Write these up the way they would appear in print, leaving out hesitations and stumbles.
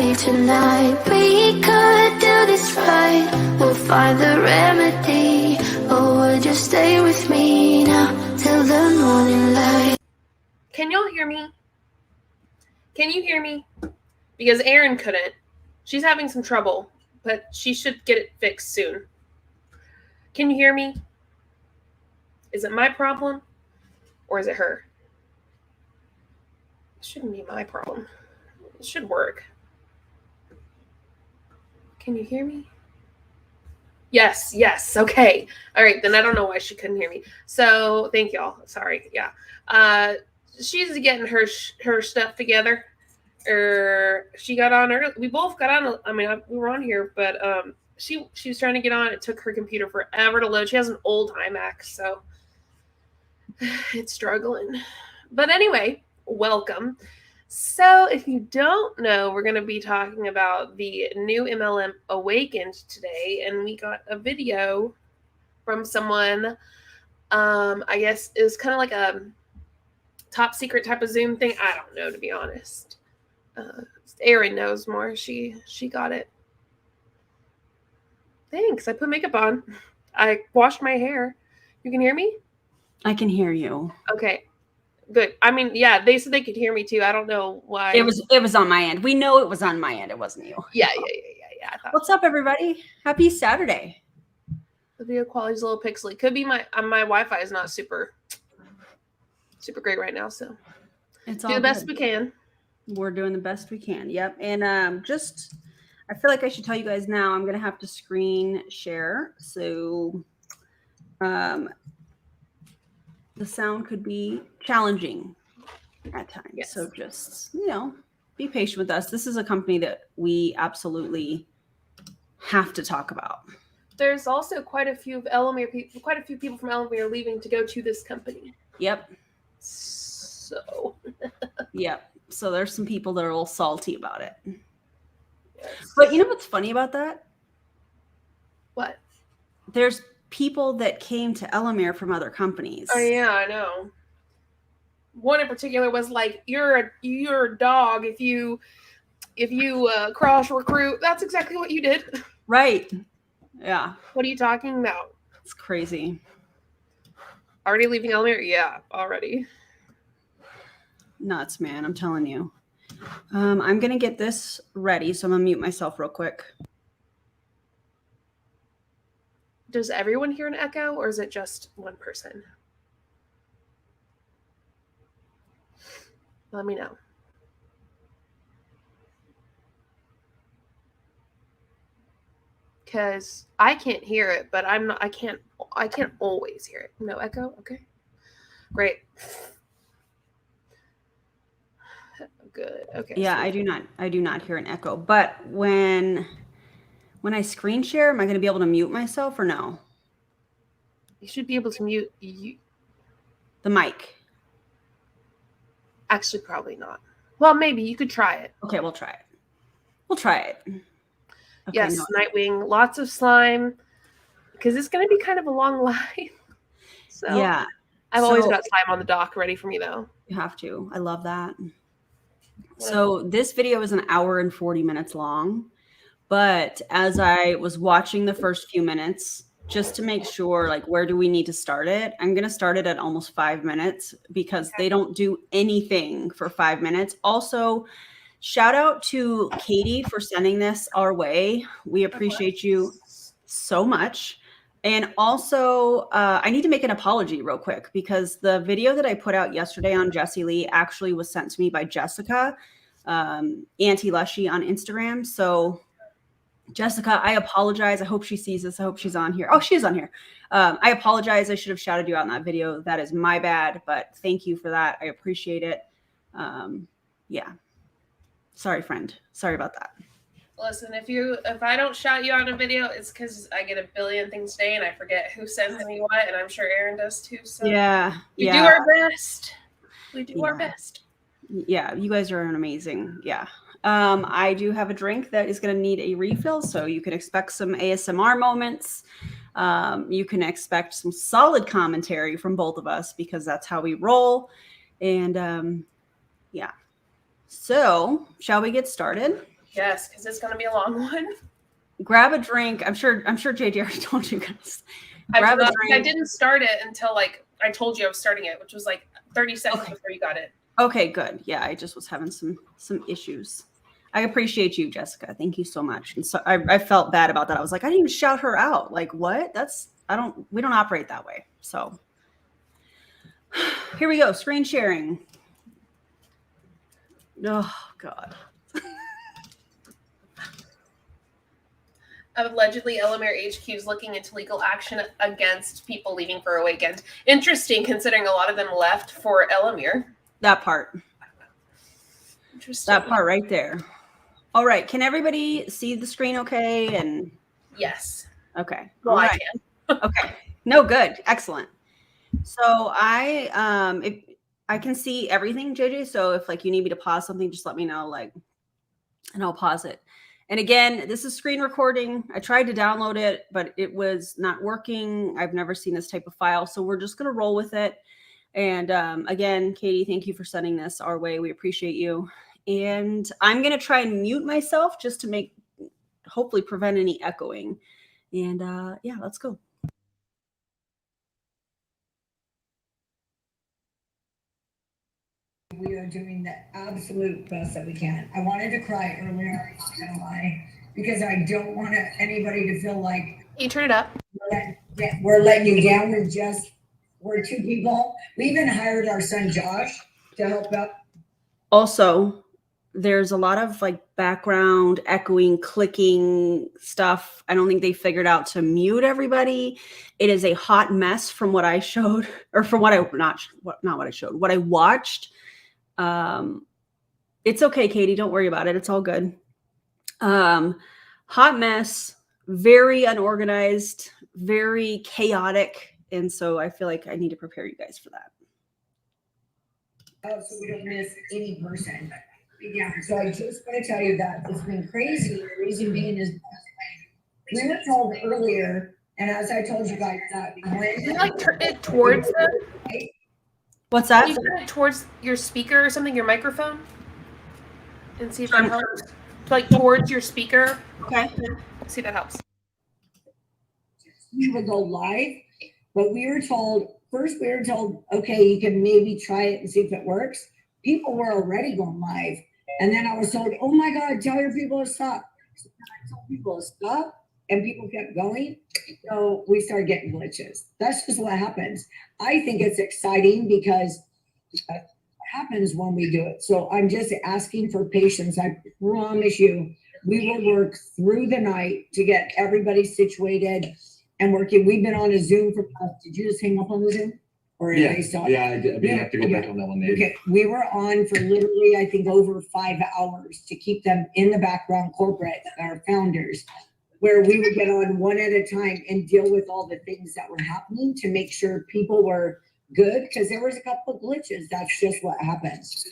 leave tonight. We could do this right. We'll find the remedy. Or would you stay with me now till the morning light? Can y'all hear me? Can you hear me? Because Erin couldn't. She's having some trouble, but she should get it fixed soon. Can you hear me? Is it my problem or is it her? It shouldn't be my problem. It should work. Can you hear me? Yes. Okay. All right. Then I don't know why she couldn't hear me. So thank y'all. Sorry. Yeah. She's getting her stuff together. She got on early. We both got on. I mean, we were on here, but she was trying to get on. It took her computer forever to load. She has an old iMac, so it's struggling. But anyway, welcome. So if you don't know, we're going to be talking about the new MLM Awakend today, and we got a video from someone. I guess it was kind of like a top secret type of Zoom thing. I don't know, to be honest. Erin knows more. She got it. Thanks. I put makeup on. I washed my hair. You can hear me? I can hear you. Okay. Good. I mean, yeah, they said they could hear me too. I don't know why. It was on my end. We know it was on my end. It wasn't you. Yeah. What's up, everybody? Happy Saturday. The video quality's a little pixely. Could be my Wi-Fi is not super great right now, so It's do all the best good. we can. We're doing the best we can. Yep. And I feel like I should tell you guys now, I'm going to have to screen share. So the sound could be challenging at times. Yes. So just, be patient with us. This is a company that we absolutely have to talk about. There's also quite a few people from Elamir leaving to go to this company. Yep. So. Yep. So there's some people that are a little salty about it. Yes. But you know what's funny about that? What? There's people that came to Elamir from other companies. Oh yeah, I know. One in particular was like, "You're a dog if you cross recruit." That's exactly what you did. Right. Yeah. What are you talking about? It's crazy. Already leaving Elamir? Yeah, already. Nuts, man. I'm telling you. I'm going to get this ready. So I'm going to mute myself real quick. Does everyone hear an echo or is it just one person? Let me know. Because I can't hear it, but I can't always hear it. No echo? Okay. Great. Good. Okay. Yeah, so I do not hear an echo. But when I screen share, am I going to be able to mute myself or no? You should be able to mute the mic. Actually, probably not. Well, maybe you could try it. Okay, we'll try it. Okay, yes, no. Nightwing, lots of slime, because it's going to be kind of a long live. So yeah, I've always got slime on the dock ready for me, though. You have to. I love that. So this video is 1 hour and 40 minutes long, but as I was watching the first few minutes, just to make sure, like, where do we need to start it? I'm going to start it at almost 5 minutes because they don't do anything for 5 minutes. Also, shout out to Katie for sending this our way. We appreciate you so much. And also, I need to make an apology real quick because the video that I put out yesterday on Jessie Lee actually was sent to me by Jessica, Auntie Lushy on Instagram. So Jessica, I apologize. I hope she sees this. I hope she's on here. Oh, she's on here. I apologize. I should have shouted you out in that video. That is my bad, but thank you for that. I appreciate it. Yeah. Sorry, friend. Sorry about that. Listen, if I don't shout you out in a video, it's because I get a billion things today and I forget who sends me what, and I'm sure Erin does too. So yeah, we do our best. We do our best. Yeah, you guys are amazing. Yeah. I do have a drink that is going to need a refill, so you can expect some ASMR moments. You can expect some solid commentary from both of us because that's how we roll. And yeah. So, shall we get started? Yes, because it's going to be a long one. Grab a drink. I'm sure JJ already told you guys. I didn't start it until like I told you I was starting it, which was like 30 seconds before you got it. Okay, good. Yeah, I just was having some issues. I appreciate you, Jessica. Thank you so much. And so I felt bad about that. I was like, I didn't even shout her out. Like, what? We don't operate that way. So here we go. Screen sharing. Oh God. Allegedly, LMR HQ is looking into legal action against people leaving for Awakend. Interesting, considering a lot of them left for LMR. That part. Interesting. That part right there. All right. Can everybody see the screen okay? And yes. Okay. Well, all I right. can. Okay. No, good. Excellent. So I can see everything, JJ. So if like you need me to pause something, just let me know, like, and I'll pause it. And again, this is screen recording. I tried to download it, but it was not working. I've never seen this type of file. So we're just going to roll with it. And again, Katie, thank you for sending this our way. We appreciate you. And I'm going to try and mute myself just to hopefully prevent any echoing. And yeah, let's go. We are doing the absolute best that we can. I wanted to cry earlier, I'm not gonna lie, because I don't want anybody to feel like you turn it up. We're letting you down. We're two people. We even hired our son Josh to help out. Also, there's a lot of like background echoing, clicking stuff. I don't think they figured out to mute everybody. It is a hot mess from what I showed, or from what I watched. It's okay, Katie. Don't worry about it. It's all good. Hot mess, very unorganized, very chaotic. And so I feel like I need to prepare you guys for that. Oh, so we don't miss any person. Yeah. So I just want to tell you that it's been crazy. The reason being is we were told earlier, and as I told you guys that when you like turn it towards them. What's that? You turn it towards your speaker or something, your microphone, and see if that helps. Like towards your speaker. Okay. See if that helps. We would go live, but we were told, okay, you can maybe try it and see if it works. People were already going live. And then I was told, oh my God, tell your people to stop. So I told people to stop, and people kept going. So we started getting glitches. That's just what happens. I think it's exciting because what happens when we do it. So I'm just asking for patience. I promise you, we will work through the night to get everybody situated and working. We've been on a Zoom for, did you just hang up on the Zoom? Or yeah, I did. I have to go back on that one. Maybe. Okay, we were on for literally, I think, over 5 hours to keep them in the background, corporate, our founders, where we would get on one at a time and deal with all the things that were happening to make sure people were good, because there was a couple of glitches. That's just what happens.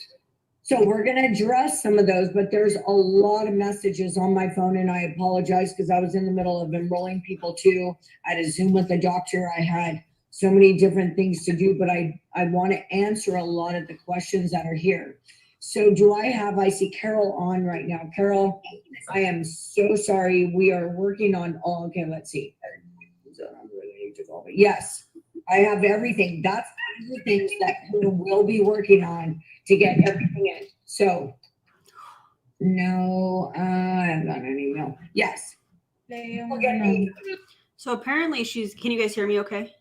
So we're going to address some of those, but there's a lot of messages on my phone, and I apologize because I was in the middle of enrolling people too. I had a Zoom with the doctor. I had so many different things to do, but I want to answer a lot of the questions that are here. So I see Carol on right now. Carol, I am so sorry. We are working on all, okay, let's see. Yes, I have everything. That's one of the things that we will be working on to get everything in. So, no, I haven't got an email. Yes. So apparently can you guys hear me okay?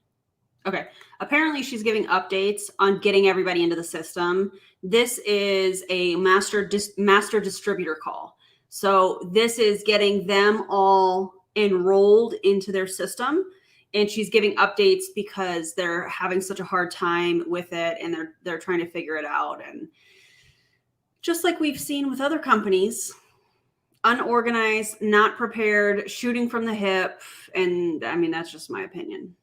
Okay. Apparently she's giving updates on getting everybody into the system. This is a master distributor call. So this is getting them all enrolled into their system. And she's giving updates because they're having such a hard time with it, and they're trying to figure it out. And just like we've seen with other companies, unorganized, not prepared, shooting from the hip. And I mean, that's just my opinion.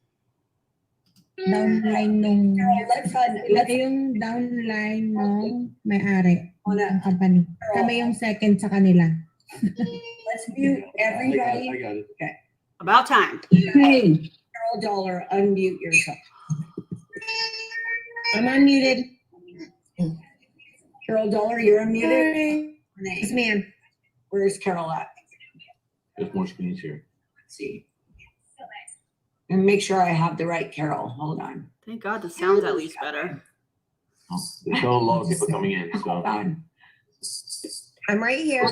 Downline nung yung downline nung may-ari ng company. Kami yung second sa kanila. Let's mute everybody. I got it. Okay. About time. Carol Dollar, unmute yourself. I'm unmuted. Carol Dollar, you're unmuted. Hi. Yes, ma'am. Where's Carol at? There's more screens here. Let's see. And make sure I have the right Carol. Hold on. Thank God the sound's at least better. Oh, there's still a lot of people coming in, so. Hold on. I'm right here.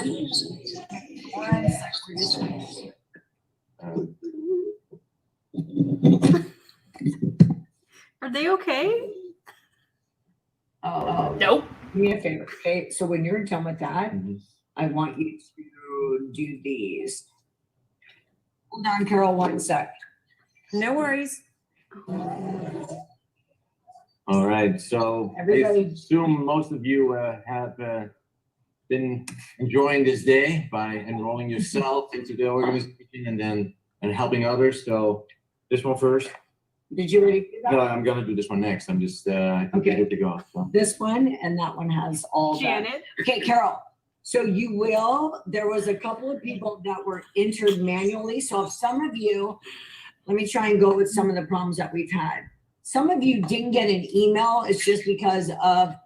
Are they okay? Oh, Nope. do me a favor, okay? So when you're done with that, Mhm. I want you to do these. Hold on, Carol, one sec. No worries. All right, so I Everybody- assume most of you have been enjoying this day by enrolling yourself into the organization and helping others. So this one first. Did you already do that? No, I'm gonna do this one next. I'm just Okay. good to go. So. This one and that one has all that. Janet. Okay, Carol. So there was a couple of people that were entered manually. So if some of you, let me try and go with some of the problems that we've had. Some of you didn't get an email. It's just because of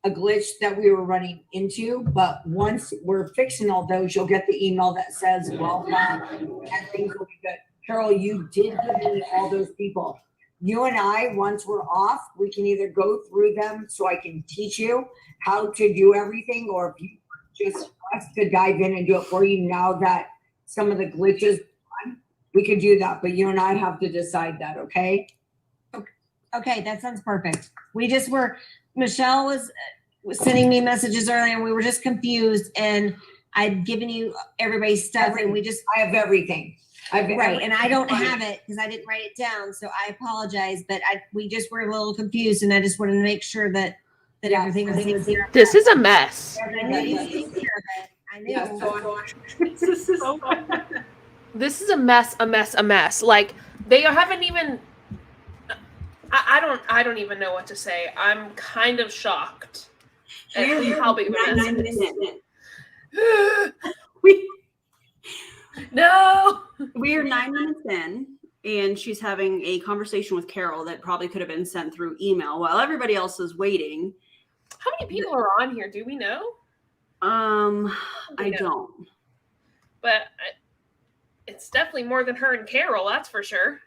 a glitch that we were running into. But once we're fixing all those, you'll get the email that says, well done, and things will be good. Carol, you did give me all those people. You and I, once we're off, we can either go through them so I can teach you how to do everything, or if you just want us to dive in and do it for you now that some of the glitches, we could do that. But you and I have to decide that, okay? Okay, that sounds perfect. Michelle was sending me messages earlier and we were just confused, and I'd given you everybody's stuff and I have everything. right, and I don't have it because I didn't write it down, so I apologize, but we just were a little confused, and I just wanted to make sure that Yeah. everything was taken care of. This is a mess. I knew you would take care of it. I knew. Yeah, so This is a mess. Like they haven't even. I don't even know what to say. I'm kind of shocked at how big of a mess it is. No. We are 9 minutes in, and she's having a conversation with Carol that probably could have been sent through email while everybody else is waiting. How many people are on here? Do we know? I don't. But it's definitely more than her and Carol. That's for sure.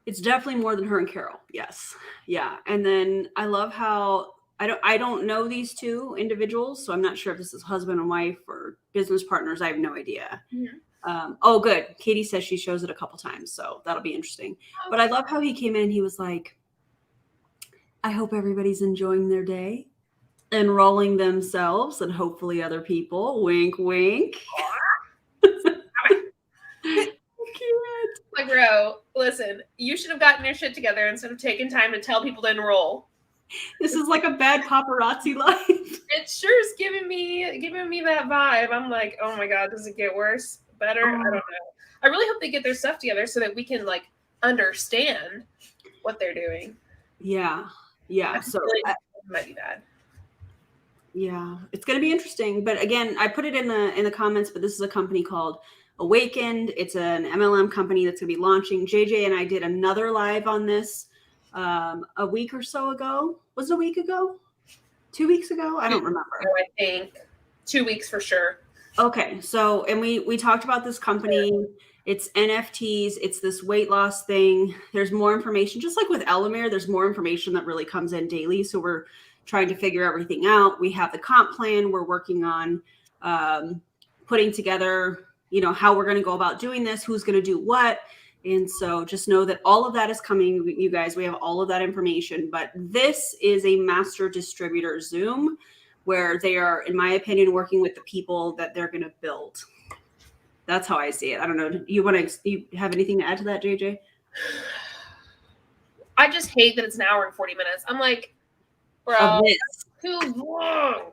It's definitely more than her and Carol. Yes. Yeah. And then I love how I don't know these two individuals, so I'm not sure if this is husband and wife or business partners. I have no idea. Mm-hmm. Oh, good. Katie says she shows it a couple times, so that'll be interesting. But I love how he came in. He was like, I hope everybody's enjoying their day, enrolling themselves and hopefully other people. Wink, wink. Like, bro, listen, you should have gotten your shit together instead of taking time to tell people to enroll. This is like a bad paparazzi life. It sure is giving me that vibe. I'm like, oh my God, does it get worse? Better? I don't know. I really hope they get their stuff together so that we can like understand what they're doing. Yeah. Yeah. So it might be bad. yeah, it's going to be interesting. But again, I put it in the comments, but this is a company called Awakend. It's an MLM company that's going to be launching. JJ and I did another live on this a week or so ago. Was it a week ago? 2 weeks ago? I don't remember. No, I think 2 weeks for sure. Okay. So, and we talked about this company. It's NFTs. It's this weight loss thing. There's more information. Just like with Elamir, there's more information that really comes in daily. So we're trying to figure everything out. We have the comp plan. We're working on putting together, how we're going to go about doing this, who's going to do what. And so just know that all of that is coming, you guys. We have all of that information. But this is a master distributor Zoom where they are, in my opinion, working with the people that they're going to build. That's how I see it. I don't know. You have anything to add to that, JJ? I just hate that it's an hour and 40 minutes. I'm like, bro, Of this. too long.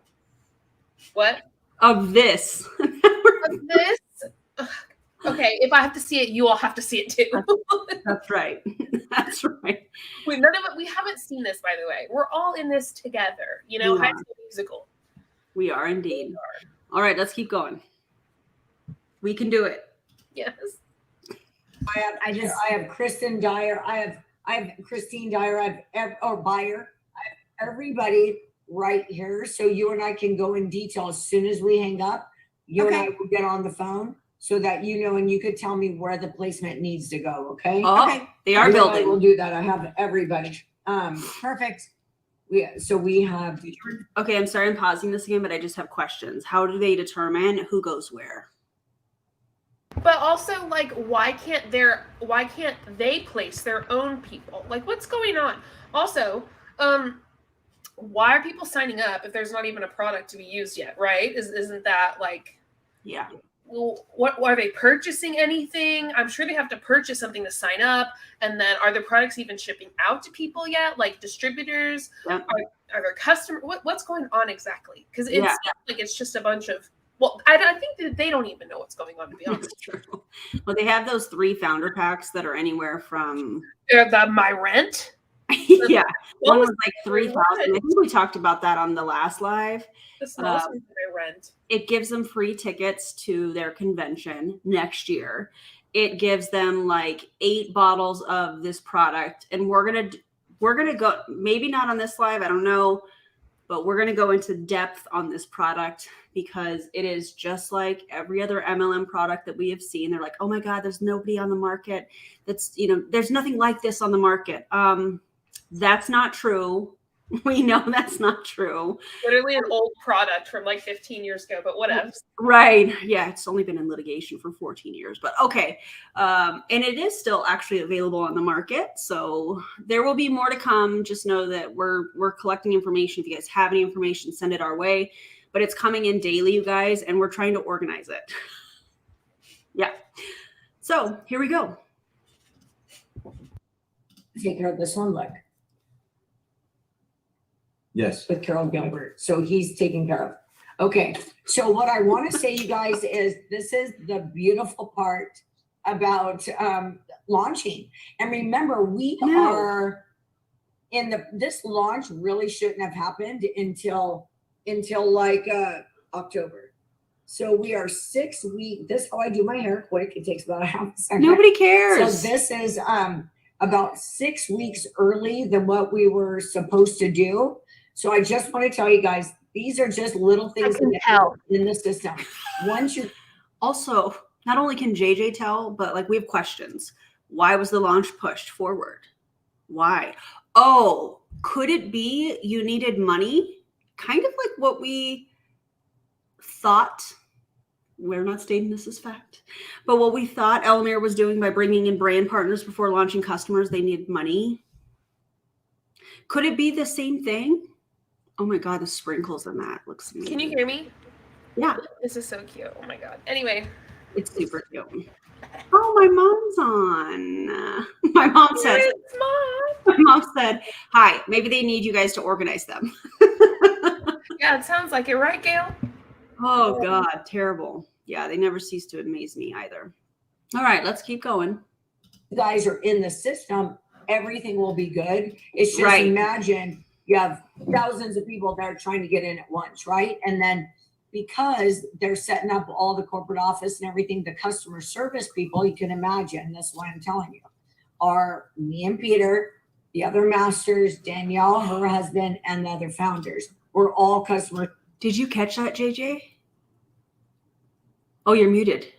What? Of this. Of this? Ugh. Okay, if I have to see it, you all have to see it too. That's right. That's right. We haven't seen this, by the way. We're all in this together. We High are. School Musical. We are indeed. All right, let's keep going. We can do it. Yes. I have Kristen Dyer. I have Christine Dyer. I have Buyer. I have everybody right here. So you and I can go in detail as soon as we hang up. you and I Okay. will get on the phone so that you know, and you could tell me where the placement needs to go, okay? Oh, Okay. they are You and I will building. do that. I have everybody. Perfect. We have, Okay, I'm sorry I'm pausing this again, but I just have questions. How do they determine who goes where? But also, like, why can't they place their own people? Like, what's going on? Also, why are people signing up if there's not even a product to be used yet, right? Isn't that like, Yeah. well, what are they purchasing anything? I'm sure they have to purchase something to sign up. And then are the products even shipping out to people yet? Like distributors? Yep. Are there customers? What's going on exactly? Because it Yeah. seems like it's just a bunch of, well, I think that they don't even know what's going on, to be honest. That's true. Well, they have those 3 founder packs that are anywhere from My rent? yeah. What One was was like 3,000. I think we talked about that on the last live. the smallest one that I rent? It gives them free tickets to their convention next year. It gives them like 8 bottles of this product, and we're gonna go, maybe not on this live, I don't know, but we're gonna go into depth on this product because it is just like every other MLM product that we have seen. They're like, oh my God, there's nobody on the market. That's, there's nothing like this on the market. That's not true. We know that's not true. Literally an old product from like 15 years ago, but whatever. Right. Yeah. It's only been in litigation for 14 years, but okay. And it is still actually available on the market. So there will be more to come. Just know that we're collecting information. If you guys have any information, send it our way, but it's coming in daily, you guys, and we're trying to organize it. Yeah. So here we go. take care of this one, look, Yes. with Carol Gilbert. So he's taken care of. Okay. So what I want to say, you guys, is this is the beautiful part about launching. And remember, we are in this launch really shouldn't have happened until like October. So we are 6 weeks. This is how I do my hair quick. It takes about a half a second. Nobody cares. So this is about 6 weeks early than what we were supposed to do. So I just want to tell you guys, these are just little things in the system. Once you also, not only can JJ tell, but like we have questions. Why was the launch pushed forward? Why? Oh, could it be you needed money? Kind of like what we thought. We're not stating this as fact, but what we thought Elmir was doing by bringing in brand partners before launching customers, they needed money. Could it be the same thing? Oh my God, the sprinkles in that looks amazing. Can you hear me? Yeah. This is so cute. Oh my God. Anyway. It's super cute. Oh, my mom's on. My mom said, my mom said, hi, maybe they need you guys to organize them. Yeah, it sounds like it, right, Gail? Oh God, terrible. Yeah, they never cease to amaze me either. All right, let's keep going. guys are in the system, everything will be good. It's just Right. imagine you have thousands of people that are trying to get in at once, right? And then because they're setting up all the corporate office and everything, the customer service people, you can imagine, that's what I'm telling you, are me and Peter, the other masters, Danielle, her husband, and the other founders. We're all customer. Did you catch that, JJ? Oh, you're muted.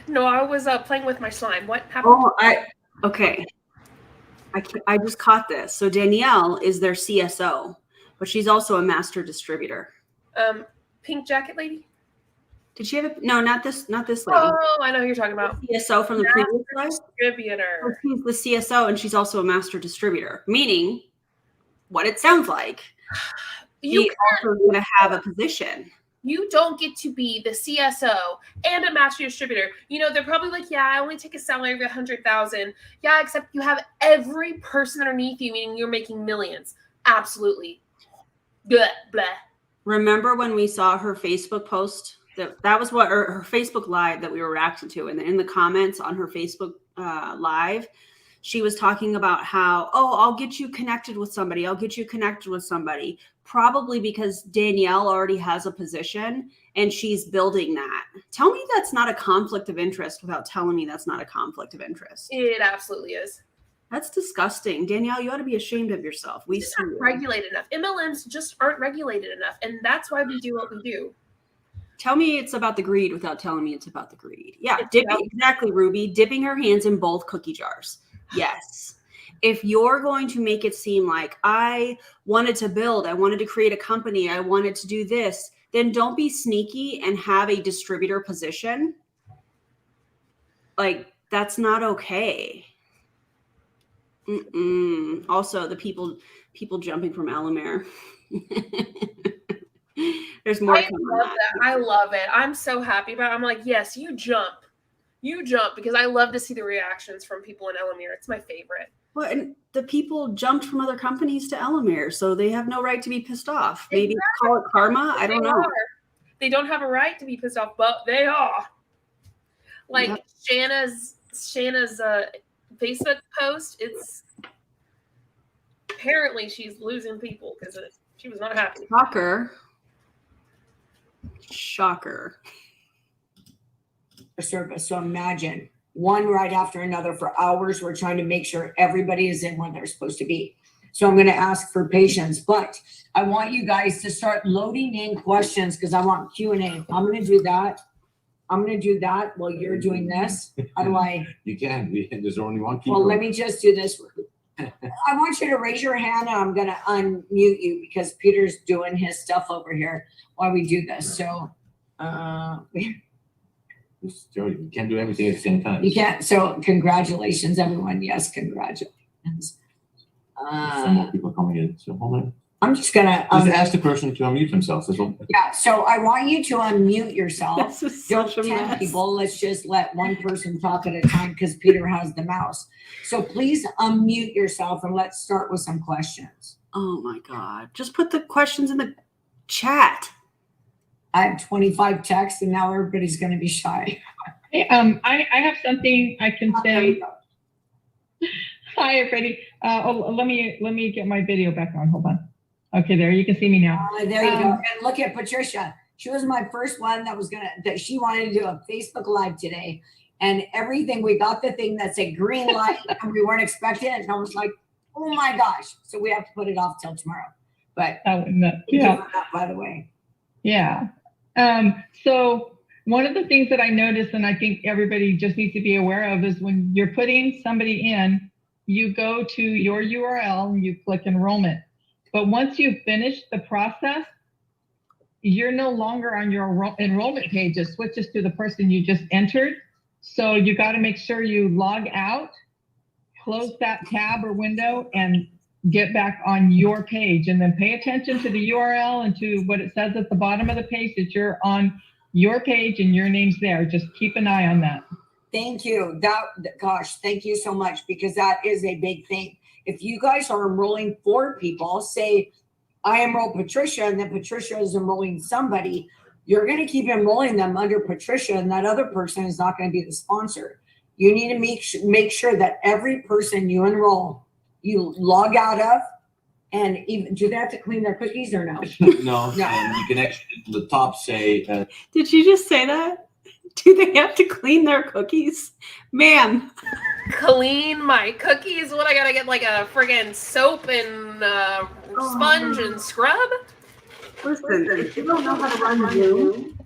No, I was playing with my slime. What happened? Oh, okay. I just caught this. So Danielle is their CSO, but she's also a master distributor. Pink jacket lady? Did she have a, no, not this lady. Oh, I know who you're talking about. CSO from the previous slide? Distributor. She's the CSO and she's also a master distributor, meaning what it sounds like. You She also going to have a position. You don't get to be the CSO and a master distributor. You know, they're probably like, yeah, I only take a salary of $100,000. Yeah, except you have every person underneath you, meaning you're making millions. Absolutely. Blah, blah. Remember when we saw her Facebook post? That was what her Facebook live that we were reacting to. And in the comments on her Facebook live, she was talking about how, oh, I'll get you connected with somebody. I'll get you connected with somebody. Probably because Danielle already has a position and she's building that. Tell me that's not a conflict of interest without telling me that's not a conflict of interest. It absolutely is. That's disgusting. Danielle, you ought to be ashamed of yourself. We It's not regulated enough. MLMs just aren't regulated enough. And that's why we do what we do. Tell me it's about the greed without telling me it's about the greed. Yeah, exactly, Ruby. Dipping her hands in both cookie jars. Yes. If you're going to make it seem like I wanted to build, I wanted to create a company, I wanted to do this, then don't be sneaky and have a distributor position. Like, that's not okay. Also, the people jumping from Alamere. There's more. I love it. I'm so happy about it. I'm like, yes, you jump, because I love to see the reactions from people in Alamere. It's my favorite. Well, and the people jumped from other companies to Alamere, so they have no right to be pissed off. Maybe call it karma. I don't know. They don't have a right to be pissed off, but they are. Like, yep. Shanna's Facebook post, it's apparently she's losing people because she was not happy. Shocker. Service. So imagine one right after another for hours. We're trying to make sure everybody is in when they're supposed to be. So I'm going to ask for patience, but I want you guys to start loading in questions because I want Q&A. I'm going to do that. While you're doing this. How do I? You can. There's only one key. Well, let me just do this. I want you to raise your hand and I'm going to unmute you because Peter's doing his stuff over here while we do this. So, you can't do everything at the same time. You can't. So congratulations, everyone. Yes, congratulations. Some more people coming in. So hold on. I'm just gonna just ask the person to unmute themselves as well. Yeah. So I want you to unmute yourself. Don't 10 people. Let's just let one person talk at a time because Peter has the mouse. So please unmute yourself and let's start with some questions. Oh my God! Just put the questions in the chat. I have 25 texts and now everybody's going to be shy. Hey, I have something I can say. Hi, everybody. Let me get my video back on. Hold on. Okay, there you can see me now. There you go. And look at Patricia. She was my first one that she wanted to do a Facebook Live today. And everything, we got the thing that said green light and we weren't expecting it. And I was like, oh my gosh. So we have to put it off till tomorrow. But yeah, by the way. Yeah. So one of the things that I noticed, and I think everybody just needs to be aware of, is when you're putting somebody in, you go to your URL and you click enrollment. But once you've finished the process, you're no longer on your enrollment page. It switches to the person you just entered. So you got to make sure you log out, close that tab or window, and get back on your page. And then pay attention to the URL and to what it says at the bottom of the page that you're on your page and your name's there. Just keep an eye on that. Thank you. Gosh, thank you so much, because that is a big thing. If you guys are enrolling 4 people, say I enroll Patricia and then Patricia is enrolling somebody, you're going to keep enrolling them under Patricia and that other person is not going to be the sponsor. You need to make sure that every person you enroll, you log out of, and even do they have to clean their cookies or no? No. You can actually at the top say. Did you just say that? Do they have to clean their cookies? Ma'am. Clean my cookies? What, I gotta get like a friggin' soap and sponge and scrub? Listen, if you don't know how to run Zoom,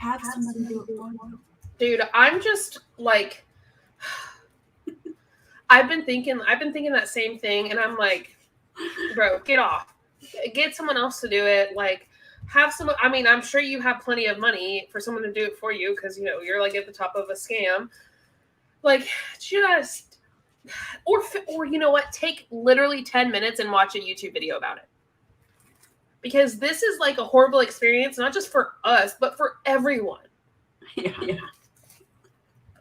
have somebody do it for you. Dude, I'm just like, I've been thinking that same thing, and I'm like, bro, get off. Get someone else to do it. Like, have someone. I mean, I'm sure you have plenty of money for someone to do it for you because, you know, you're like at the top of a scam. Like, just, or you know what? Take literally 10 minutes and watch a YouTube video about it. Because this is like a horrible experience, not just for us, but for everyone. Yeah.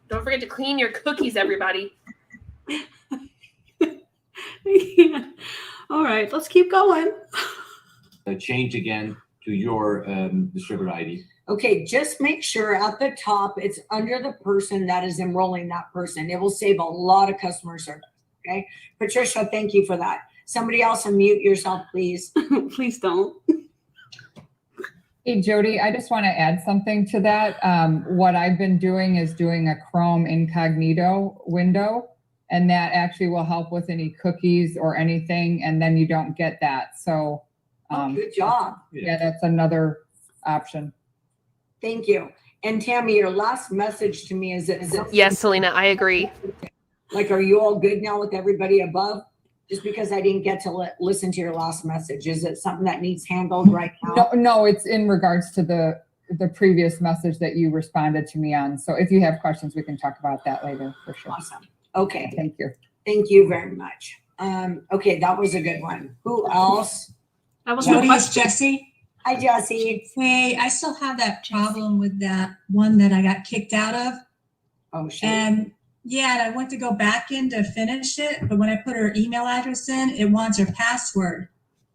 Don't forget to clean your cookies, everybody. Yeah. All right, let's keep going. Change again to your distributor ID. Okay, just make sure at the top it's under the person that is enrolling that person. It will save a lot of customer service. Okay, Patricia, thank you for that. Somebody else unmute yourself, please. Please don't. Hey, Jody, I just want to add something to that. What I've been doing is doing a Chrome incognito window, and that actually will help with any cookies or anything, and then you don't get that. So good job. Yeah, that's another option. Thank you. And Tammy, your last message to me is Yes, Selena, I agree. like, are you all good now with everybody above? Just because I didn't get to listen to your last message, is it something that needs handled right now? No, it's in regards to the previous message that you responded to me on. So if you have questions, we can talk about that later for sure. Awesome. Okay. Thank you. Thank you very much. Okay, that was a good one. Who else? That was Jody, my it's Jesse. Hi, Jesse. Hey, I still have that problem with that one that I got kicked out of. Oh, shit. And yeah, and I went to go back in to finish it, but when I put her email address in, it wants her password.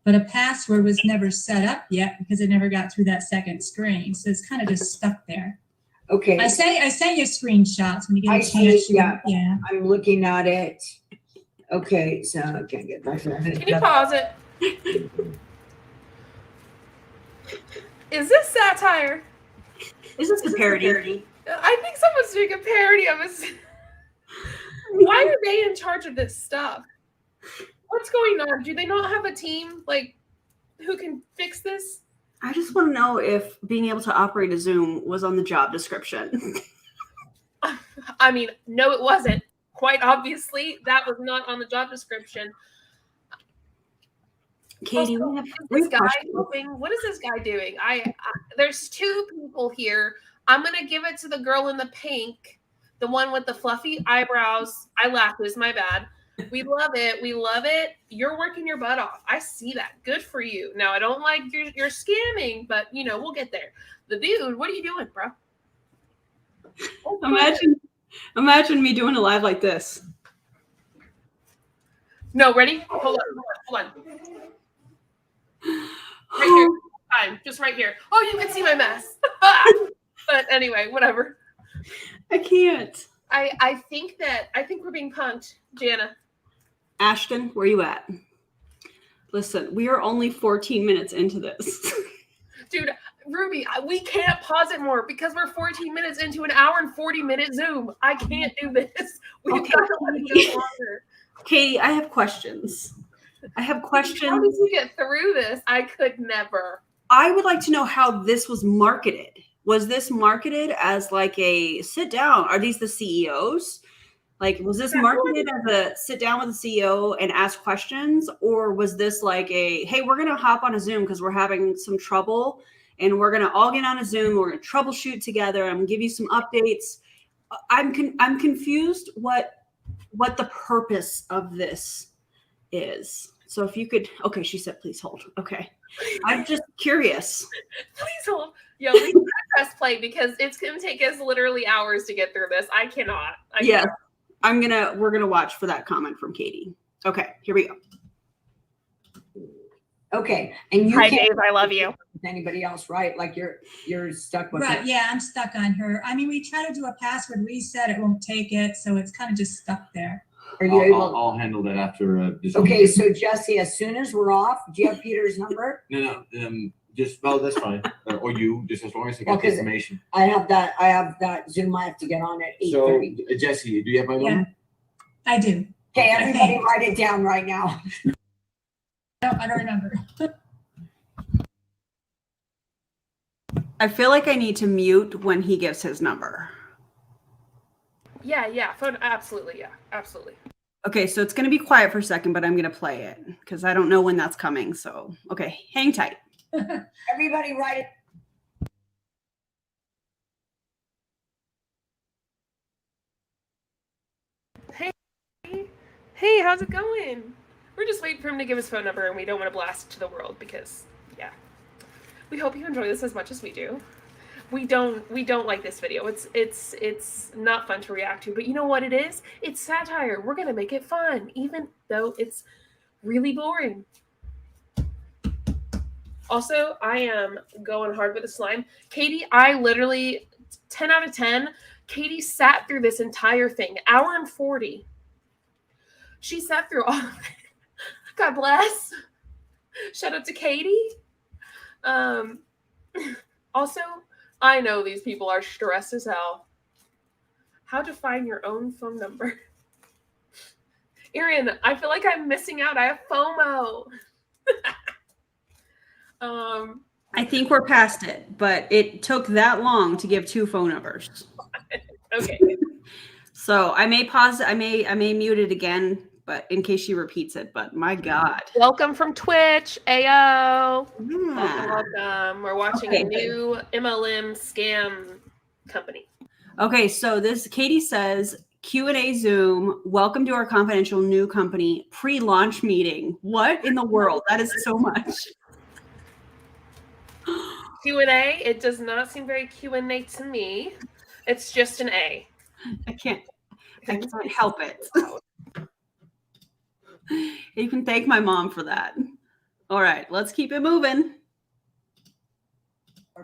But a password was never set up yet because it never got through that second screen. So it's kind of just stuck there. Okay. I sent you screenshots when you get I a chance. see, yeah. Yeah. I'm looking at it. Okay, so I can't get back to that. Can you pause it? Is this satire? Is this a parody? I think someone's doing a parody of us. Why are they in charge of this stuff? What's going on? Do they not have a team like who can fix this? I just want to know if being able to operate a Zoom was on the job description. I mean, no, it wasn't. Quite obviously, that was not on the job description. Katie, Also, this guy helping? What is this guy doing? There's two people here. I'm gonna give it to the girl in the pink, the one with the fluffy eyebrows, eyelashes. My bad. We love it. We love it. You're working your butt off. I see that. Good for you. Now I don't like you're scamming, but you know we'll get there. The dude, what are you doing, bro? Imagine me doing a live like this. No, ready? Hold on. Right here. Fine. Just right here. Oh, you can see my mess. But anyway, whatever. I can't. I think we're being punked, Jana. Ashton, where you at? Listen, we are only 14 minutes into this. Dude, Ruby, we can't pause it more because we're 14 minutes into an hour and 40-minute Zoom. I can't do this. We've got to let it go longer. Katie, I have questions. How did you get through this? I could never. I would like to know how this was marketed. Was this marketed as like a sit down? Are these the CEOs? Like, was this marketed as a sit down with the CEO and ask questions? Or was this like a, hey, we're going to hop on a Zoom because we're having some trouble and we're going to all get on a Zoom. We're going to troubleshoot together. I'm going to give you some updates. I'm confused what the purpose of this is. So if you could, okay, she said, please hold. Okay. I'm just curious. Please hold. Yo, we can press play because it's going to take us literally hours to get through this. I cannot. Yeah. We're going to watch for that comment from Katie. Okay, here we go. Okay. And you Hi, Dave. I love you. With anybody else, right? Like you're stuck with Right. it. Yeah, I'm stuck on her. I mean, we try to do a password reset. It won't take it. So it's kind of just stuck there. Are you able? I'll handle that after this. Okay, so Jesse, as soon as we're off, do you have Peter's number? No, just, well, that's fine. Or you, just as long as I get the information. I have that Zoom I have to get on at 8:30. So, Jesse, do you have my number? Yeah, I do. Okay, everybody write it down right now. I don't remember. I feel like I need to mute when he gives his number. Yeah. Phone. Absolutely. Yeah. Absolutely. Okay, so it's going to be quiet for a second, but I'm going to play it because I don't know when that's coming. So, okay, hang tight. Everybody write it. Hey, how's it going? We're just waiting for him to give his phone number, and we don't want to blast it to the world because, yeah. We hope you enjoy this as much as we do. We don't like this video. It's not fun to react to, but you know what it is? It's satire. We're gonna make it fun, even though it's really boring. Also, I am going hard with the slime. Katie, I literally 10 out of 10. Katie sat through this entire thing, hour and 40. She sat through all of it. God bless. Shout out to Katie. Also, I know these people are stressed as hell. How to find your own phone number. Erin, I feel like I'm missing out. I have FOMO. I think we're past it, but it took that long to give 2 phone numbers. Okay. So I may pause. I may mute it again, but in case she repeats it. But my God. Welcome from Twitch, Ayo. Yeah. Welcome. We're watching a new MLM scam company. Okay, so this Katie says Q&A Zoom. Welcome to our confidential new company pre-launch meeting. What in the world? That is so much. Q&A. It does not seem very Q&A to me. It's just an A. I can't help it. You can thank my mom for that. All right, let's keep it moving.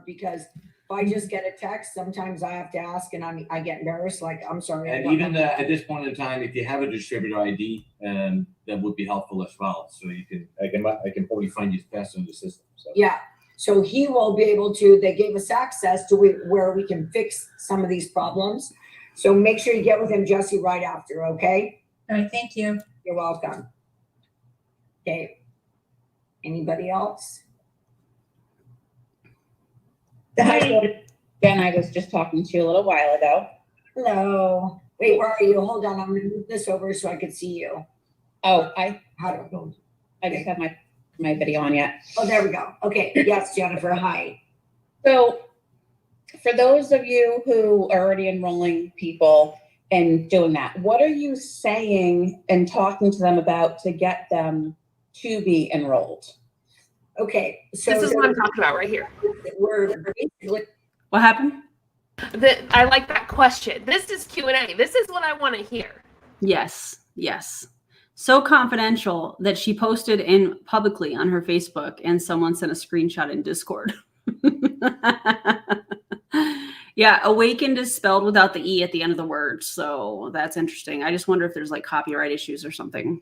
Because if I just get a text, sometimes I have to ask and I get embarrassed, like, I'm sorry. And even at this point in time, if you have a distributor ID, that would be helpful as well. So I can probably find you fast in the system. So. Yeah. So he will be able to, they gave us access to where we can fix some of these problems. So make sure you get with him, Jesse, right after, okay? All right, thank you. You're welcome. Okay. Anybody else? Hi, Ben, I was just talking to you a little while ago. Hello. Wait, where are you? Hold on. I'm going to move this over so I can see you. Oh, I How just have my video on yet. Oh, there we go. Okay. Yes, Jennifer. Hi. So for those of you who are already enrolling people and doing that, what are you saying and talking to them about to get them to be enrolled? Okay. So This is what I'm talking about right here. We're basically. What happened? I like that question. This is Q&A. This is what I want to hear. Yes, yes. So confidential that she posted in publicly on her Facebook and someone sent a screenshot in Discord. Yeah, Awakend is spelled without the E at the end of the word. So that's interesting. I just wonder if there's like copyright issues or something.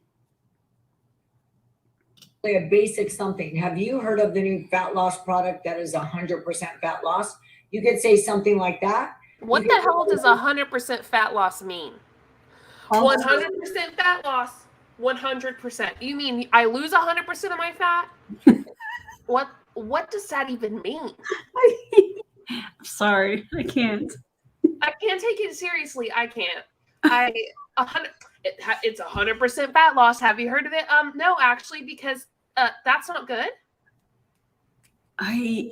A basic something. Have you heard of the new fat loss product that is 100% fat loss? You could say something like that. What the hell does 100% fat loss mean? 100% fat loss. 100%. You mean I lose 100% of my fat? What does that even mean? I'm sorry, I can't. I can't take it seriously. I can't. It's 100% fat loss. Have you heard of it? No, actually, because that's not good. I'm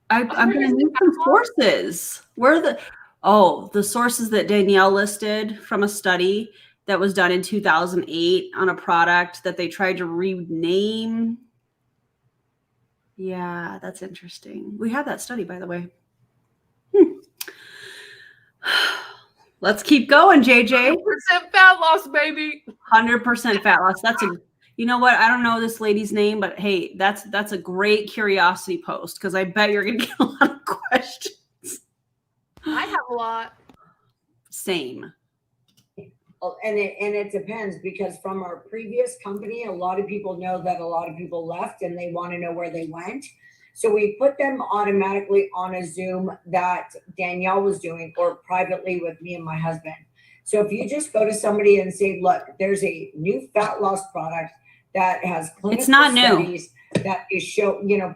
gonna need some sources. Where are the sources that Danielle listed from a study that was done in 2008 on a product that they tried to rename. Yeah, that's interesting. We have that study, by the way. Let's keep going, JJ. 100% fat loss, baby. 100% fat loss. That's you know what? I don't know this lady's name, but hey, that's a great curiosity post because I bet you're gonna get a lot of questions. I have a lot. Same. And it depends because from our previous company, a lot of people know that a lot of people left and they want to know where they went. So we put them automatically on a Zoom that Danielle was doing or privately with me and my husband. So if you just go to somebody and say, look, there's a new fat loss product that has clinical studies that is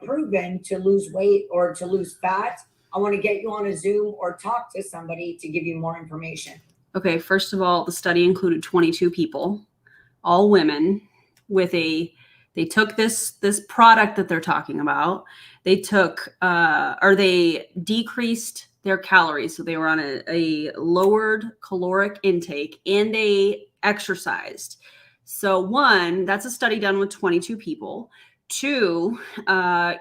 proven to lose weight or to lose fat. I want to get you on a Zoom or talk to somebody to give you more information. Okay, first of all, the study included 22 people, all women, they took this product that they're talking about. They took they decreased their calories. So they were on a lowered caloric intake and they exercised. So one, that's a study done with 22 people. Two,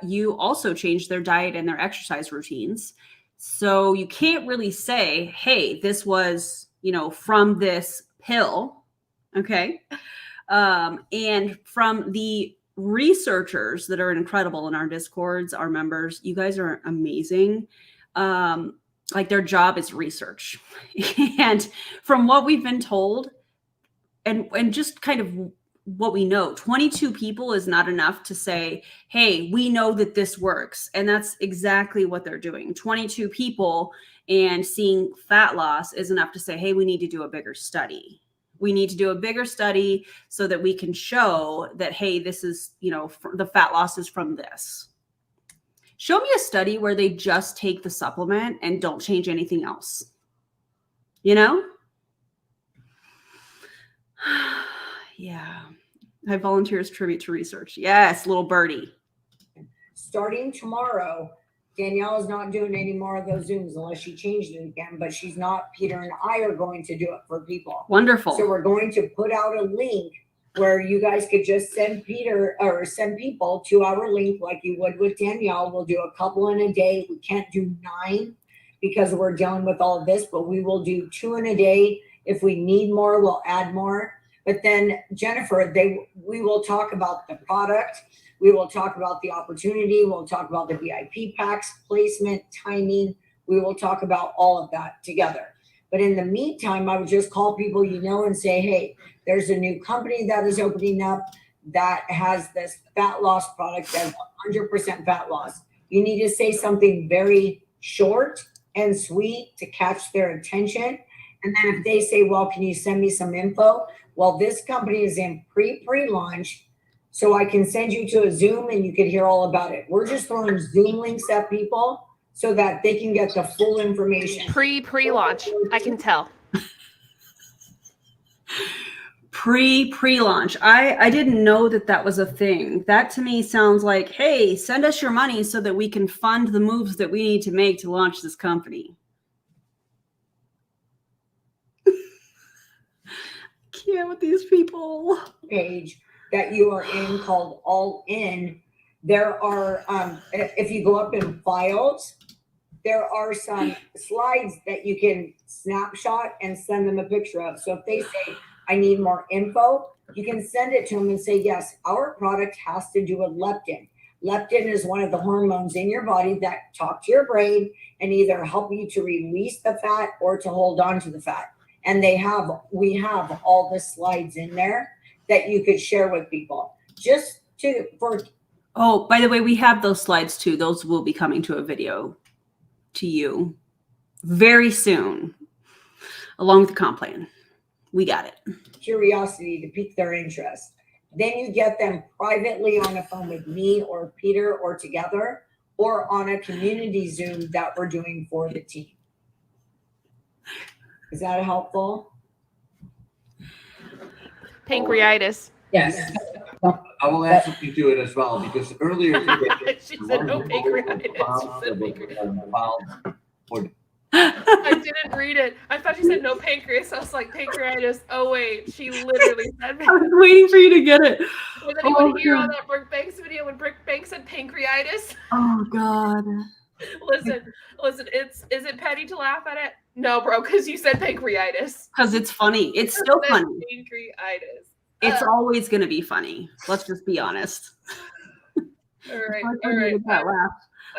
you also changed their diet and their exercise routines. So you can't really say, hey, this was, from this pill. Okay. And from the researchers that are incredible in our Discords, our members, you guys are amazing. Like their job is research. And from what we've been told and just kind of what we know, 22 people is not enough to say, hey, we know that this works. And that's exactly what they're doing. 22 people and seeing fat loss is enough to say, hey, we need to do a bigger study. We need to do a bigger study so that we can show that, hey, this is, the fat loss is from this. Show me a study where they just take the supplement and don't change anything else. You know? Yeah. High volunteers tribute to research. Yes, little birdie. Starting tomorrow, Danielle is not doing any more of those Zooms unless she changed it again, but she's not. Peter and I are going to do it for people. Wonderful. So we're going to put out a link where you guys could just send Peter or send people to our link like you would with Danielle. We'll do a couple in a day. We can't do 9 because we're dealing with all of this, but we will do 2 in a day. If we need more, we'll add more. But then Jennifer, we will talk about the product. We will talk about the opportunity. We'll talk about the VIP packs, placement, timing. We will talk about all of that together. But in the meantime, I would just call people you know and say, hey, there's a new company that is opening up that has this fat loss product that's 100% fat loss. You need to say something very short and sweet to catch their attention. And then if they say, well, can you send me some info? Well, this company is in pre-launch, so I can send you to a Zoom and you can hear all about it. We're just throwing Zoom links at people so that they can get the full information. Pre-launch, I can tell. Pre-launch. I didn't know that was a thing. That to me sounds like, hey, send us your money so that we can fund the moves that we need to make to launch this company. Can't with these people. Page that you are in called All In. There are, if you go up in files, there are some slides that you can snapshot and send them a picture of. So if they say, I need more info, you can send it to them and say, yes, our product has to do with leptin. Leptin is one of the hormones in your body that talk to your brain and either help you to release the fat or to hold on to the fat. And we have all the slides in there that you could share with people. Oh, by the way, we have those slides too. Those will be coming to a video to you very soon, along with the comp plan. We got it. Curiosity to pique their interest. Then you get them privately on a phone with me or Peter or together, or on a community Zoom that we're doing for the team. Is that helpful? Pancreatitis. Yes. I will add something to it as well, because earlier today, She said no pancreatitis. She said pancreatitis. I didn't read it. I thought she said no pancreas. I was like, pancreatitis. Oh, wait. She literally said I was waiting for you to get it. Was anyone here on that Brooke Banks video when Brooke Banks said pancreatitis? Oh, God. Listen, is it petty to laugh at it? No, bro, because you said pancreatitis. Because it's funny. It's still funny. Pancreatitis. It's always going to be funny. Let's just be honest. All right.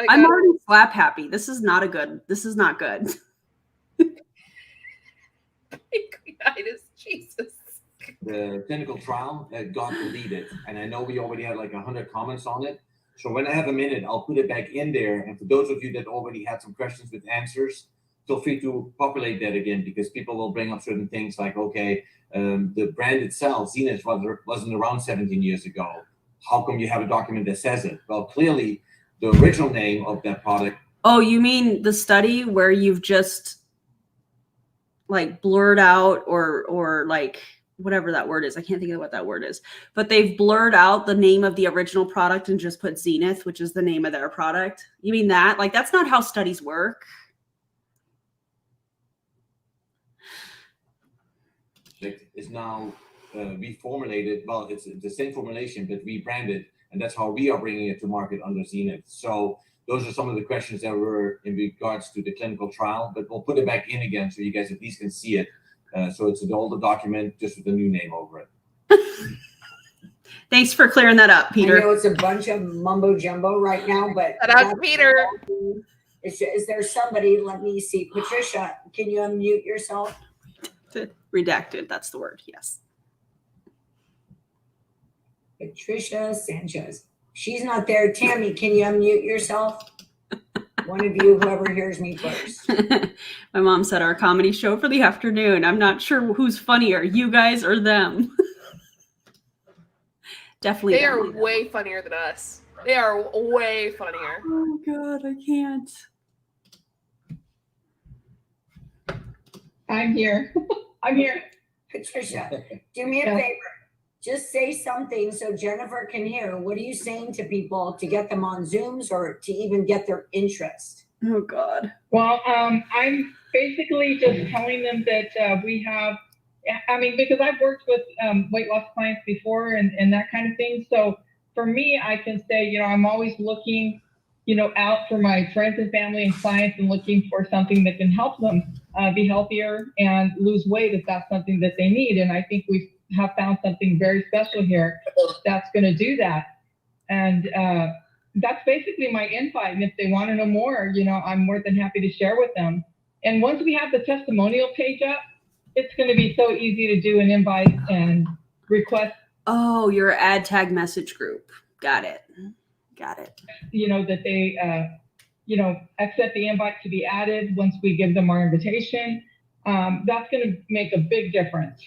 I'm already slap happy. This is not good. Pancreatitis, Jesus. The clinical trial got deleted, and I know we already had like 100 comments on it. So when I have a minute, I'll put it back in there. And for those of you that already had some questions with answers, feel free to populate that again, because people will bring up certain things like, okay, the brand itself, Zenith, wasn't around 17 years ago. How come you have a document that says it? Well, clearly, the original name of that product. Oh, you mean the study where you've just like blurred out or like whatever that word is. I can't think of what that word is, but they've blurred out the name of the original product and just put Zenith, which is the name of their product. You mean that? Like, that's not how studies work. It is now reformulated. Well, it's the same formulation, but rebranded. And that's how we are bringing it to market under Zenith. So those are some of the questions that were in regards to the clinical trial, but we'll put it back in again so you guys at least can see it. So it's an older document, just with a new name over it. Thanks for clearing that up, Peter. I know it's a bunch of mumbo jumbo right now, but Shout out to Peter. Is there somebody? Let me see. Patricia, can you unmute yourself? Redacted. That's the word. Yes. Patricia Sanchez. She's not there. Tammy, can you unmute yourself? One of you, whoever hears me first. My mom said our comedy show for the afternoon. I'm not sure who's funnier, you guys or them. Definitely. They are way funnier than us. They are way funnier. Oh God, I can't. I'm here. I'm here. Patricia, do me a Yeah. favor. Just say something so Jennifer can hear. What are you saying to people to get them on Zooms or to even get their interest? Oh God. Well, I'm basically just telling them that we have, I mean, because I've worked with weight loss clients before and that kind of thing. So for me, I can say, you know, I'm always looking, you know, out for my friends and family and clients and looking for something that can help them be healthier and lose weight if that's something that they need. And I think we have found something very special here that's going to do that. And that's basically my invite. And if they want to know more, you know, I'm more than happy to share with them. And once we have the testimonial page up, it's going to be so easy to do an invite and request. Oh, your ad tag message group. Got it. Got it. You know, that they, you know, accept the invite to be added once we give them our invitation. That's going to make a big difference.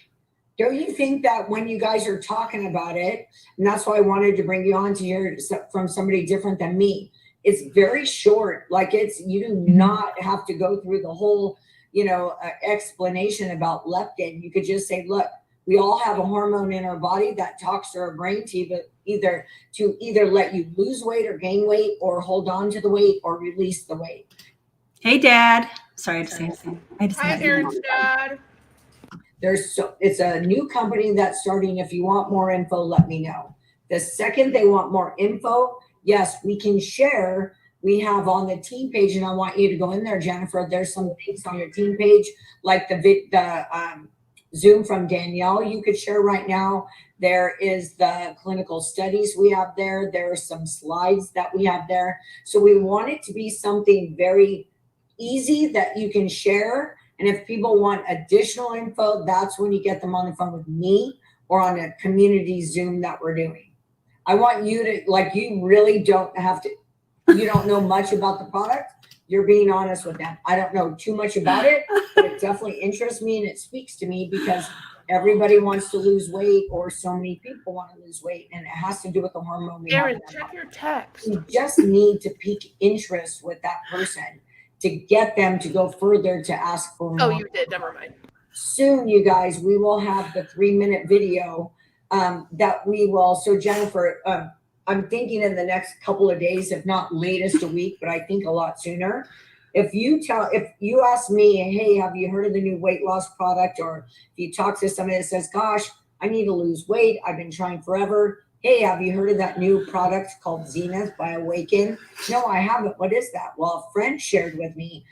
Don't you think that when you guys are talking about it, and that's why I wanted to bring you on to hear from somebody different than me, it's very short. Like you do not have to go through the whole, you know, explanation about leptin. You could just say, look, we all have a hormone in our body that talks to our brain to either let you lose weight or gain weight or hold on to the weight or release the weight. Hey, Dad. Sorry, I had to say something. Hi, Aaron's dad. It's a new company that's starting. If you want more info, let me know. The second they want more info, yes, we can share. We have on the team page, and I want you to go in there, Jennifer. There's some things on your team page, like the Zoom from Danielle you could share right now. There is the clinical studies we have there. There are some slides that we have there. So we want it to be something very easy that you can share. And if people want additional info, that's when you get them on the phone with me or on a community Zoom that we're doing. I want you to, like, you really don't have to, you don't know much about the product. You're being honest with them. I don't know too much about it, but it definitely interests me and it speaks to me because everybody wants to lose weight or so many people want to lose weight. And it has to do with the hormone. Aaron, check your text. You just need to pique interest with that person to get them to go further to ask for more. Oh, you did. Never mind. Soon, you guys, we will have the 3-minute video that we will. So Jennifer, I'm thinking in the next couple of days, if not latest a week, but I think a lot sooner. If you ask me, hey, have you heard of the new weight loss product? Or if you talk to somebody that says, gosh, I need to lose weight. I've been trying forever. Hey, have you heard of that new product called Zenith by Awakend? No, I haven't. What is that? Well, a friend shared with me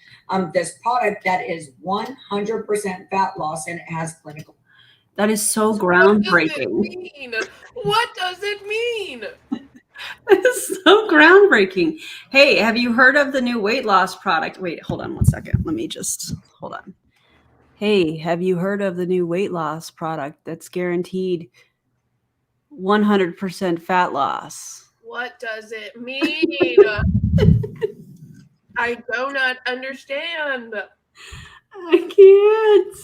this product that is 100% fat loss and it has clinical. That is so groundbreaking. What does it mean? That is so groundbreaking. Hey, have you heard of the new weight loss product? Wait, hold on one second. Let me just hold on. Hey, have you heard of the new weight loss product that's guaranteed 100% fat loss? What does it mean? I do not understand. I can't.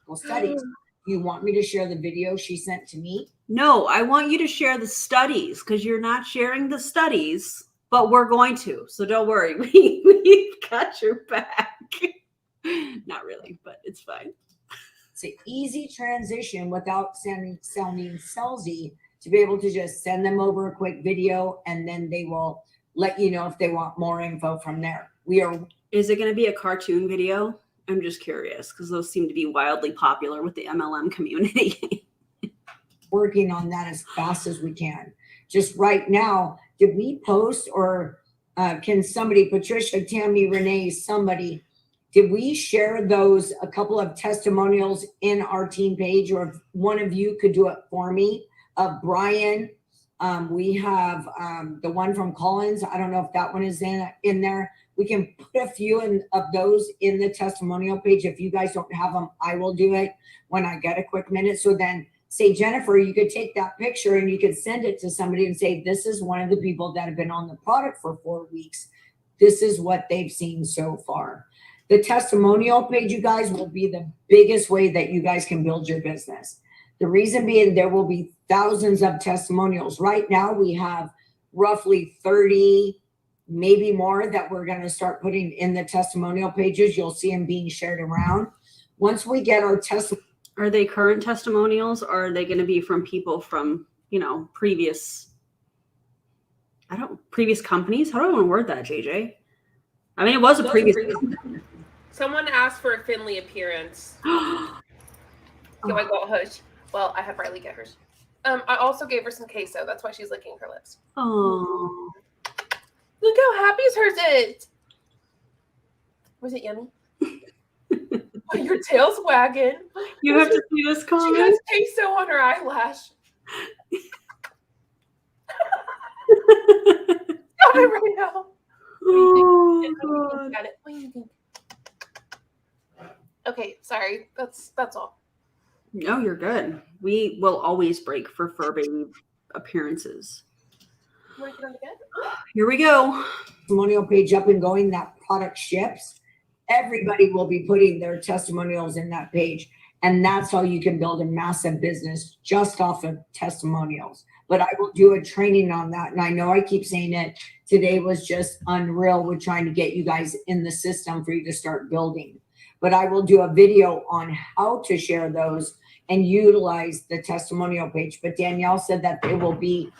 Well, studies. You want me to share the video she sent to me? No, I want you to share the studies because you're not sharing the studies, but we're going to. So don't worry. We've got your back. Not really, but it's fine. It's an easy transition without sounding salesy to be able to just send them over a quick video and then they will let you know if they want more info from there. Is it going to be a cartoon video? I'm just curious because those seem to be wildly popular with the MLM community. Working on that as fast as we can. Just right now, did we post or can somebody, Patricia, Tammy, Renee, somebody, did we share those, a couple of testimonials in our team page, or if one of you could do it for me? Brian, we have the one from Collins. I don't know if that one is in there. We can put a few of those in the testimonial page. If you guys don't have them, I will do it when I get a quick minute. So then say, Jennifer, you could take that picture and you could send it to somebody and say, this is one of the people that have been on the product for 4 weeks. This is what they've seen so far. The testimonial page, you guys, will be the biggest way that you guys can build your business. The reason being, there will be thousands of testimonials. Right now, we have roughly 30, maybe more, that we're going to start putting in the testimonial pages. You'll see them being shared around. Once we get our Are they current testimonials, or are they going to be from people from, previous companies? How do I want to word that, JJ? I mean, it was a previous company. Someone asked for a Finley appearance. So I go, hush. Well, I have Riley get hers. I also gave her some queso. That's why she's licking her lips. Oh, Look how happy hers is. Was it yummy? Oh, your tail's wagging. you have to see this She comment. has queso on her eyelash. Stop it right now. Oh, What God. do you think? Okay, sorry. That's all. No, you're good. We will always break for fur baby appearances. You want to get on the bed? Here we go. testimonial page up and going, that product ships, everybody will be putting their testimonials in that page. And that's how you can build a massive business just off of testimonials. But I will do a training on that. And I know I keep saying it. Today was just unreal with trying to get you guys in the system for you to start building. But I will do a video on how to share those and utilize the testimonial page. But Danielle said that it will be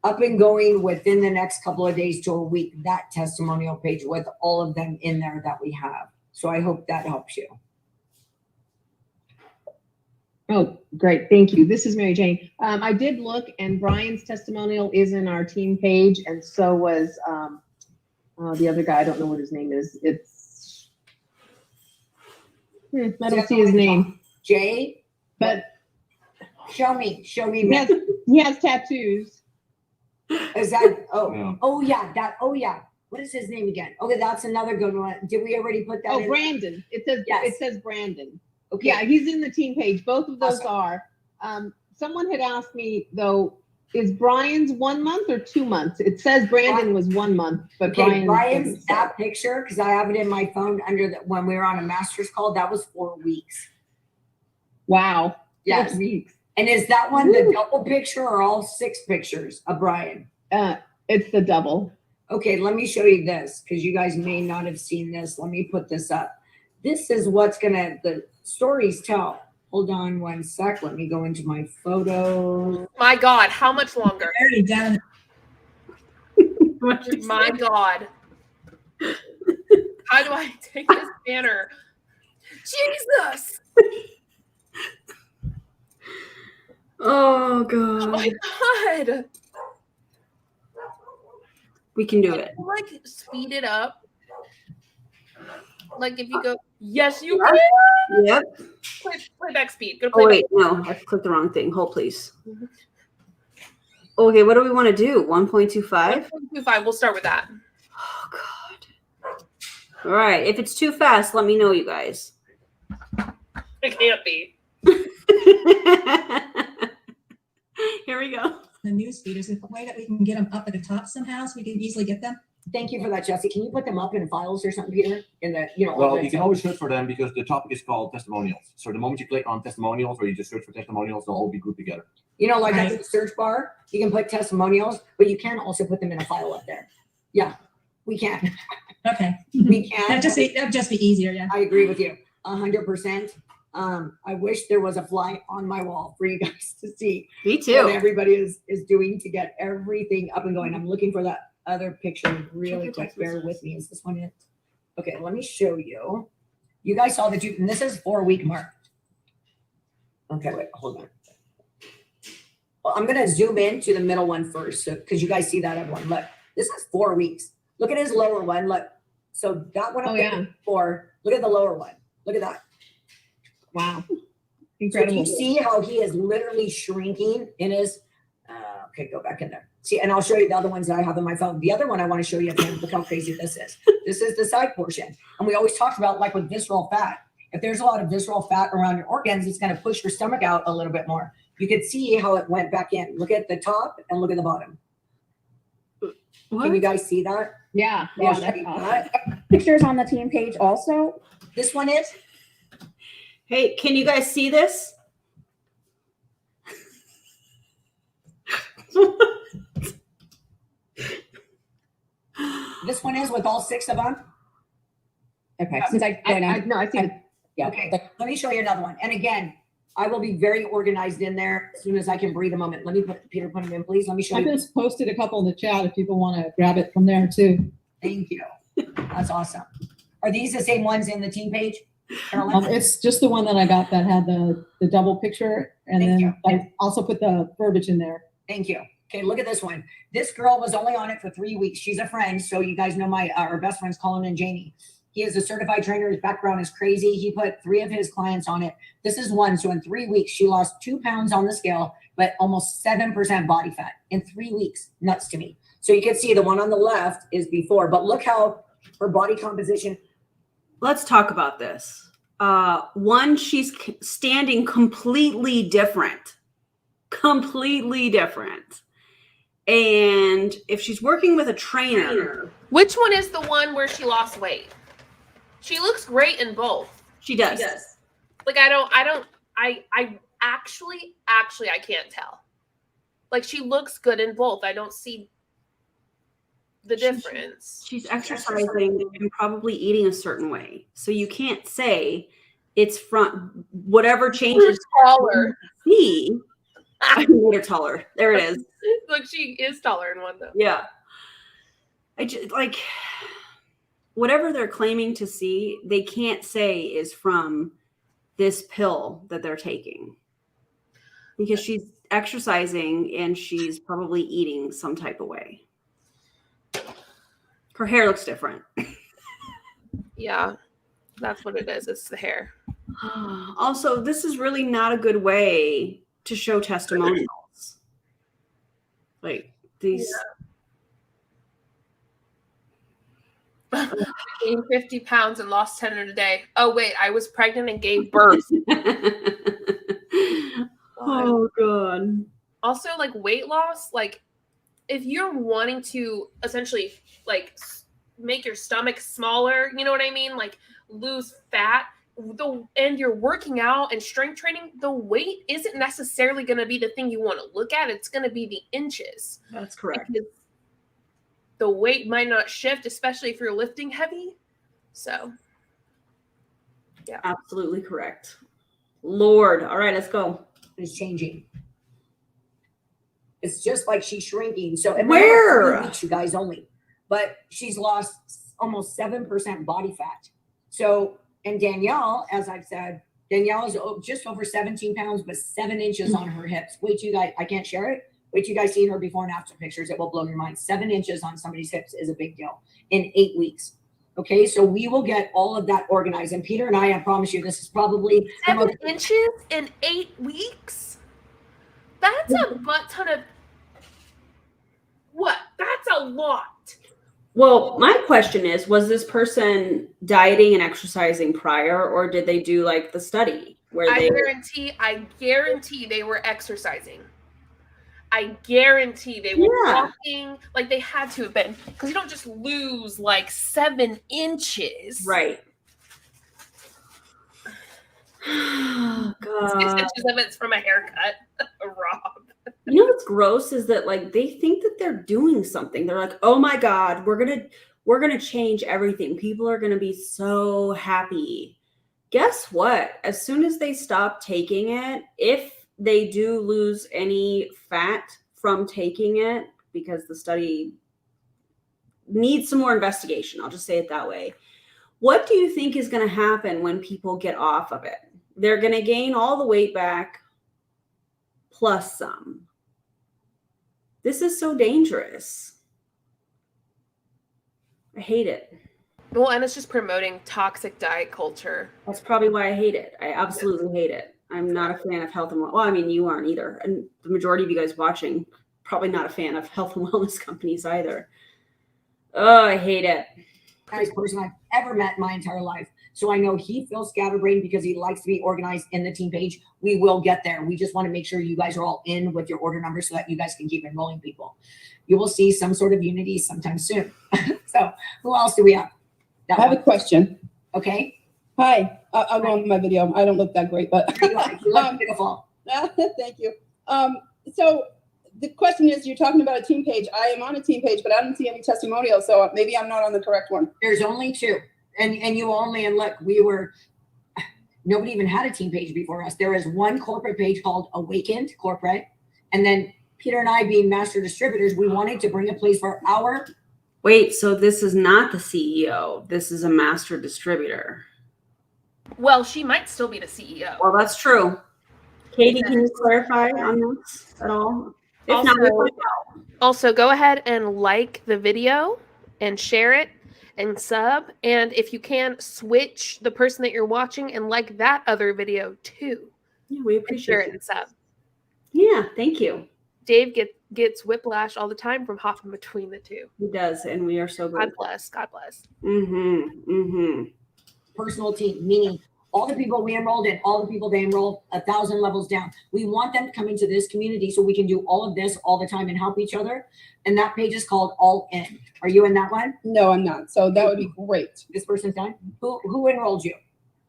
up and going within the next couple of days to a week, that testimonial page with all of them in there that we have. So I hope that helps you. Oh, great. Thank you. This is Mary Jane. I did look, and Brian's testimonial is in our team page, and so was the other guy. I don't know what his name is. It's I don't see his name. Jay? But Show me. he has tattoos. Is that, Yeah. What is his name again? Okay, that's another good one. Did we already put that in? Oh, Brandon. It says Brandon. Okay. Yeah, he's in the team page. Both of those Awesome. are. Someone had asked me though, is Brian's 1 month or 2 months? It says Brandon was 1 month, but Okay, Brian's Brian's, that picture, because I have it in my phone under the, when we were on a master's call, that was 4 weeks. Wow. Yes. 4 weeks. And is that one the double picture or all 6 pictures of Brian? It's the double. Okay, let me show you this because you guys may not have seen this. Let me put this up. This is what's gonna, the stories tell. Hold on 1 sec. Let me go into my photos. My God, how much longer? Already done. My God. How do I take this banner? Jesus! Oh, Oh my God. God! We can do it. Like speed it up. Like if you go, yes, you can. Yep. Playback speed. Go to Oh, playback. wait. No, I clicked the wrong thing. Hold, please. Okay, what do we want to do? 1.25? 1.25. We'll start with that. Oh, God. All right. If it's too fast, let me know, you guys. It can't be. Here we go. The news feed, is there a way that we can get them up at the top somehow so we can easily get them? Thank you for that, Jesse. Can you put them up in files or something, Peter? In the, all Well, that you can stuff? always search for them because the topic is called testimonials. So the moment you click on testimonials or you just search for testimonials, they'll all be grouped together. Like Right. at the search bar, you can put testimonials, but you can also put them in a file up there. Yeah, we can. Okay. We can. That'd just be easier, yeah. I agree with you 100%. I wish there was a fly on my wall for you guys to see Me what too. everybody is doing to get everything up and going. I'm looking for that other picture really quick. Bear with me. Is this one it? Okay, let me show you. You guys saw the two, and this is 4-week mark. Okay, wait, hold on. Well, I'm gonna zoom in to the middle one first, so because you guys see that everyone. Look, this is 4 weeks. Look at his lower one. Look, so that one. Oh, yeah. 4. Look at the lower one. Look at that. Wow. So do Incredible. you see how he is literally shrinking in his, okay, go back in there. See, and I'll show you the other ones that I have on my phone. The other one I want to show you again, look how crazy this is. This is the side portion. And we always talk about like with visceral fat. If there's a lot of visceral fat around your organs, it's going to push your stomach out a little bit more. You can see how it went back in. Look at the top and look at the bottom. Can you guys see that? Yeah. I'll Yeah. show That's you awesome. that. Pictures on the team page also. This one is. Hey, can you guys see this? This one is with all 6 of them? Okay, since I No, I think yeah. Okay, let me show you another one. And again, I will be very organized in there as soon as I can breathe a moment. Let me Peter, put them in, please. Let me show I you. just posted a couple in the chat if people want to grab it from there too. Thank you. That's awesome. Are these the same ones in the team page? It's just the one that I got that had the double picture, and Thank then you. I also put the verbiage in there. Thank you. Okay, look at this one. This girl was only on it for 3 weeks. She's a friend, so you guys know my our best friends, Colin and Jamie. He is a certified trainer. His background is crazy. He put 3 of his clients on it. This is one. So in 3 weeks, she lost 2 pounds on the scale, but almost 7% body fat in 3 weeks. Nuts to me. So you can see the one on the left is before, but look how her body composition. Let's talk about this. One, she's standing completely different. Completely different. And if she's working with a trainer. Which one is the one where she lost weight? She looks great in both. She does. Like I actually I can't tell. Like she looks good in both. I don't see the difference. She's exercising and probably eating a certain way. So you can't say it's from whatever changes. Taller. See, I made her taller. There it is. Look, she is taller in one though. Yeah. I just like whatever they're claiming to see, they can't say is from this pill that they're taking because she's exercising and she's probably eating some type of way. Her hair looks different. Yeah, that's what it is. It's the hair. Also, this is really not a good way to show testimonials. Like these. Gained 50 pounds and lost 10 in a day. Oh, wait, I was pregnant and gave birth. Oh, God. Also, like weight loss, like if you're wanting to essentially like make your stomach smaller, you know what I mean? Like lose fat, and you're working out and strength training, the weight isn't necessarily going to be the thing you want to look at. It's going to be the inches. That's correct. Because the weight might not shift, especially if you're lifting heavy. So, yeah. Absolutely correct. Lord. All right, let's go. Is changing. It's just like she's shrinking. So where? 3 weeks, you guys only, but she's lost almost 7% body fat. So, and Danielle, as I've said, Danielle is just over 17 pounds, but 7 inches on her hips. Wait till you guys, I can't share it. Wait till you guys see her before and after pictures. It will blow your mind. 7 inches on somebody's hips is a big deal in 8 weeks. Okay, so we will get all of that organized. And Peter and I promise you, this is probably 7 inches in 8 weeks. That's a butt ton of what? That's a lot. Well, my question is, was this person dieting and exercising prior, or did they do like the study where I guarantee they were exercising. I guarantee they were walking, like they had to have been, because you don't just lose like 7 inches. Right. God. 6 inches of it's from a haircut. Rob. You know what's gross is that like they think that they're doing something. They're like, oh my God, we're gonna change everything. People are gonna be so happy. Guess what? As soon as they stop taking it, if they do lose any fat from taking it, because the study needs some more investigation, I'll just say it that way. What do you think is going to happen when people get off of it? They're going to gain all the weight back plus some. This is so dangerous. I hate it. Well, and it's just promoting toxic diet culture. That's probably why I hate it. I absolutely hate it. I'm not a fan of health and well, I mean, you aren't either. And the majority of you guys watching, probably not a fan of health and wellness companies either. Oh, I hate it. Nice person I've ever met in my entire life. So I know he feels scatterbrained because he likes to be organized in the team page. We will get there. We just want to make sure you guys are all in with your order number so that you guys can keep enrolling people. You will see some sort of unity sometime soon. So who else do we have? I have a question. Okay. Hi, I'll go on my video. I don't look that great, but you look beautiful. Thank you. So the question is, you're talking about a team page. I am on a team page, but I don't see any testimonials, so maybe I'm not on the correct one. There's only 2. And you only, and look, nobody even had a team page before us. There is one corporate page called Awakend Corporate. And then Peter and I, being master distributors, we wanted to bring a place for our. Wait, so this is not the CEO. This is a master distributor. Well, she might still be the CEO. Well, that's true. Katie, can you clarify on this at all? If not, Also, go ahead and like the video and share it and sub. And if you can, switch the person that you're watching and like that other video too. Yeah, we appreciate it and sub. Yeah, thank you. Dave gets whiplash all the time from hopping between the two. He does, and we are so good. God bless. God bless. Personal team, meaning all the people we enrolled in, all the people they enrolled 1,000 levels down. We want them to come into this community so we can do all of this all the time and help each other. And that page is called All In. Are you in that one? No, I'm not. So that would be great. This person's done. Who enrolled you?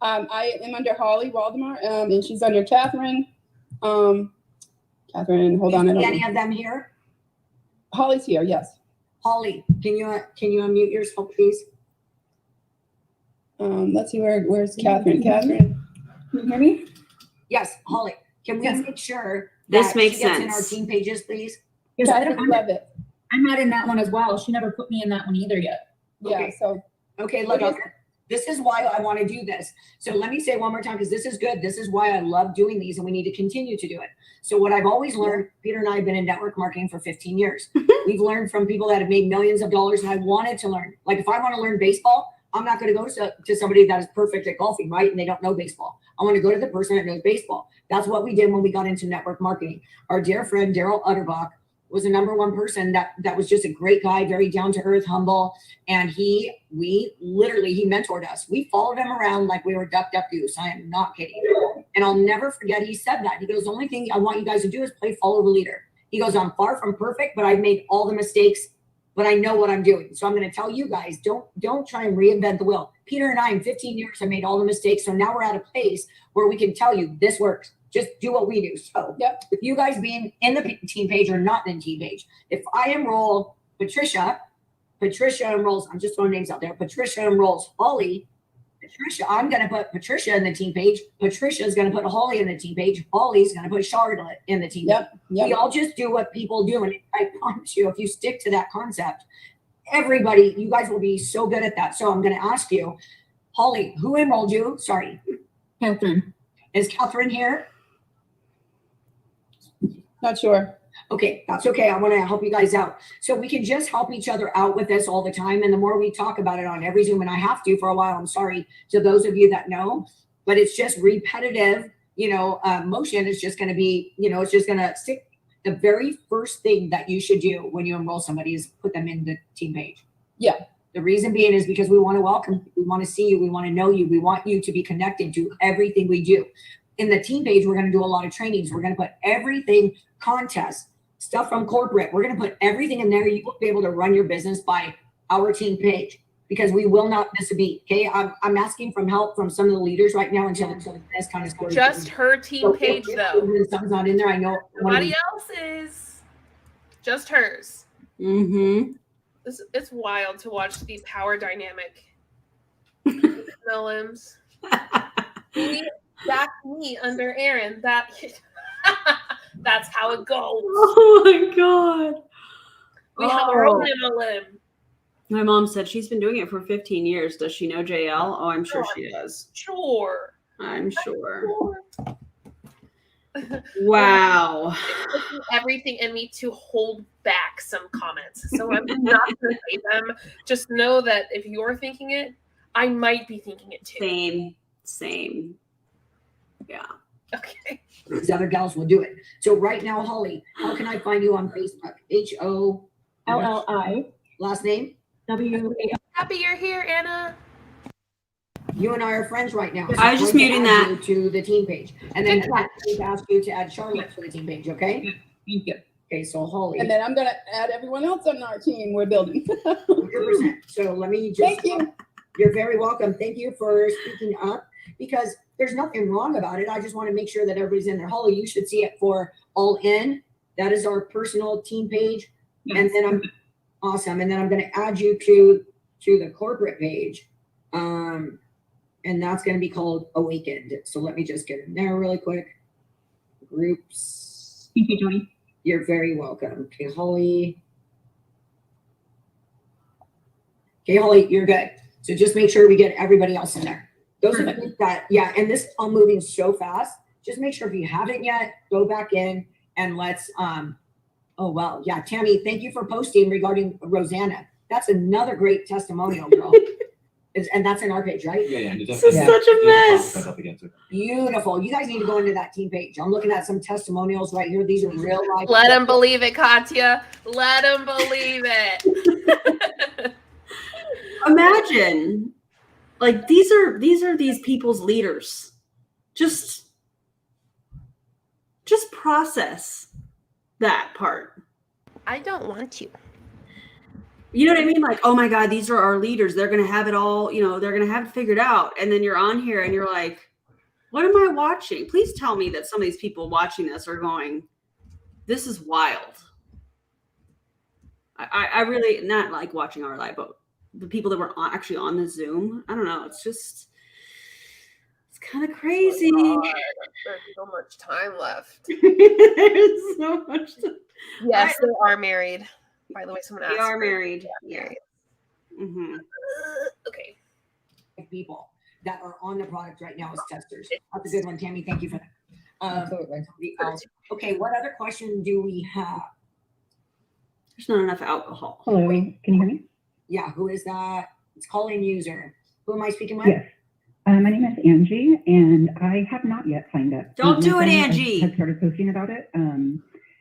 I am under Holly Waldemar, and she's under Catherine. Catherine, hold on. Any of them here? Holly's here, yes. Holly, can you unmute yourself, please? Let's see, where's Catherine? Catherine, can you hear me? Yes, Holly. Can we make sure this that makes she gets sense in our team pages, please? Yes, I love it. I'm not in that one as well. She never put me in that one either yet. Yeah. Okay. So okay, look, this is why I want to do this. So let me say one more time, because this is good. This is why I love doing these, and we need to continue to do it. So what I've always learned, Peter and I have been in network marketing for 15 years. We've learned from people that have made millions of dollars, and I wanted to learn. Like if I want to learn baseball, I'm not going to go to somebody that is perfect at golfing, right? And they don't know baseball. I want to go to the person that knows baseball. That's what we did when we got into network marketing. Our dear friend, Daryl Utterbach, was the #1 person that was just a great guy, very down to earth, humble. And he mentored us. We followed him around like we were duck, duck, goose. I am not kidding. And I'll never forget, he said that. He goes, the only thing I want you guys to do is play follow the leader. He goes, I'm far from perfect, but I've made all the mistakes, but I know what I'm doing. So I'm going to tell you guys, don't try and reinvent the wheel. Peter and I in 15 years have made all the mistakes. So now we're at a place where we can tell you this works. Just do what we do. So if you guys being in the team page or not in the team page, if I enroll Patricia enrolls, I'm just throwing names out there. Patricia enrolls Holly. I'm going to put Patricia in the team page. Patricia is going to put Holly in the team page. Holly's going to put Charlotte in the team page. We all just do what people do. And I promise you, if you stick to that concept, everybody, you guys will be so good at that. So I'm going to ask you, Holly, who enrolled you? Sorry. Catherine. Is Catherine here? Not sure. Okay, that's okay. I want to help you guys out. So we can just help each other out with this all the time. And the more we talk about it on every Zoom, and I have to for a while, I'm sorry to those of you that know, but it's just repetitive, motion is just going to be, it's just going to stick. The very first thing that you should do when you enroll somebody is put them in the team page. Yeah. The reason being is because we want to welcome you. We want to see you. We want to know you. We want you to be connected to everything we do. In the team page, we're going to do a lot of trainings. We're going to put everything, contests, stuff from corporate. We're going to put everything in there. You will be able to run your business by our team page because we will not miss a beat. Okay. I'm asking from help from some of the leaders right now until this kind of story. Just her team page though. Something's not in there. I know. Nobody else's. Just hers. It's wild to watch the power dynamic. MLMs. Back me under Aaron. That's how it goes. Oh my God. We have our own MLM. My mom said she's been doing it for 15 years. Does she know JL? Oh, I'm sure she does. Sure. I'm sure. Wow. It's everything in me to hold back some comments. So I'm not going to say them. Just know that if you're thinking it, I might be thinking it too. Same. Yeah. Okay. These other gals will do it. So right now, Holly, how can I find you on Facebook? HOLLI. Last name? WA. Happy you're here, Anna. You and I are friends right now. So I was just muting that to the team page, and then I ask you to add Charlotte to the team page. Okay. Thank you. Okay, so Holly. And then I'm going to add everyone else on our team we're building. 100%. So let me just. Thank you. You're very welcome. Thank you for speaking up because there's nothing wrong about it. I just want to make sure that everybody's in there. Holly, you should see it for All In That is our personal team page. And then I'm awesome. And then I'm going to add you to the corporate page. And that's going to be called Awakend. So let me just get in there really quick. Groups. Thank you, Jody. You're very welcome. Okay, Holly. Okay, Holly, you're good. So just make sure we get everybody else in there. Those are the things that, yeah, and this is all moving so fast. Just make sure if you haven't yet, go back in and let's, oh, well, yeah, Tammy, thank you for posting regarding Rosanna. That's another great testimonial, girl. And that's in our page, right? Yeah. This is such a mess. Beautiful. You guys need to go into that team page. I'm looking at some testimonials right here. These are real life. Let them believe it, Katya. Let them believe it. Imagine, like, these are these people's leaders. Just process that part. I don't want to. You know what I mean? Like, oh my God, these are our leaders. They're going to have it all, you know, they're going to have it figured out. And then you're on here and you're like, what am I watching? Please tell me that some of these people watching this are going, this is wild. I really not like watching our live, but the people that were actually on the Zoom, I don't know. It's kind of crazy. Oh God, there's so much time left. There's so much time. Yes, they are married. By the way, someone asked. They are married. Yeah. Mm-hmm. Okay. People that are on the product right now as testers. That's a good one, Tammy. Thank you for that. Absolutely. Okay, what other question do we have? There's not enough alcohol. Hello, can you hear me? Yeah, who is that? It's calling user. Who am I speaking with? Yes. My name is Angie, and I have not yet signed up. Don't do it, My friend Angie. had started posting about it,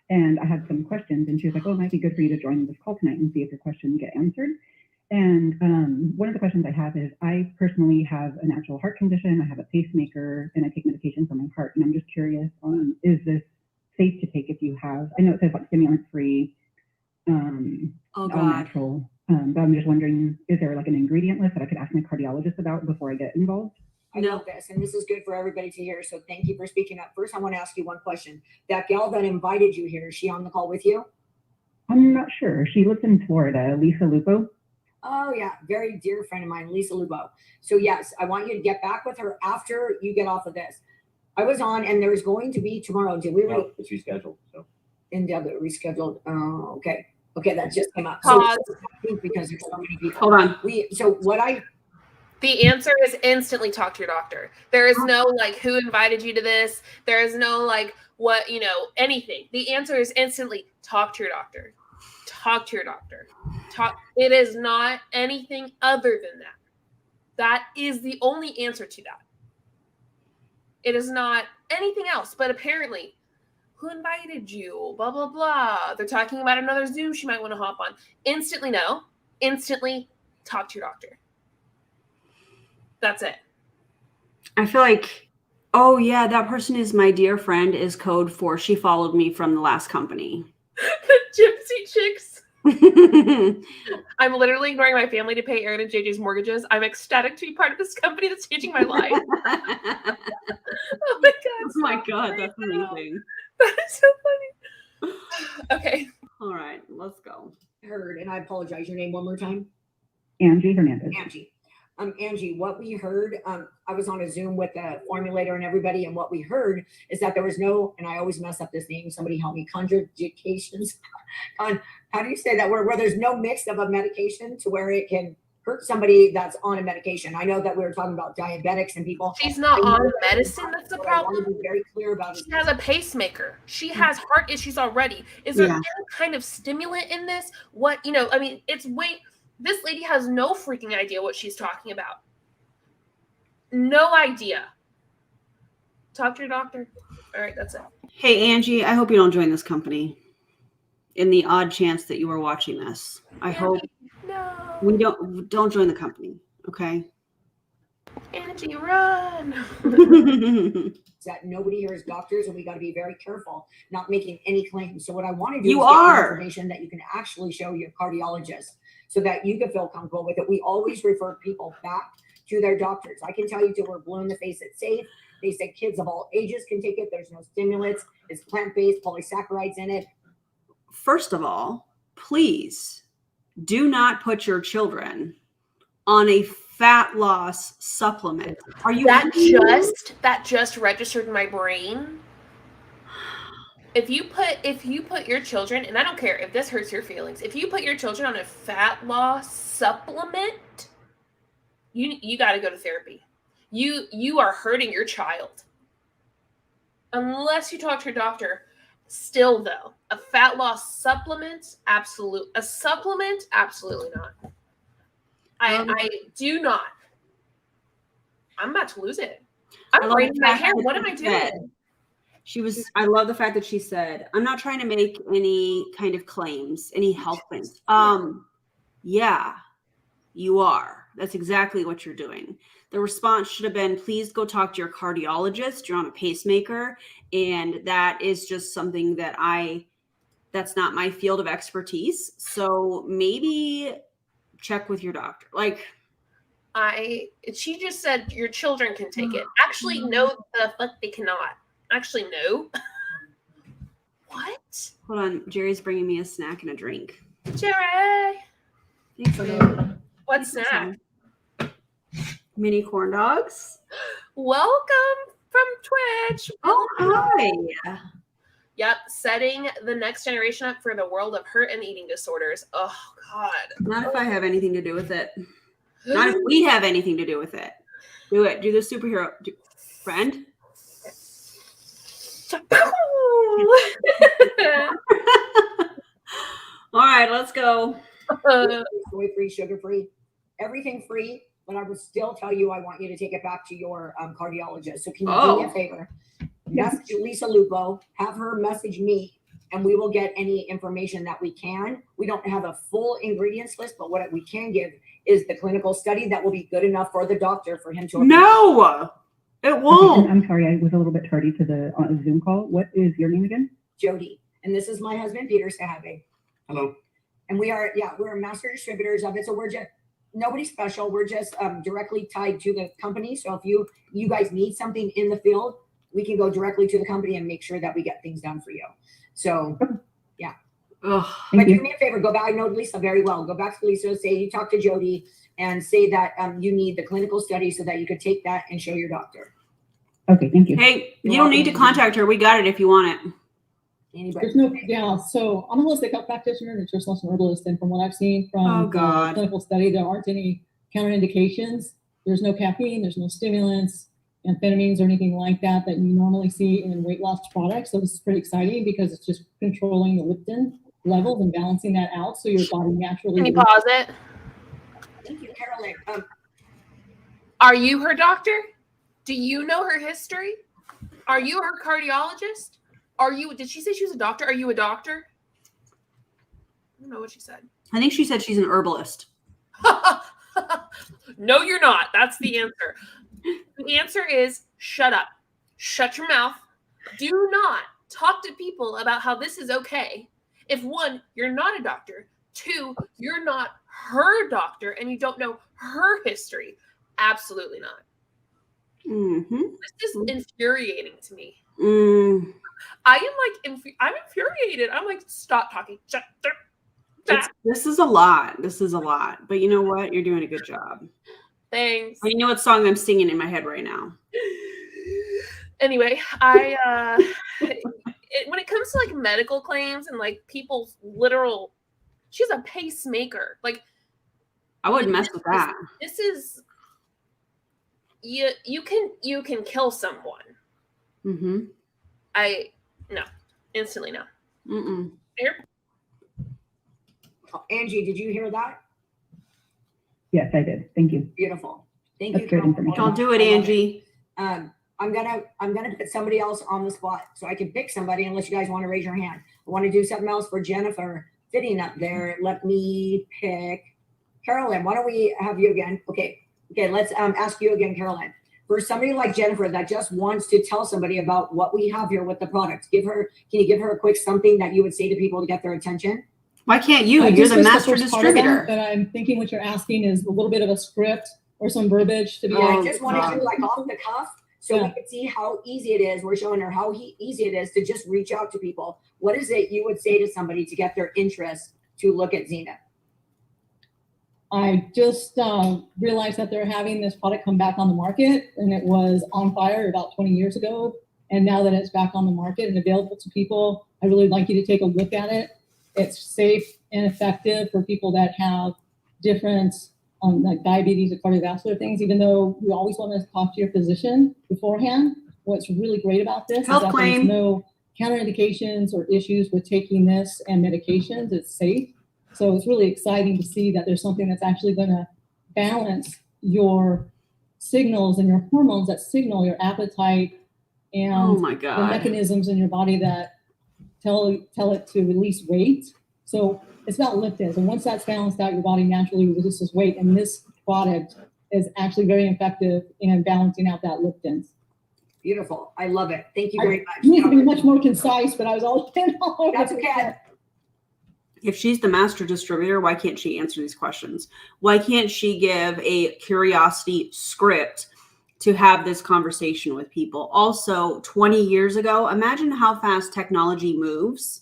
and I had some questions, and she was like, "Oh, it might be good for you to join this call tonight and see if your questions get answered." And one of the questions I have is, I personally have a natural heart condition. I have a pacemaker, and I take medication for my heart. And I'm just curious, is this safe to take if you have? I know it says like stimulant-free, all natural. But I'm just wondering, is there like an ingredient list that I could ask my cardiologist about before I get involved? I love this, and this is good for everybody to hear. So thank you for speaking up. First, I want to ask you one question. That gal that invited you here, is she on the call with you? I'm not sure. She lives in Florida, Lisa Lupo. Oh yeah, very dear friend of mine, Lisa Lupo. So yes, I want you to get back with her after you get off of this. I was on, and there's going to be tomorrow. Did we? No, it's rescheduled. So. Rescheduled. Oh, okay. Okay, that just came up. Pause. So, because there's so many people. Hold on. The answer is instantly talk to your doctor. There is no like who invited you to this. There is no like what, you know, anything. The answer is instantly talk to your doctor. Talk to your doctor. It is not anything other than that. That is the only answer to that. It is not anything else, but apparently, who invited you? Blah, blah, blah. They're talking about another Zoom she might want to hop on. Instantly, no. Instantly talk to your doctor. That's it. I feel like, oh yeah, that person is my dear friend is code for she followed me from the last company. The gypsy chicks. I'm literally ignoring my family to pay Aaron and JJ's mortgages. I'm ecstatic to be part of this company that's changing my life. Oh my God, that's amazing. That is so funny. Okay. All right, let's go. Heard, and I apologize. Your name one more time? Angie Hernandez. Angie, what we heard, I was on a Zoom with the formulator and everybody, and what we heard is that there was no, and I always mess up this name, somebody help me, contraindications. How do you say that word? Where there's no mix of a medication to where it can hurt somebody that's on a medication. I know that we were talking about diabetics and people. She's not on medicine. That's the problem. I want to be very clear about it. She has a pacemaker. She has heart issues already. Is there any kind of stimulant in this? What, you know, I mean, this lady has no freaking idea what she's talking about. No idea. Talk to your doctor. All right, that's it. Hey, Angie, I hope you don't join this company. In the odd chance that you are watching this, I hope we don't join the company. Okay. Angie, run. That nobody here is doctors, and we got to be very careful not making any claims. So what I want to do is get information that you can actually show your cardiologist so that you can feel comfortable with it. We always refer people back to their doctors. I can tell you till we're blue in the face, it's safe. They said kids of all ages can take it. There's no stimulants. It's plant-based, polysaccharides in it. first of all, please do not put your children on a fat loss supplement. Are you that just registered in my brain? If you put your children, and I don't care if this hurts your feelings, if you put your children on a fat loss supplement, you got to go to therapy. You are hurting your child. Unless you talk to your doctor. Still though, a fat loss supplement, absolutely not. I do not. I'm about to lose it. I'm braiding my hair. What am I doing? I love the fact that she said, I'm not trying to make any kind of claims, any health claims. Yeah, you are. That's exactly what you're doing. The response should have been, please go talk to your cardiologist. You're on a pacemaker. And that is just something that that's not my field of expertise. So maybe check with your doctor. She just said your children can take it. Actually, no, the fuck they cannot. Actually, no. What? Hold on. Jerry's bringing me a snack and a drink. Jerry. Thanks, babe. What snack? Mini corn dogs. Welcome from Twitch. Oh, hi. Yep. Setting the next generation up for the world of hurt and eating disorders. Oh, God. Not if I have anything to do with it. Not if we have anything to do with it. Do it. Do the superhero. Friend. All right, let's go. Soy-free, sugar-free, everything free. But I would still tell you, I want you to take it back to your cardiologist. So can you do me a favor? Message Lisa Lupo, have her message me, and we will get any information that we can. We don't have a full ingredients list, but what we can give is the clinical study that will be good enough for the doctor for him to. No, it won't. Okay, I'm sorry, I was a little bit tardy to the Zoom call. What is your name again? Jody, and this is my husband, Peter Sahave. Hello. And we're master distributors of it. So we're just nobody special. We're just directly tied to the company. So if you guys need something in the field, we can go directly to the company and make sure that we get things done for you. So yeah. But do me a favor, go back. I know Lisa very well. Go back to Lisa, say you talked to Jody, and say that you need the clinical study so that you could take that and show your doctor. Okay, thank you. Hey, you don't need to contact her. We got it if you want it. Anybody? So I'm a holistic health practitioner, nutritionist, and herbalist, and from what I've seen from the clinical study, there aren't any counterindications. There's no caffeine, there's no stimulants, amphetamines, or anything like that that you normally see in weight loss products. So this is pretty exciting because it's just controlling the leptin levels and balancing that out so your body naturally. Can you pause it? Thank you, Carolyn. Are you her doctor? Do you know her history? Are you her cardiologist? Did she say she was a doctor? Are you a doctor? I don't know what she said. I think she said she's an herbalist. No, you're not. That's the answer. The answer is shut up. Shut your mouth. Do not talk to people about how this is okay. If one, you're not a doctor. Two, you're not her doctor and you don't know her history. Absolutely not. Mm-hmm. This is infuriating to me. Mm. I'm infuriated. I'm like, stop talking. This is a lot. This is a lot. But you know what? You're doing a good job. Thanks. You know what song I'm singing in my head right now? Anyway, when it comes to like medical claims and like people's literal, she's a pacemaker. Like, I wouldn't mess with that. This is you can kill someone. Mm-hmm. No, instantly no. Mm-mm. Here. Angie, did you hear that? Yes, I did. Thank you. Beautiful. Thank That's you. great information. Don't do it, Angie. I'm gonna put somebody else on the spot so I can pick somebody unless you guys want to raise your hand. I want to do something else for Jennifer sitting up there. Let me pick Carolyn. Why don't we have you again? Okay, let's ask you again, Carolyn. For somebody like Jennifer that just wants to tell somebody about what we have here with the product, can you give her a quick something that you would say to people to get their attention? Why can't you? You're the master distributor. That I'm thinking what you're asking is a little bit of a script or some verbiage to be. I just want to do like off the cuff So Yeah. we could see how easy it is. We're showing her how easy it is to just reach out to people. What is it you would say to somebody to get their interest to look at Zenith? I just realized that they're having this product come back on the market, and it was on fire about 20 years ago. And now that it's back on the market and available to people, I really like you to take a look at it. It's safe and effective for people that have different like diabetes or cardiovascular things, even though you always want to talk to your physician beforehand. What's really great about this Health is that claim. there's no counterindications or issues with taking this and medications. It's safe. So it's really exciting to see that there's something that's actually going to balance your signals and your hormones that signal your appetite and Oh my the God. mechanisms in your body that tell it to release weight. So it's about leptin. And once that's balanced out, your body naturally releases weight. And this product is actually very effective in balancing out that leptin. Beautiful. I love it. Thank you very much. You need to be much more concise, but I was all over. That's okay. If she's the master distributor, why can't she answer these questions? Why can't she give a curiosity script to have this conversation with people? Also, 20 years ago, imagine how fast technology moves.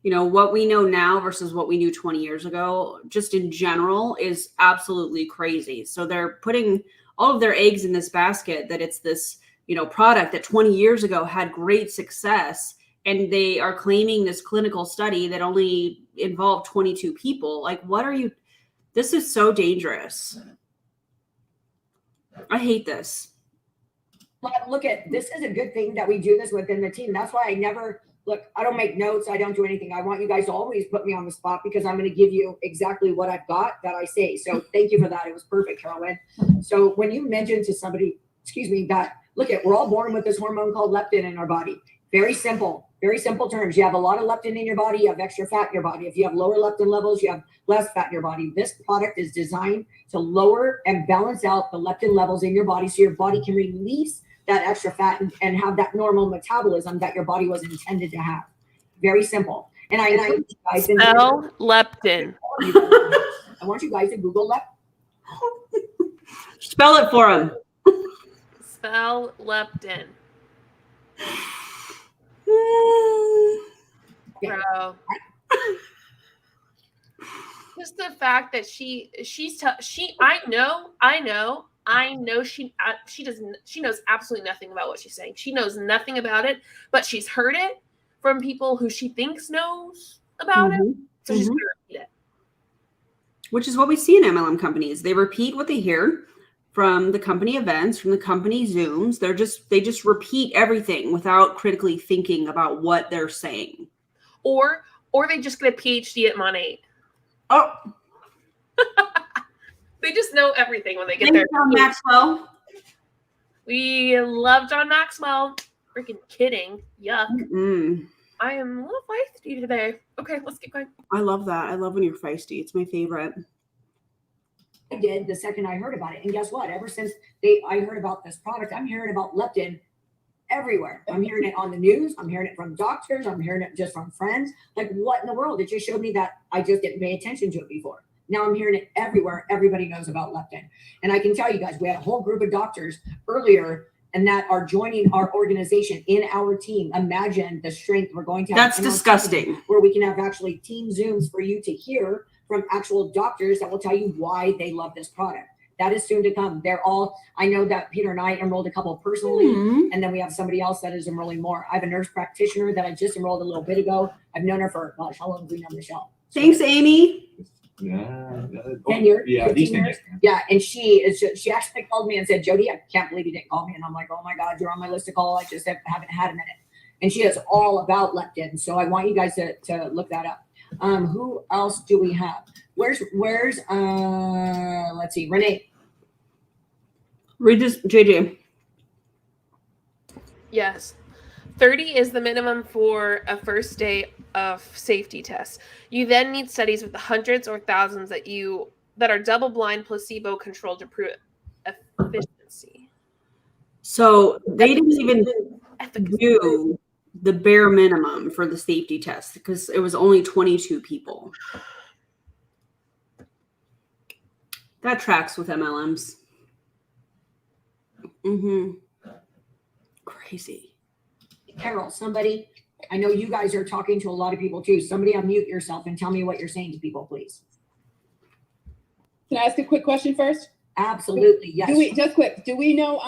You know, what we know now versus what we knew 20 years ago, just in general, is absolutely crazy. So they're putting all of their eggs in this basket that it's this, you know, product that 20 years ago had great success. And they are claiming this clinical study that only involved 22 people. Like, what are you? This is so dangerous. I hate this. Look at this is a good thing that we do this within the team. That's why I never look. I don't make notes. I don't do anything. I want you guys to always put me on the spot because I'm going to give you exactly what I've got that I say. So thank you for that. It was perfect, Carolyn. So when you mentioned to somebody, excuse me, that look at, we're all born with this hormone called leptin in our body. Very simple terms. You have a lot of leptin in your body. You have extra fat in your body. If you have lower leptin levels, you have less fat in your body. This product is designed to lower and balance out the leptin levels in your body so your body can release that extra fat and have that normal metabolism that your body was intended to have. Very simple. And I guys spell leptin. I want you guys to Google leptin. Spell it for him. Spell leptin. Bro. Just the fact that I know she knows absolutely nothing about what she's saying. She knows nothing about it, but she's heard it from people who she thinks knows about it. So she's gonna repeat it. Which is what we see in MLM companies. They repeat what they hear from the company events, from the company Zooms. They just repeat everything without critically thinking about what they're saying. Or they just get a PhD at Monet. Oh. They just know everything when they get there. John Maxwell. We love John Maxwell. Freaking kidding. Yuck. Mm-mm. I am a little feisty today. Okay, let's get going. I love that. I love when you're feisty. It's my favorite. I did the second I heard about it. And guess what? Ever since I heard about this product, I'm hearing about leptin everywhere. I'm hearing it on the news. I'm hearing it from doctors. I'm hearing it just from friends. Like, what in the world? It just showed me that I just didn't pay attention to it before. Now I'm hearing it everywhere. Everybody knows about leptin. And I can tell you guys, we had a whole group of doctors earlier and that are joining our organization in our team. Imagine the strength we're going to have. That's disgusting. Where we can have actually team Zooms for you to hear from actual doctors that will tell you why they love this product. That is soon to come. I know that Peter and I enrolled a couple personally, and then we have somebody else that is enrolling more. I have a nurse practitioner that I just enrolled a little bit ago. I've known her for, gosh, how long have we known Michelle? Thanks, Amy. 10 years? Yeah, at least 10 years. Yeah, and she actually called me and said, Jody, I can't believe you didn't call me. And I'm like, oh my God, you're on my list to call. I just haven't had a minute. And she is all about leptin. So I want you guys to look that up. Who else do we have? Where's let's see, Renee. Read this, JJ. Yes. 30 is the minimum for a first day of safety tests. You then need studies with the hundreds or thousands that are double-blind, placebo-controlled to prove efficiency. So they didn't even do the bare minimum for the safety test because it was only 22 people. That tracks with MLMs. crazy. Carol, somebody, I know you guys are talking to a lot of people too. Somebody unmute yourself and tell me what you're saying to people, please. Can I ask a quick question first? Absolutely, yes. Just quick, do we know,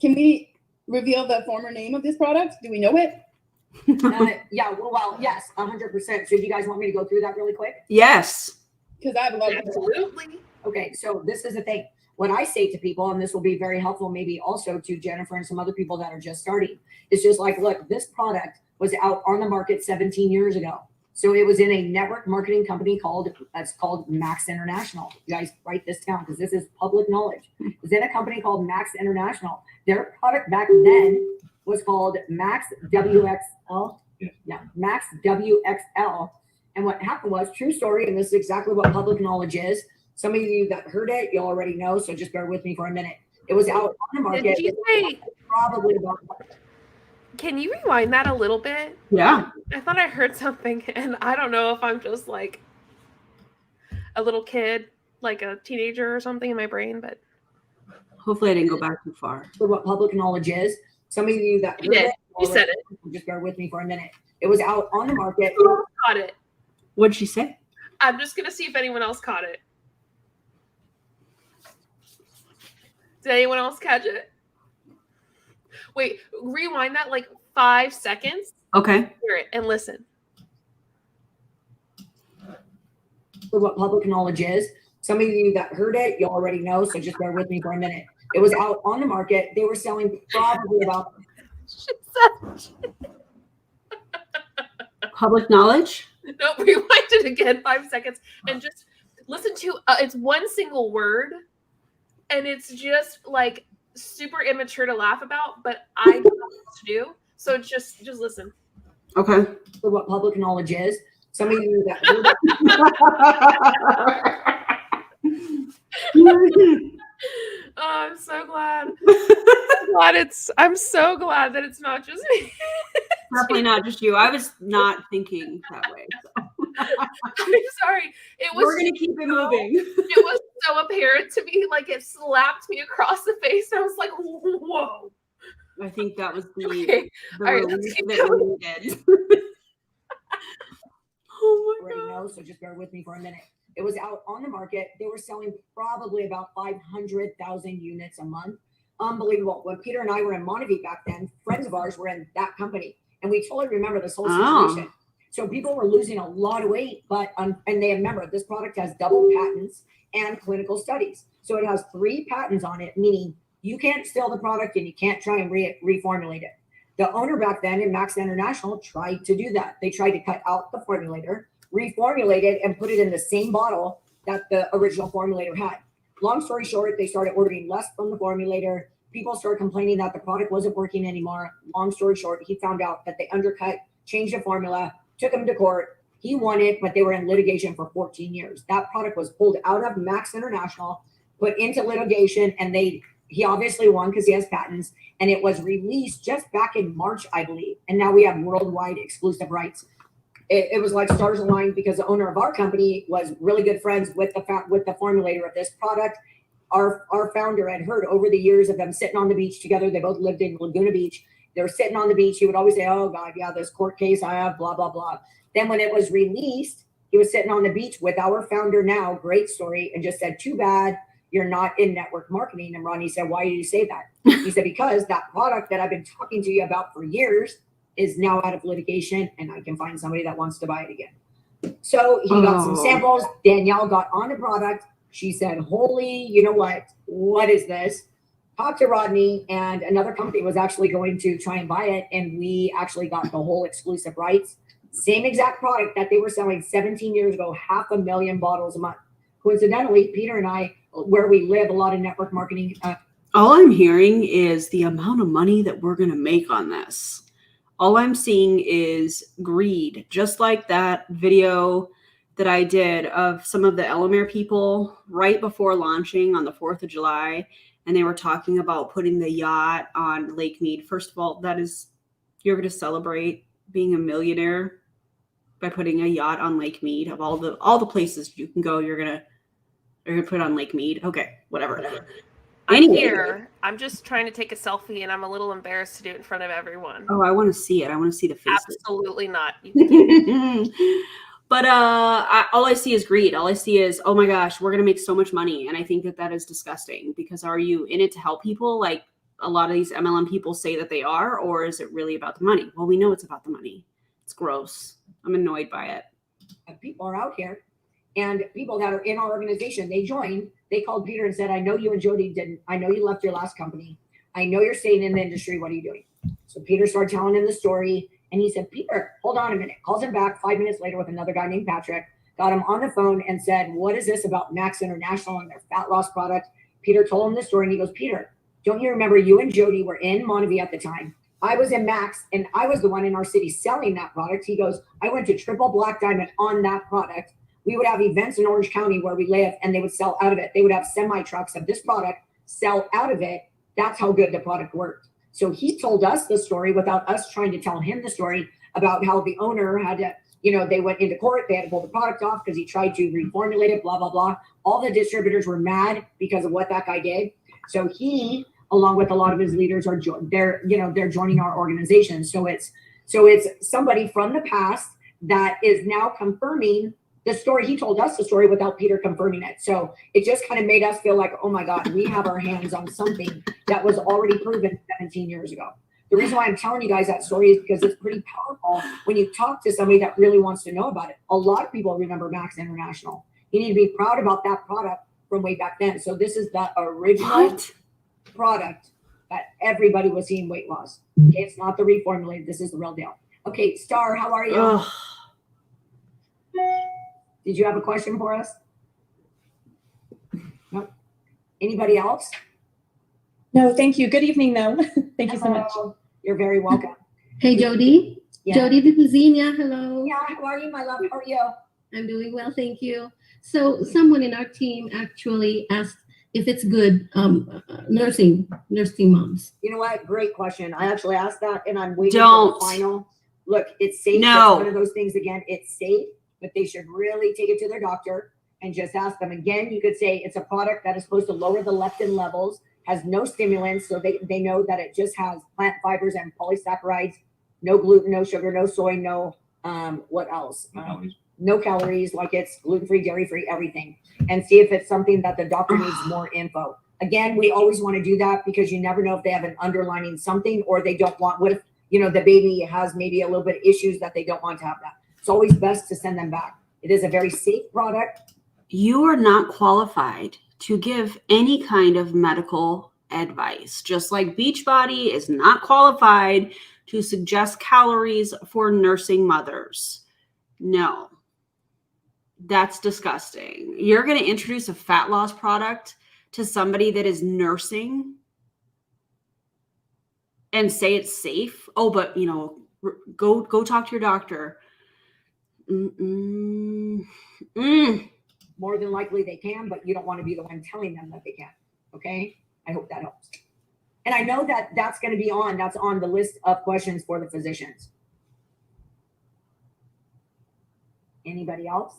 can we reveal the former name of this product? Do we know it? Yeah, well, yes, 100%. So do you guys want me to go through that really quick? Yes. Because I have a lot of Absolutely. Okay, so this is the thing. What I say to people, and this will be very helpful maybe also to Jennifer and some other people that are just starting, is just like, look, this product was out on the market 17 years ago. So it was in a network marketing company called Max International. You guys write this down because this is public knowledge. It was in a company called Max International. Their product back then was called Max WXL. Yeah, Max WXL. And what happened was, true story, and this is exactly what public knowledge is. Some of you that heard it, you already know, so just bear with me for a minute. It was out on the market. Did you say, probably about. can you rewind that a little bit? Yeah. I thought I heard something, and I don't know if I'm just like a little kid, like a teenager or something in my brain, but Hopefully I didn't go back too far. What public knowledge is. Some of you that you did. You said it. Just bear with me for a minute. It was out on the market. Who caught it? What'd she say? I'm just gonna see if anyone else caught it. Did anyone else catch it? Wait, rewind that like 5 seconds. Okay. Hear it and listen. What public knowledge is. Some of you that heard it, you already know, so just bear with me for a minute. It was out on the market. They were selling probably about. Public knowledge? No, rewind it again 5 seconds and just listen to it's one single word and it's just like super immature to laugh about, but I don't know what to do. So just listen. Okay. What public knowledge is. Some of you that heard it. Oh, I'm so glad. I'm so glad that it's not just me. Definitely not just you. I was not thinking that way. So. I'm sorry. We're gonna keep it moving. It was so apparent to me, like it slapped me across the face. And I was like, whoa. I think that was the All right, let's keep that going. we did. Oh my God. Know, so just bear with me for a minute. It was out on the market. They were selling probably about 500,000 units a month. Unbelievable. When Peter and I were in Montevideo back then, friends of ours were in that company. And we totally remember this whole situation. So people were losing a lot of weight, but and they remember this product has double patents and clinical studies. So it has 3 patents on it, meaning you can't steal the product and you can't try and reformulate it. The owner back then in Max International tried to do that. They tried to cut out the formulator, reformulate it, and put it in the same bottle that the original formulator had. Long story short, they started ordering less from the formulator. People started complaining that the product wasn't working anymore. Long story short, he found out that they undercut, changed the formula, took him to court. He won it, but they were in litigation for 14 years. That product was pulled out of Max International, put into litigation, and he obviously won because he has patents, and it was released just back in March, I believe. And now we have worldwide exclusive rights. It was like stars aligned because the owner of our company was really good friends with the formulator of this product. Our founder had heard over the years of them sitting on the beach together. They both lived in Laguna Beach. They were sitting on the beach. He would always say, oh God, yeah, this court case I have, blah, blah, blah. Then when it was released, he was sitting on the beach with our founder now, great story, and just said, too bad you're not in network marketing. And Ronnie said, why did you say that? He said, because that product that I've been talking to you about for years is now out of litigation and I can find somebody that wants to buy it again. So he got some samples. Danielle got on the product. She said, holy, you know what is this? Talked to Rodney, and another company was actually going to try and buy it. And we actually got the whole exclusive rights. Same exact product that they were selling 17 years ago, 500,000 bottles a month. Coincidentally, Peter and I, where we live, a lot of network marketing. All I'm hearing is the amount of money that we're going to make on this. All I'm seeing is greed, just like that video that I did of some of the Elamere people right before launching on the 4th of July. And they were talking about putting the yacht on Lake Mead. First of all, you're going to celebrate being a millionaire by putting a yacht on Lake Mead. Of all the places you can go, you're going to put on Lake Mead. Okay, whatever. I'm Anyway. here. I'm just trying to take a selfie, and I'm a little embarrassed to do it in front of everyone. Oh, I want to see it. I want to see the faces. Absolutely not. But all I see is greed. All I see is, oh my gosh, we're going to make so much money. And I think that is disgusting, because are you in it to help people like a lot of these MLM people say that they are, or is it really about the money? Well, we know it's about the money. It's gross. I'm annoyed by it. People are out here, and people that are in our organization, they joined, they called Peter and said, I know you and Jody didn't, I know you left your last company. I know you're staying in the industry. What are you doing? So Peter started telling him the story. And he said, Peter, hold on a minute. Calls him back 5 minutes later with another guy named Patrick, got him on the phone and said, what is this about Max International and their fat loss product? Peter told him the story, and he goes, Peter, don't you remember you and Jody were in Montevideo at the time? I was in Max, and I was the one in our city selling that product. He goes, I went to Triple Black Diamond on that product. We would have events in Orange County where we live, and they would sell out of it. They would have semi-trucks of this product sell out of it. That's how good the product worked. So he told us the story without us trying to tell him the story about how the owner had to, they went into court, they had to pull the product off because he tried to reformulate it, blah, blah, blah. All the distributors were mad because of what that guy did. So he, along with a lot of his leaders, they're joining our organization. So it's somebody from the past that is now confirming the story. He told us the story without Peter confirming it. So it just kind of made us feel like, oh my God, we have our hands on something that was already proven 17 years ago. The reason why I'm telling you guys that story is because it's pretty powerful when you talk to somebody that really wants to know about it. A lot of people remember Max International. You need to be proud about that product from way back then. So this is the original product that everybody was seeing weight loss. Okay, it's not the reformulated. This is the real deal. Okay, Star, how are you? Ugh. Did you have a question for us? No. Anybody else? No, thank you. Good evening, though. Thank you so much. You're very welcome. Hey, Jody. Yeah. Jody, this is Xenia. Hello. Yeah, how are you, my love? How are you? I'm doing well, thank you. So someone in our team actually asked if it's good nursing moms. You know what? Great question. I actually asked that, and I'm waiting Don't. for the final. Look, it's safe. No. It's one of those things, again, it's safe, but they should really take it to their doctor and just ask them. Again, you could say it's a product that is supposed to lower the leptin levels, has no stimulants, so they know that it just has plant fibers and polysaccharides, no gluten, no sugar, no soy, no what else? No calories, like it's gluten-free, dairy-free, everything. And see if it's something that the doctor needs more info. Again, we always want to do that because you never know if they have an underlining something, or they don't want, what if, the baby has maybe a little bit of issues that they don't want to have that. It's always best to send them back. It is a very safe product. You are not qualified to give any kind of medical advice, just like Beachbody is not qualified to suggest calories for nursing mothers. No, that's disgusting. You're going to introduce a fat loss product to somebody that is nursing and say it's safe. Oh, but go talk to your doctor. More than likely they can, but you don't want to be the one telling them that they can. Okay. I hope that helps. And I know that that's going to be that's on the list of questions for the physicians. Anybody else?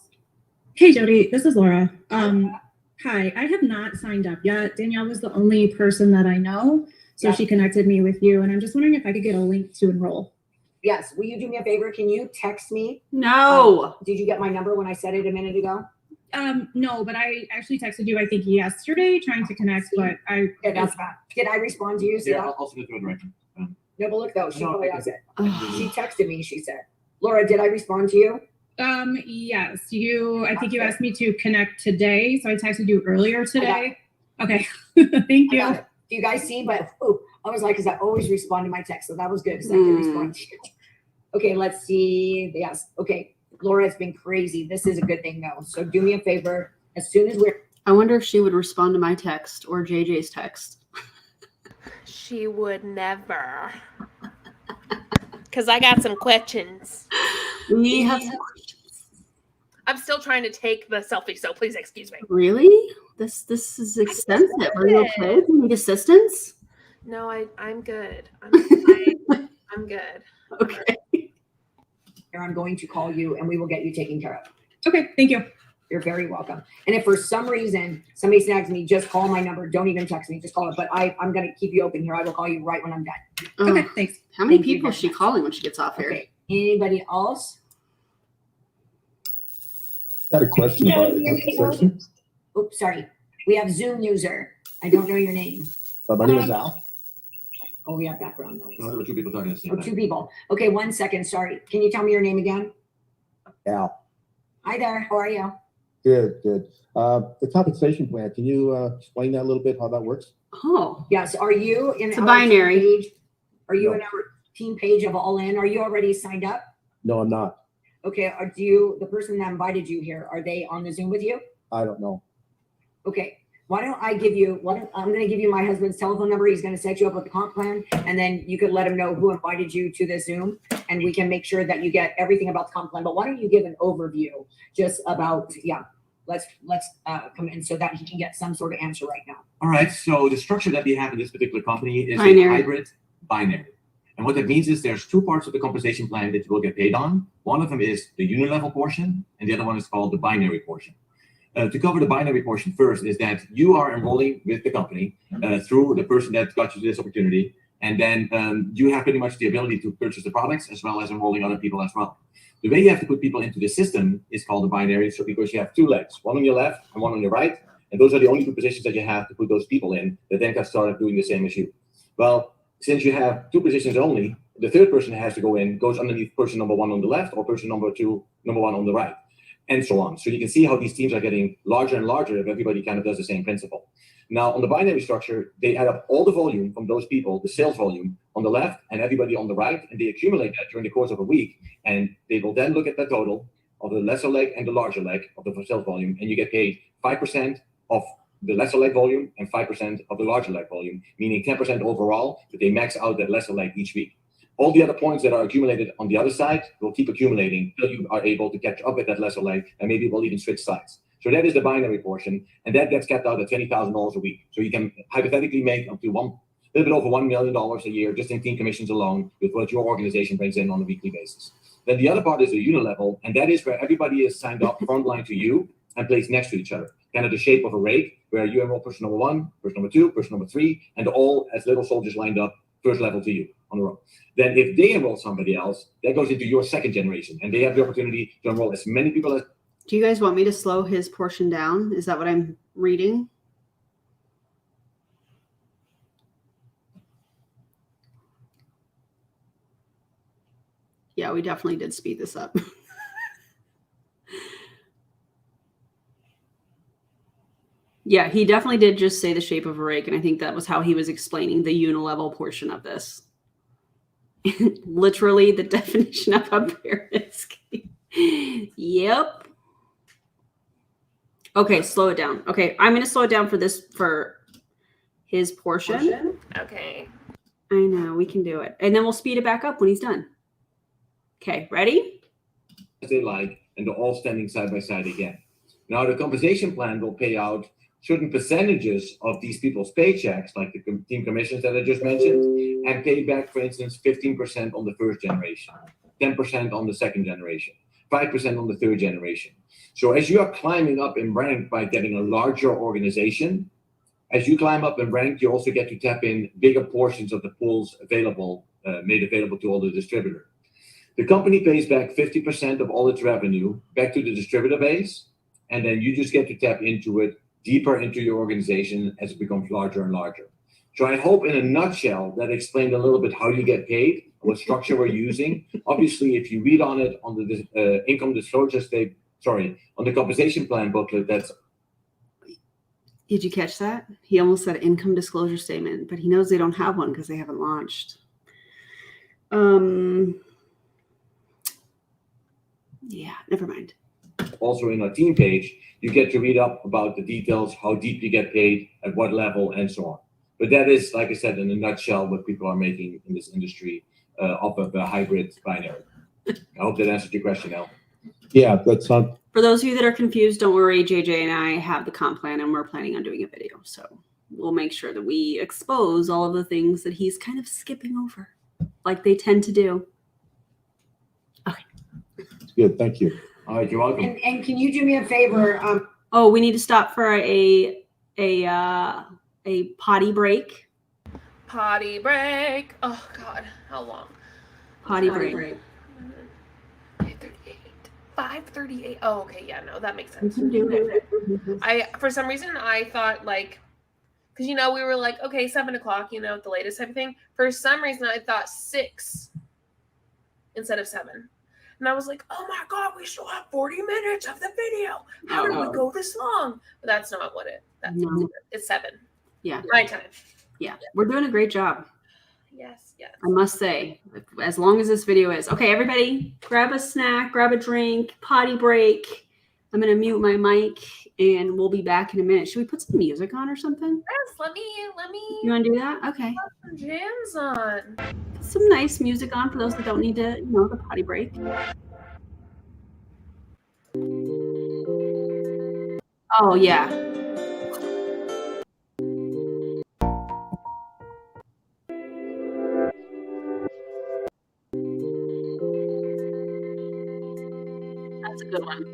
Hey, Jody, this is Laura. Hi, I have not signed up yet. Danielle was the only person that I know, so she connected me with you, and I'm just wondering if I could get a link to enroll. Yes. Will you do me a favor? Can you text me? No. Did you get my number when I said it a minute ago? No, but I actually texted you, I think yesterday, trying to connect, but that's fine. Did I respond to you? Yeah, I'll also get to it right now. No, but look though, she probably has it. She texted me, she said, Laura, did I respond to you? Yes, I think you asked me to connect today, so I texted you earlier today. Okay, thank you. Do you guys see? But I was like, because I always respond to my text, so that was good because I can respond to you. Okay, let's see. Yes. Okay, Laura, it's been crazy. This is a good thing though. So do me a favor. As soon as I wonder if she would respond to my text or JJ's text. She would never. Because I got some questions. We have some questions. I'm still trying to take the selfie, so please excuse me. Really? This is extensive. Are you okay? Do you need assistance? No, I'm good. I'm good. Okay. I'm going to call you and we will get you taken care of. Okay, thank you. You're very welcome. And if for some reason somebody snags me, just call my number. Don't even text me. Just call it. But I'm going to keep you open here. I will call you right when I'm done. Okay, thanks. How many Thank you people is she very much. calling when she gets off here? Okay. Anybody else? Got a question about the compensation. Oops, sorry. We have Zoom user. I don't know your name. My name is Al. Oh, we have background noise. No, there were two people talking at the same Oh, time. two people. Okay, 1 second. Sorry. Can you tell me your name again? Al. Hi there. How are you? Good, good. The compensation plan, can you explain that a little bit, how that works? Oh. Yes. Are you in It's a our binary. team page? Are you No. in our team page of All In? Are you already signed up? No, I'm not. Okay. The person that invited you here, are they on the Zoom with you? I don't know. Okay. Why don't I give you, I'm going to give you my husband's telephone number. He's going to set you up with the comp plan, and then you could let him know who invited you to this Zoom, and we can make sure that you get everything about the comp plan. But why don't you give an overview just about, let's come in so that he can get some sort of answer right now. All right, so the structure that we have in this particular company is Binary. a hybrid binary. And what that means is there's two parts of the compensation plan that you will get paid on. One of them is the unit level portion, and the other one is called the binary portion. To cover the binary portion first is that you are enrolling with the company through the person that got you this opportunity. And then you have pretty much the ability to purchase the products as well as enrolling other people as well. The way you have to put people into the system is called a binary. So because you have two legs, one on your left and one on your right. And those are the only two positions that you have to put those people in that then can start doing the same as you. Well, since you have two positions only, the third person has to go in, goes underneath person number one on the left or person number one on the right, and so on. So you can see how these teams are getting larger and larger if everybody kind of does the same principle. Now, on the binary structure, they add up all the volume from those people, the sales volume on the left and everybody on the right, and they accumulate that during the course of a week. And they will then look at the total of the lesser leg and the larger leg of the sales volume, and you get paid 5% of the lesser leg volume and 5% of the larger leg volume, meaning 10% overall, but they max out that lesser leg each week. All the other points that are accumulated on the other side will keep accumulating until you are able to catch up with that lesser leg, and maybe we'll even switch sides. So that is the binary portion, and that gets capped out at $20,000 a week. So you can hypothetically make up to a little bit over $1 million a year just in team commissions alone with what your organization brings in on a weekly basis. Then the other part is the unit level, and that is where everybody is signed up frontline to you and placed next to each other, kind of the shape of a rake, where you enroll person number one, person number two, person number three, and all as little soldiers lined up first level to you on the row. Then if they enroll somebody else, that goes into your second generation, and they have the opportunity to enroll as many people as. Do you guys want me to slow his portion down? Is that what I'm reading? Yeah, we definitely did speed this up. Yeah, he definitely did just say the shape of a rake, and I think that was how he was explaining the unilevel portion of this. Literally the definition of a pyramid scheme. Yep. Okay, slow it down. Okay, I'm going to slow it down for his portion. Okay. I know, we can do it. And then we'll speed it back up when he's done. Okay, ready? They like, and they're all standing side by side again. Now, the compensation plan will pay out certain percentages of these people's paychecks, like the team commissions that I just mentioned, and pay back, for instance, 15% on the first generation, 10% on the second generation, 5% on the third generation. So as you are climbing up in rank by getting a larger organization, as you climb up in rank, you also get to tap in bigger portions of the pools available, made available to all the distributor. The company pays back 50% of all its revenue back to the distributor base, and then you just get to tap into it deeper into your organization as it becomes larger and larger. So I hope in a nutshell that explained a little bit how you get paid, what structure we're using. Obviously, if you read on it on the income disclosure on the compensation plan booklet, that's. Did you catch that? He almost said income disclosure statement, but he knows they don't have one because they haven't launched. Yeah, never mind. Also in our team page, you get to read up about the details, how deep you get paid, at what level, and so on. But that is, like I said, in a nutshell, what people are making in this industry off of a hybrid binary. I hope that answered your question, El. Yeah, that's not. For those of you that are confused, don't worry. JJ and I have the comp plan, and we're planning on doing a video. So we'll make sure that we expose all of the things that he's kind of skipping over, like they tend to do. Okay. Good, thank you. All right, you're welcome. And can you do me a favor? Oh, we need to stop for a potty break. Potty break. Oh God, how long? Potty break. 5:38. Oh, okay, yeah, no, that makes sense. can do it. I for some reason I thought like, because we were like, okay, 7:00, at the latest type of thing. For some reason I thought 6 instead of 7. And I was like, oh my God, we still have 40 minutes of the video. How did we go this long? But that's not what it's 7. Yeah. My time. Yeah. We're doing a great job. Yes. I must say, as long as this video is. Okay, everybody, grab a snack, grab a drink, potty break. I'm going to mute my mic and we'll be back in a minute. Should we put some music on or something? Yes, let me. You want to do that? Okay. Put some jams on. Put some nice music on for those that don't need to, the potty break. Oh, yeah. That's a good one.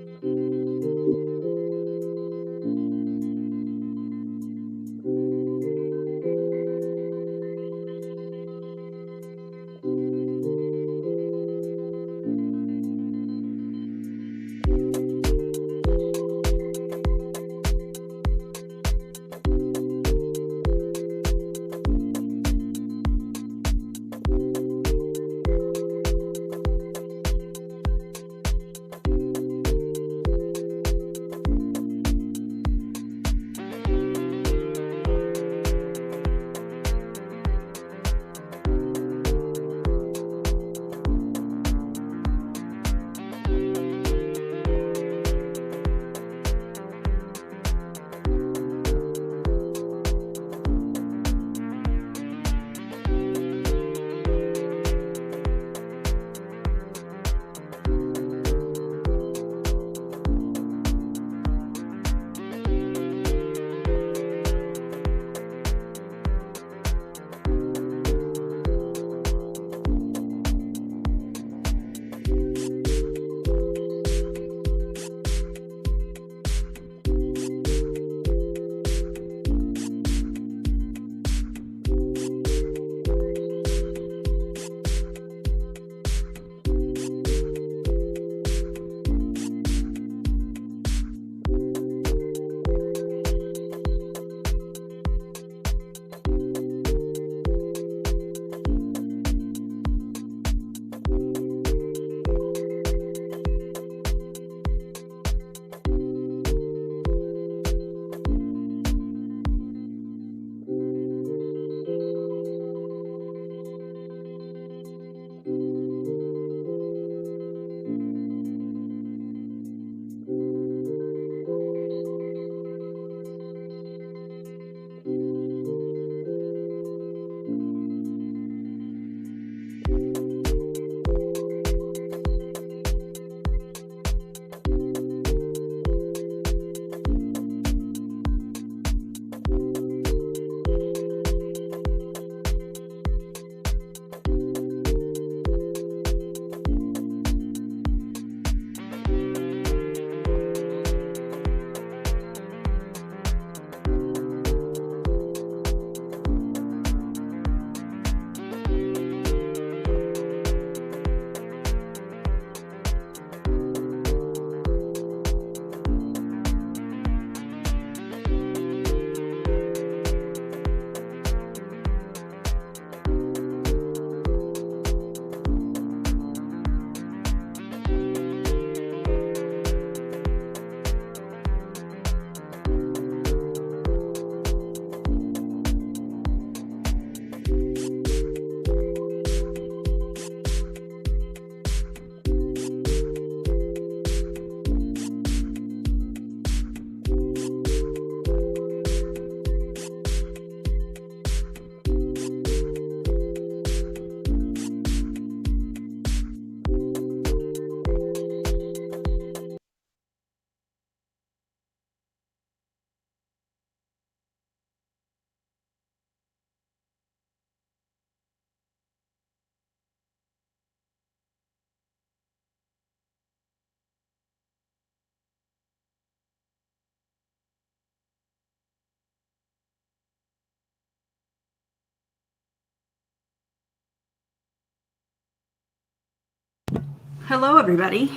Hello, everybody.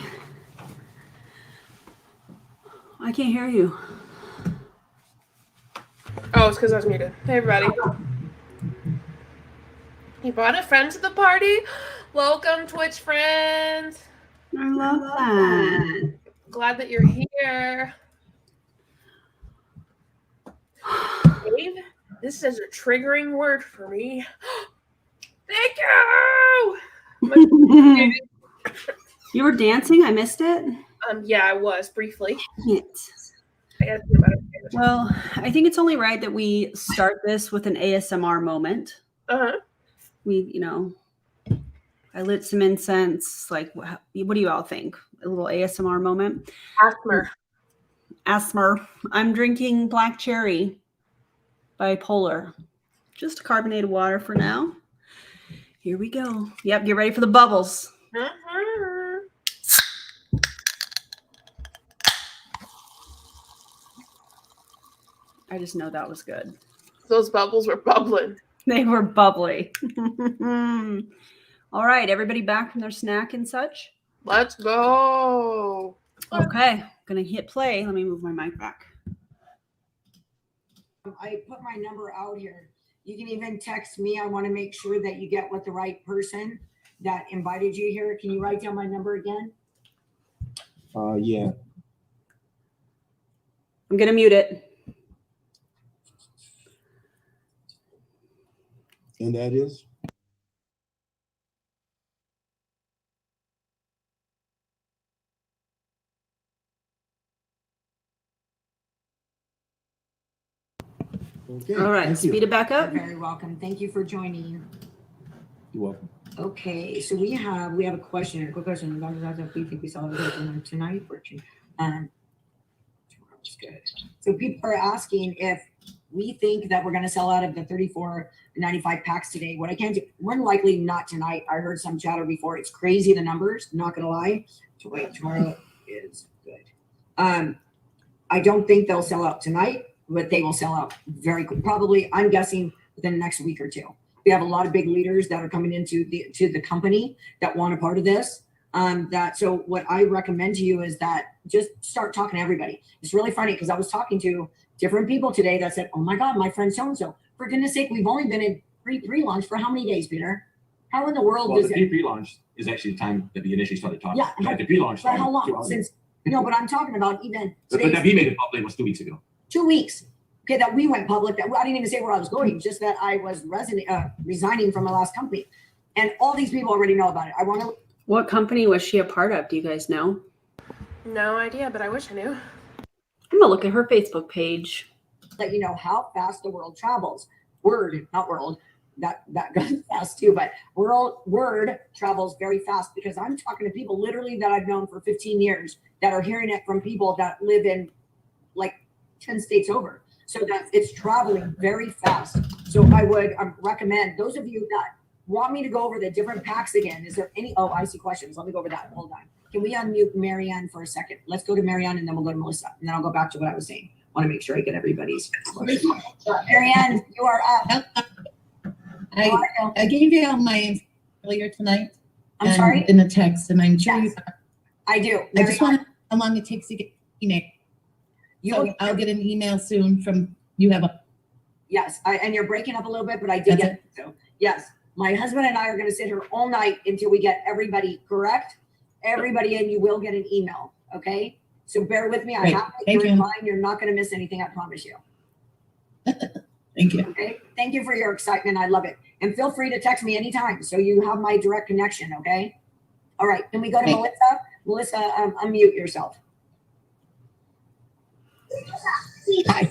I can't hear you. Oh, it's because I was muted. Hey, everybody. You brought a friend to the party? Welcome, Twitch friends. I love that. Glad that you're here. Dave, this is a triggering word for me. Thank you. You were dancing? I missed it? Yeah, I was briefly. Well, I think it's only right that we start this with an ASMR moment. We, I lit some incense. Like, what do you all think? A little ASMR moment? Asthma. I'm drinking black cherry bipolar. Just carbonated water for now. Here we go. Yep, get ready for the bubbles. I just know that was good. Those bubbles were bubbling. They were bubbly. All right, everybody back from their snack and such? Let's go. Okay, gonna hit play. Let me move my mic back. I put my number out here. You can even text me. I want to make sure that you get with the right person that invited you here. Can you write down my number again? Yeah. I'm gonna mute it. And that is? Okay. All right, speed it back up. You're very welcome. Thank you for joining. You're welcome. Okay, so we have a question, a quick question. We think we saw it tonight. Good. So people are asking if we think that we're going to sell out of the 34.95 packs today. What I can do, more than likely not tonight. I heard some chatter before. It's crazy, the numbers, not going to lie. Tomorrow is good. I don't think they'll sell out tonight, but they will sell out very quick. Probably, I'm guessing within the next week or two. We have a lot of big leaders that are coming into the company that want a part of this. So what I recommend to you is that just start talking to everybody. It's really funny because I was talking to different people today that said, oh my God, my friend so-and-so, for goodness sake, we've only been in pre-launch for how many days, Peter? How in the world Well, does the pre-launch is actually the time that we initially started talking. Yeah. Like the pre-launch For time. how long? Since, but I'm talking about even But that we made it public was 2 weeks ago. 2 weeks. Okay, that we went public. That I didn't even say where I was going, just that I was resigning from my last company. And all these people already know about it. What company was she a part of? Do you guys know? No idea, but I wish I knew. I'm gonna look at her Facebook page. Let you know how fast the world travels. Not world. That goes fast too, but word travels very fast because I'm talking to people literally that I've known for 15 years that are hearing it from people that live in like 10 states over. So that it's traveling very fast. So I would recommend those of you that want me to go over the different packs again. Is there any? Oh, I see questions. Let me go over that. Hold on. Can we unmute Marianne for a second? Let's go to Marianne and then we'll go to Melissa. And then I'll go back to what I was saying. I want to make sure I get everybody's questions. Marianne, you are up. I gave you all my earlier tonight. I'm sorry? In the text, and I'm sure I do. I just want to know how long it takes to get email. I'll get an email soon from you. Yes, and you're breaking up a little bit, but I did get it. So yes, my husband and I are going to sit here all night until we get everybody correct. Everybody, and you will get an email. Okay, so bear with me. I have it. You're in line. You're not going to miss anything. I promise you. Thank you. Okay. Thank you for your excitement. I love it. And feel free to text me anytime. So you have my direct connection. Okay. All right. Can we go to Melissa? Melissa, unmute yourself. Hi.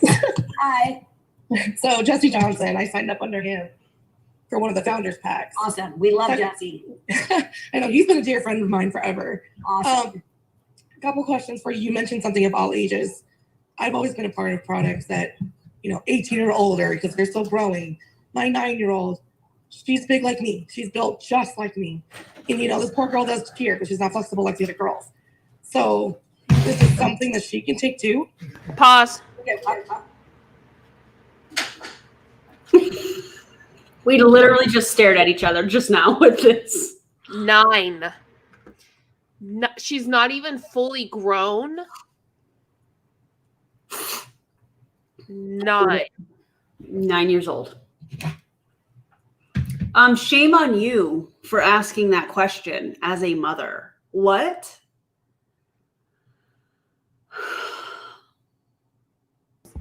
Hi. So Jesse Johnson, I signed up under him for one of the founders packs. Awesome. We love Jesse. I know he's been a dear friend of mine forever. Awesome. A couple questions for you. You mentioned something of all ages. I've always been a part of products that, 18 or older because they're still growing. My 9-year-old, she's big like me. She's built just like me. And this poor girl does cheer because she's not flexible like the other girls. So this is something that she can take too. Pause. We literally just stared at each other just now with this. 9. she's not even fully grown. 9 years old. Shame on you for asking that question as a mother. What?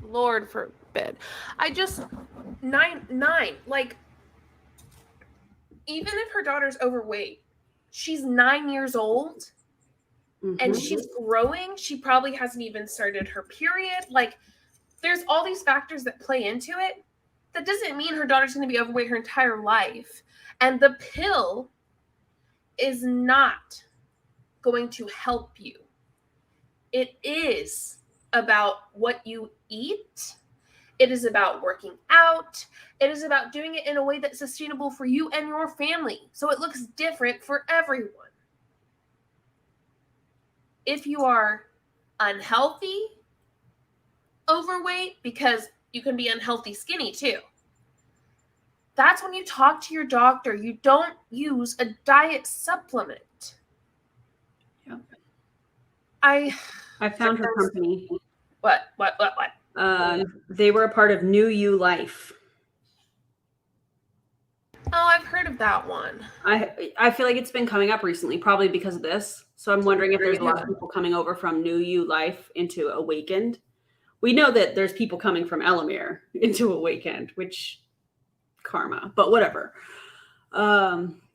Lord forbid. I just 9, like, even if her daughter's overweight, she's 9 years old and she's growing. She probably hasn't even started her period. Like, there's all these factors that play into it. That doesn't mean her daughter's going to be overweight her entire life. And the pill is not going to help you. It is about what you eat. It is about working out. It is about doing it in a way that's sustainable for you and your family, so it looks different for everyone. If you are unhealthy, overweight, because you can be unhealthy skinny too, that's when you talk to your doctor. You don't use a diet supplement. Yep. I found her company. What? They were a part of New You Life. Oh, I've heard of that one. I feel like it's been coming up recently, probably because of this. So I'm wondering if there's a lot of people coming over from New You Life into Awakened. We know that there's people coming from Elamir into Awakend, which karma, but whatever.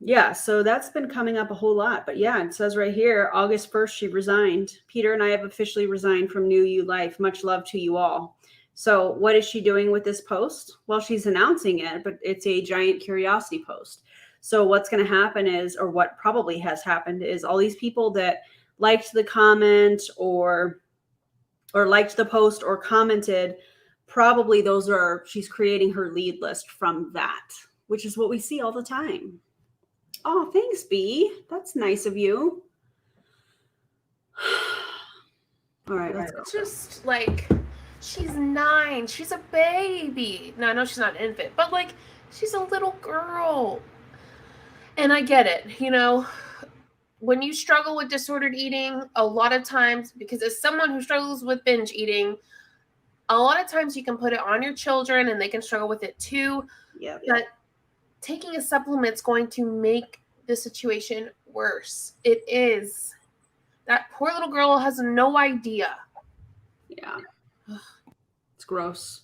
Yeah, so that's been coming up a whole lot. But yeah, it says right here, August 1st, she resigned. Peter and I have officially resigned from New You Life. Much love to you all. So what is she doing with this post? Well, she's announcing it, but it's a giant curiosity post. So what's going to happen is, or what probably has happened is, all these people that liked the comment or liked the post or commented, probably those are, she's creating her lead list from that, which is what we see all the time. Oh, thanks, B. That's nice of you. All right, let's go. Just like, she's 9. She's a baby. No, I know she's not an infant, but like, she's a little girl. And I get it. You know, when you struggle with disordered eating, a lot of times, because as someone who struggles with binge eating, a lot of times you can put it on your children and they can struggle with it too. Yeah. But taking a supplement is going to make the situation worse. It is. That poor little girl has no idea. Yeah. It's gross.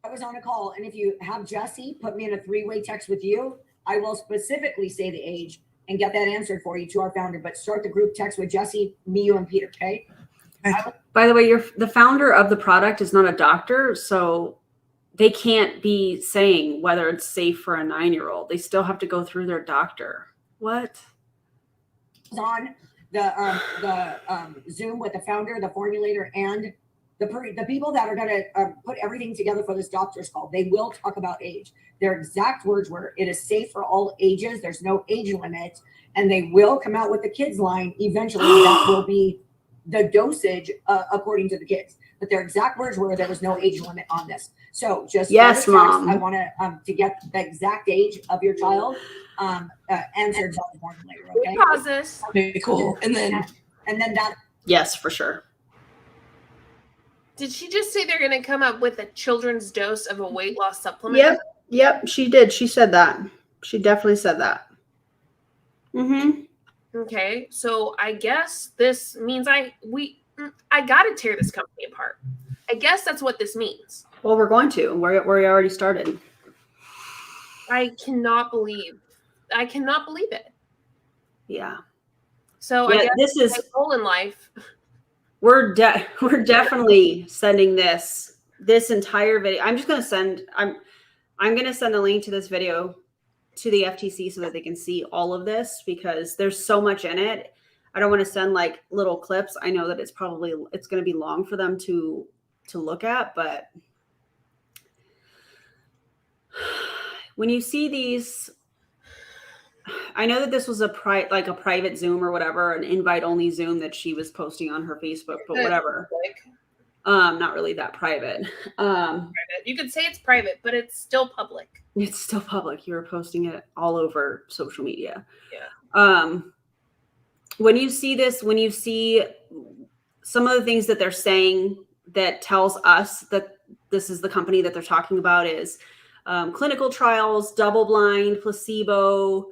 I was on a call, and if you have Jesse put me in a 3-way text with you, I will specifically say the age and get that answered for you to our founder. But start the group text with Jesse, me, you, and Peter, okay? By the way, the founder of the product is not a doctor, so they can't be saying whether it's safe for a 9-year-old. They still have to go through their doctor. What? On the Zoom with the founder, the formulator, and the people that are going to put everything together for this doctor's call. They will talk about age. Their exact words were, "It is safe for all ages. There's no age limit." And they will come out with the kids line eventually. That will be the dosage according to the kids. But their exact words were, there was no age limit on this. So just yes, Mom. I want to get the exact age of your child answered by the formulator. Okay. Pause this. Okay, cool. And then that. Yes, for sure. Did she just say they're going to come up with a children's dose of a weight loss supplement? Yep, she did. She said that. She definitely said that. Okay, so I guess this means I got to tear this company apart. I guess that's what this means. Well, we're going to. We already started. I cannot believe it. Yeah. So yeah, I guess this is my goal in life. We're definitely sending this entire video. I'm just going to send, I'm going to send a link to this video to the FTC so that they can see all of this, because there's so much in it. I don't want to send like little clips. I know that it's going to be long for them to look at, but when you see these, I know that this was a private Zoom or whatever, an invite only Zoom that she was posting on her Facebook, but whatever. Not really that private. You could say it's private, but it's still public. It's still public. You were posting it all over social media. Yeah. When you see this, when you see some of the things that they're saying that tells us that this is the company that they're talking about is clinical trials, double blind, placebo,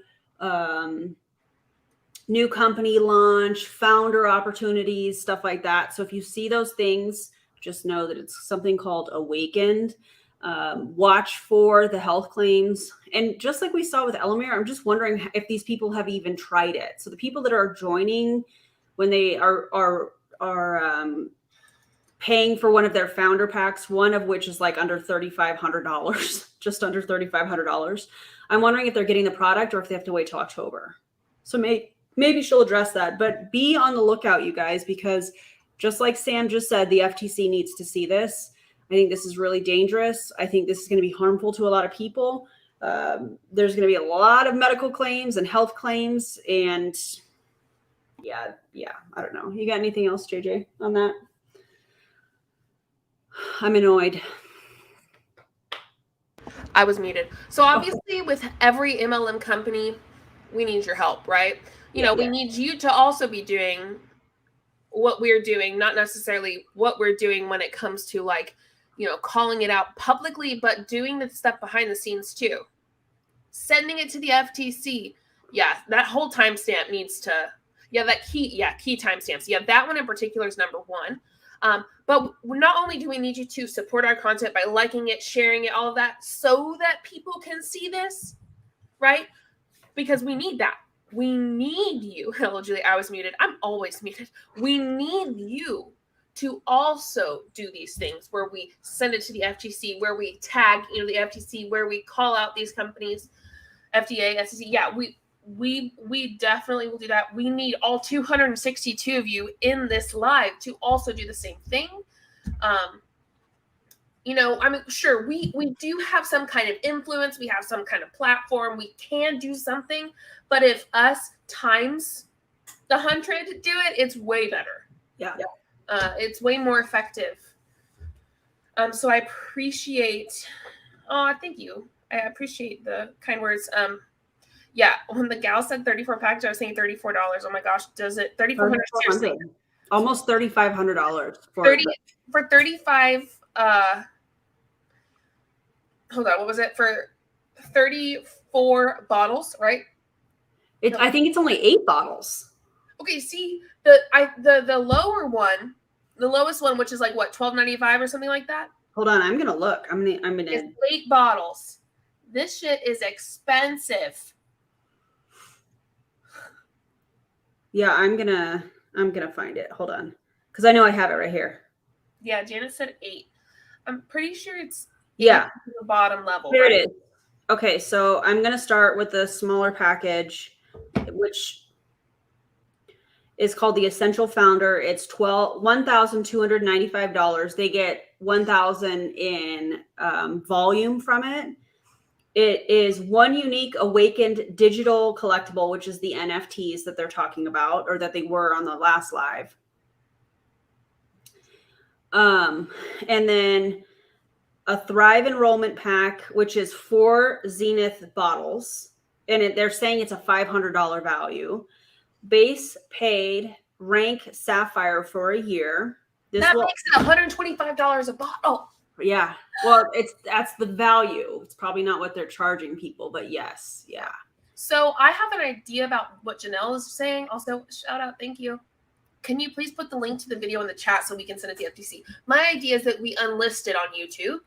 new company launch, founder opportunities, stuff like that. So if you see those things, just know that it's something called Awakend. Watch for the health claims. And just like we saw with Elamir, I'm just wondering if these people have even tried it. So the people that are joining when they are paying for one of their founder packs, one of which is like under $3,500, just under $3,500. I'm wondering if they're getting the product or if they have to wait till October. So maybe she'll address that, but be on the lookout, you guys, because just like Sam just said, the FTC needs to see this. I think this is really dangerous. I think this is going to be harmful to a lot of people. There's going to be a lot of medical claims and health claims. And yeah, I don't know. You got anything else, JJ, on that? I'm annoyed. I was muted. So obviously with every MLM company, we need your help, right? You know, we need you to also be doing what we're doing, not necessarily what we're doing when it comes to like, you know, calling it out publicly, but doing the stuff behind the scenes too. Sending it to the FTC. Yeah, that whole timestamp needs to, key timestamps. Yeah, that one in particular is number one. But not only do we need you to support our content by liking it, sharing it, all of that, so that people can see this, right? Because we need that. We need you. Hello, Julie. I was muted. I'm always muted. We need you to also do these things where we send it to the FTC, where we tag, the FTC, where we call out these companies, FDA, SEC. Yeah, we definitely will do that. We need all 262 of you in this live to also do the same thing. I mean, sure, we do have some kind of influence. We have some kind of platform. We can do something. But if us times 100 do it, it's way better. Yeah. It's way more effective. So I appreciate, thank you. I appreciate the kind words. Yeah, when the gal said 34 package, I was saying $34. Oh my gosh, does it $3,400? Seriously, almost $3,500 for 35. Hold on, what was it for 34 bottles? Right? I think it's only 8 bottles. Okay, see the lower one, the lowest one, which is like what, $12.95 or something like that. Hold on, I'm gonna look. I'm gonna. It's 8 bottles. This shit is expensive. Yeah, I'm gonna find it. Hold on, because I know I have it right here. Yeah, Janice said 8. I'm pretty sure it's the bottom level. There it is. Okay, so I'm gonna start with the smaller package, which is called the Essential Founder. It's $1,295. They get 1,000 in volume from it. It is one unique Awakened digital collectible, which is the NFTs that they're talking about, or that they were on the last live. And then a Thrive Enrollment pack, which is 4 Zenith bottles. And they're saying it's a $500 value. Base paid rank Sapphire for a year. That makes it $125 a bottle. Yeah. Well, that's the value. It's probably not what they're charging people, but yes. Yeah. So I have an idea about what Janelle is saying. Also, shout out. Thank you. Can you please put the link to the video in the chat so we can send it to the FTC? My idea is that we unlist it on YouTube.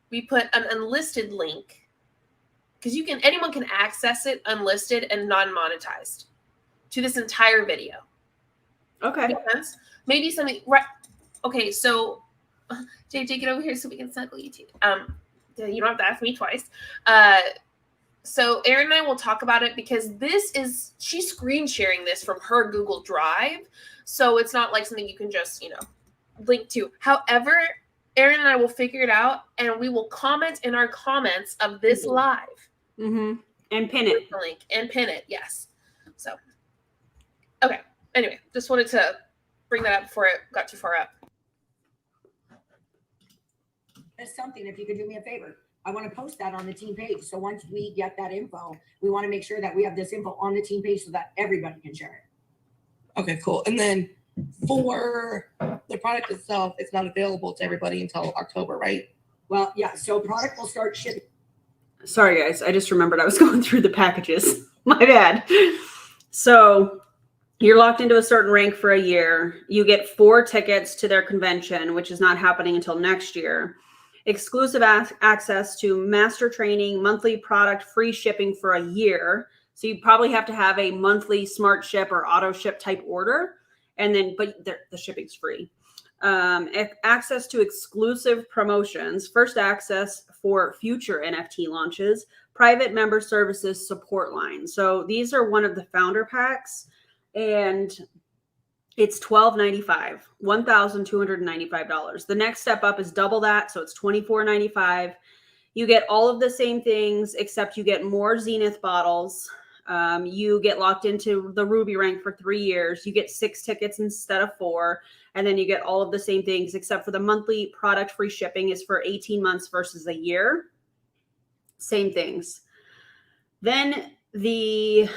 We put an unlisted link because anyone can access it unlisted and non-monetized to this entire video. Okay. Maybe something, right? Okay, so JJ, get over here so we can snuggle you too. You don't have to ask me twice. So Erin and I will talk about it because she's screen sharing this from her Google Drive. So it's not like something you can just, link to. However, Erin and I will figure it out and we will comment in our comments of this live. Mm-hmm. And pin it. The link and pin it. Yes. So, okay. Anyway, just wanted to bring that up before it got too far up. That's something, if you could do me a favor. I want to post that on the team page. So once we get that info, we want to make sure that we have this info on the team page so that everybody can share it. Okay, cool. And then for the product itself, it's not available to everybody until October, right? Well, yeah, so product will start shipping. Sorry, guys. I just remembered I was going through the packages. My bad. So you're locked into a certain rank for a year. You get 4 tickets to their convention, which is not happening until next year. Exclusive access to master training, monthly product, free shipping for a year. So you probably have to have a monthly smart ship or auto ship type order. And then, but the shipping's free. Access to exclusive promotions, first access for future NFT launches, private member services support line. So these are one of the founder packs, and it's $12.95, $1,295. The next step up is double that, so it's $24.95. You get all of the same things, except you get more Zenith bottles. You get locked into the Ruby rank for 3 years. You get 6 tickets instead of 4. And then you get all of the same things, except for the monthly product free shipping is for 18 months versus a year. Same things. Then the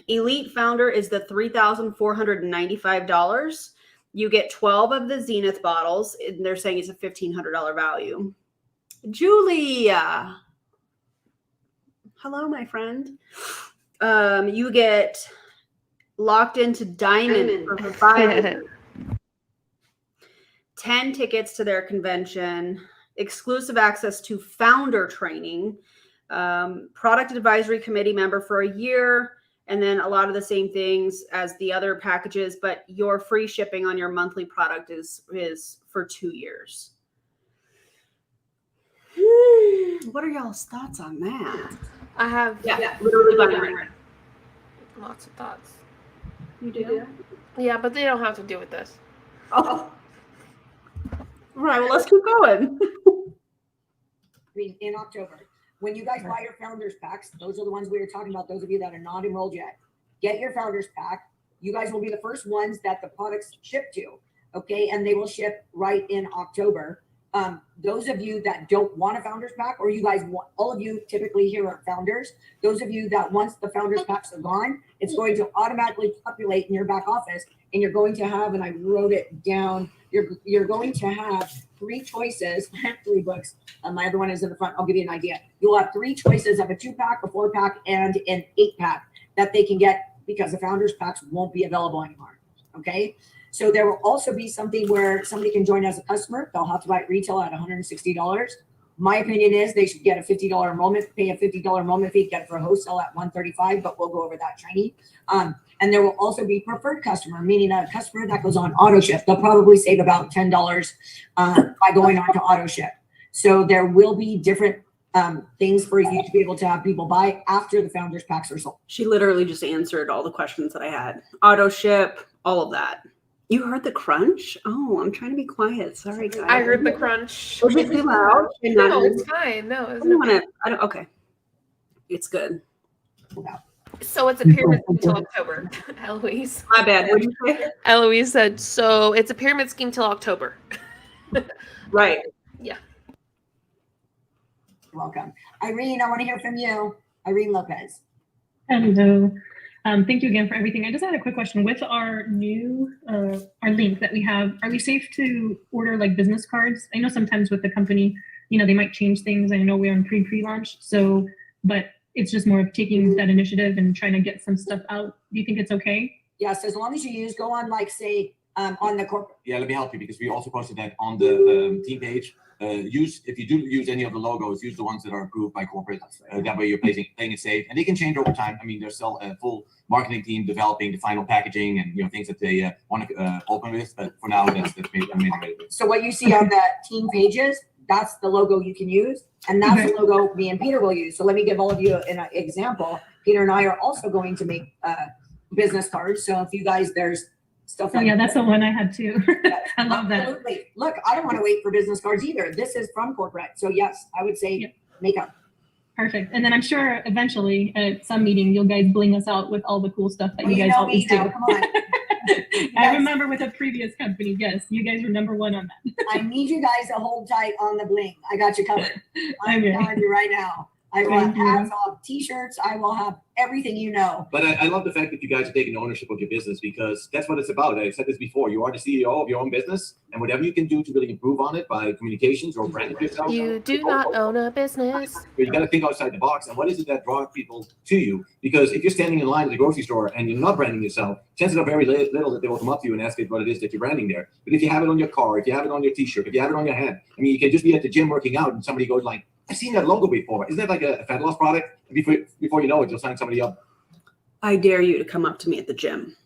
Elite Founder is the $3,495. You get 12 of the Zenith bottles, and they're saying it's a $1,500 value. Julia. Hello, my friend. You get locked into Diamond for 5 years. 10 tickets to their convention, exclusive access to founder training, product advisory committee member for a year, and then a lot of the same things as the other packages, but your free shipping on your monthly product is for 2 years. What are y'all's thoughts on that? I have literally binary. Lots of thoughts. You do? Yeah, but they don't have to do with this. Oh. Right, well, let's keep going. In October, when you guys buy your founders packs, those are the ones we were talking about. Those of you that are not enrolled yet, get your founders pack. You guys will be the first ones that the products ship to. Okay, and they will ship right in October. Those of you that don't want a founders pack, or you guys want, all of you typically here are founders. Those of you that once the founders packs are gone, it's going to automatically populate in your back office, and you're going to have, and I wrote it down, you're going to have 3 choices. I have 3 books. My other one is in the front. I'll give you an idea. You'll have 3 choices of a 2-pack, a 4-pack, and an 8-pack that they can get because the founders packs won't be available anymore. Okay. So there will also be something where somebody can join as a customer. They'll have to buy it retail at $160. My opinion is they should get a $50 enrollment, pay a $50 enrollment fee, get it for a wholesale at $135, but we'll go over that training. And there will also be preferred customer, meaning a customer that goes on auto ship. They'll probably save about $10 by going on to auto ship. So there will be different things for you to be able to have people buy after the founders packs are sold. She literally just answered all the questions that I had. Auto ship, all of that. You heard the crunch? Oh, I'm trying to be quiet. Sorry, guys. I heard the crunch. Was it too loud? No, it's fine. No, okay. It's good. So it's a pyramid scheme till October. Eloise. My bad. What did you say? Eloise said, so it's a pyramid scheme till October. Right. Yeah. Welcome. Irene, I want to hear from you. Irene Lopez. Hello. Thank you again for everything. I just had a quick question. With our new, our link that we have, are we safe to order like business cards? I know sometimes with the company, they might change things. I know we're in pre-launch, so, but it's just more of taking that initiative and trying to get some stuff out. Do you think it's okay? Yes, as long as you go on, like say, on the corporate. Yeah, let me help you because we also posted that on the team page. If you do use any of the logos, use the ones that are approved by corporate. That way you're playing it safe, and they can change over time. I mean, there's still a full marketing team developing the final packaging and things that they want to open with. But for now, that's made available. So what you see on the team pages, that's the logo you can use, and that's the logo me and Peter will use. So let me give all of you an example. Peter and I are also going to make business cards. So if you guys, there's stuff like that's the one I had too. I love that. Absolutely. Look, I don't want to wait for business cards either. This is from corporate. So yes, I would say make up. Perfect. And then I'm sure eventually at some meeting, you'll guys bling us out with all the cool stuff that you guys always do. Come on. I remember with a previous company, yes, you guys were number one on that. I need you guys to hold tight on the bling. I got you covered. I'm Okay. telling you right now. I will have Thank you. hats, I'll have t-shirts, I will have everything you know. But I love the fact that you guys are taking ownership of your business, because that's what it's about. I said this before. You are the CEO of your own business, and whatever you can do to really improve on it by communications or branding yourself. You do not own a business. But you got to think outside the box. And what is it that draws people to you? Because if you're standing in line at the grocery store and you're not branding yourself, chances are very little that they will come up to you and ask you what it is that you're branding there. But if you have it on your car, if you have it on your t-shirt, if you have it on your hand, I mean, you can just be at the gym working out and somebody goes like, I've seen that logo before. Isn't that like a fat loss product? Before you know it, you'll sign somebody up. I dare you to come up to me at the gym.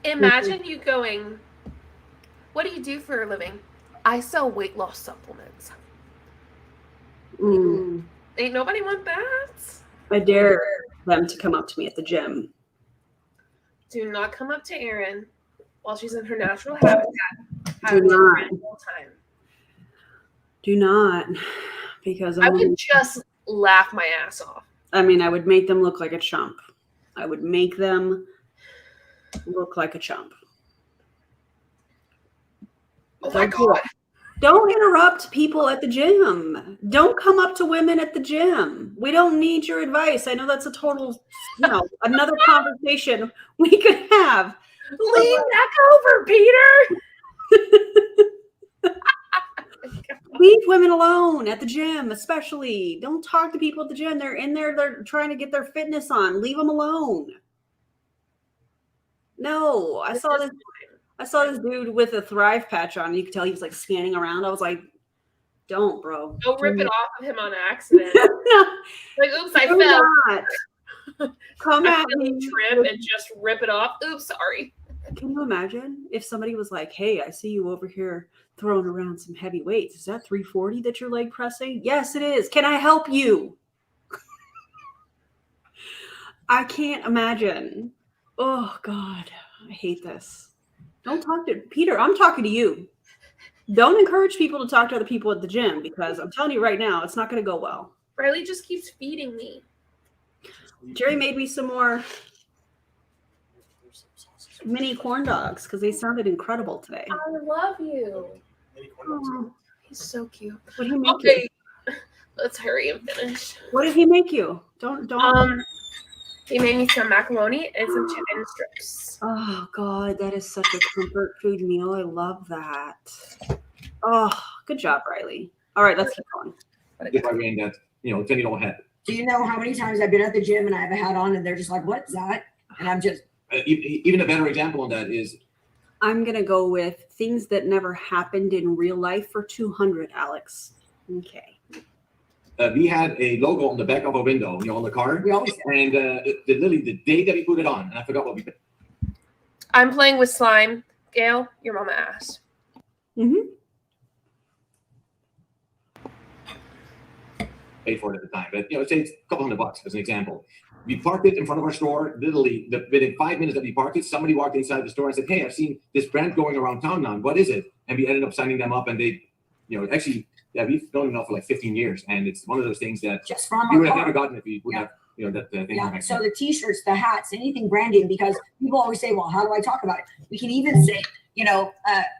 Imagine you going, what do you do for a living? I sell weight loss supplements. Ain't nobody want that? I dare them to come up to me at the gym. Do not come up to Erin while she's in her natural habitat. Do not. All time. Do not, because I would just laugh my ass off. I mean, I would make them look like a chump. I would make them look like a chump. Oh my God. Don't interrupt people at the gym. Don't come up to women at the gym. We don't need your advice. I know that's a total, another conversation we could have. Lean back over, Peter. Leave women alone at the gym, especially. Don't talk to people at the gym. They're in there. They're trying to get their fitness on. Leave them alone. No, I saw this dude with a Thrive patch on. You could tell he was like scanning around. I was like, don't, bro. Don't rip it off of him on accident. Like, oops, I fell. Come at me. Trip and just rip it off. Oops, sorry. Can you imagine if somebody was like, hey, I see you over here throwing around some heavy weights. Is that 340 that you're leg pressing? Yes, it is. Can I help you? I can't imagine. Oh, God. I hate this. Don't talk to Peter. I'm talking to you. Don't encourage people to talk to other people at the gym, because I'm telling you right now, it's not going to go well. Riley just keeps feeding me. Jerry made me some more mini corn dogs because they sounded incredible today. I love you. Oh, he's so cute. What did he make you? Let's hurry and finish. What did he make you? Don't. He made me some macaroni and some chicken strips. Oh God, that is such a comfort food meal. I love that. Oh, good job, Riley. All right, let's keep going. If I ran that, then you don't have it. Do you know how many times I've been at the gym and I have a hat on and they're just like, what's that? And I'm just. Even a better example on that is. I'm going to go with things that never happened in real life for 200, Alex. Okay. We had a logo on the back of a window, on the car. We always and literally the day that we put it on, and I forgot what we did. I'm playing with slime. Gail, your mama asked. Mm-hmm. Paid for it at the time, but say it's a couple $100 as an example. We parked it in front of our store. Literally, within 5 minutes that we parked it, somebody walked inside the store and said, "Hey, I've seen this brand going around town now. What is it?" And we ended up signing them up, and they, actually, we've known them now for like 15 years, and it's one of those things that just from we would have never gotten if we would have, that thing. Yeah. So the t-shirts, the hats, anything branding, because people always say, "Well, how do I talk about it?" We can even say,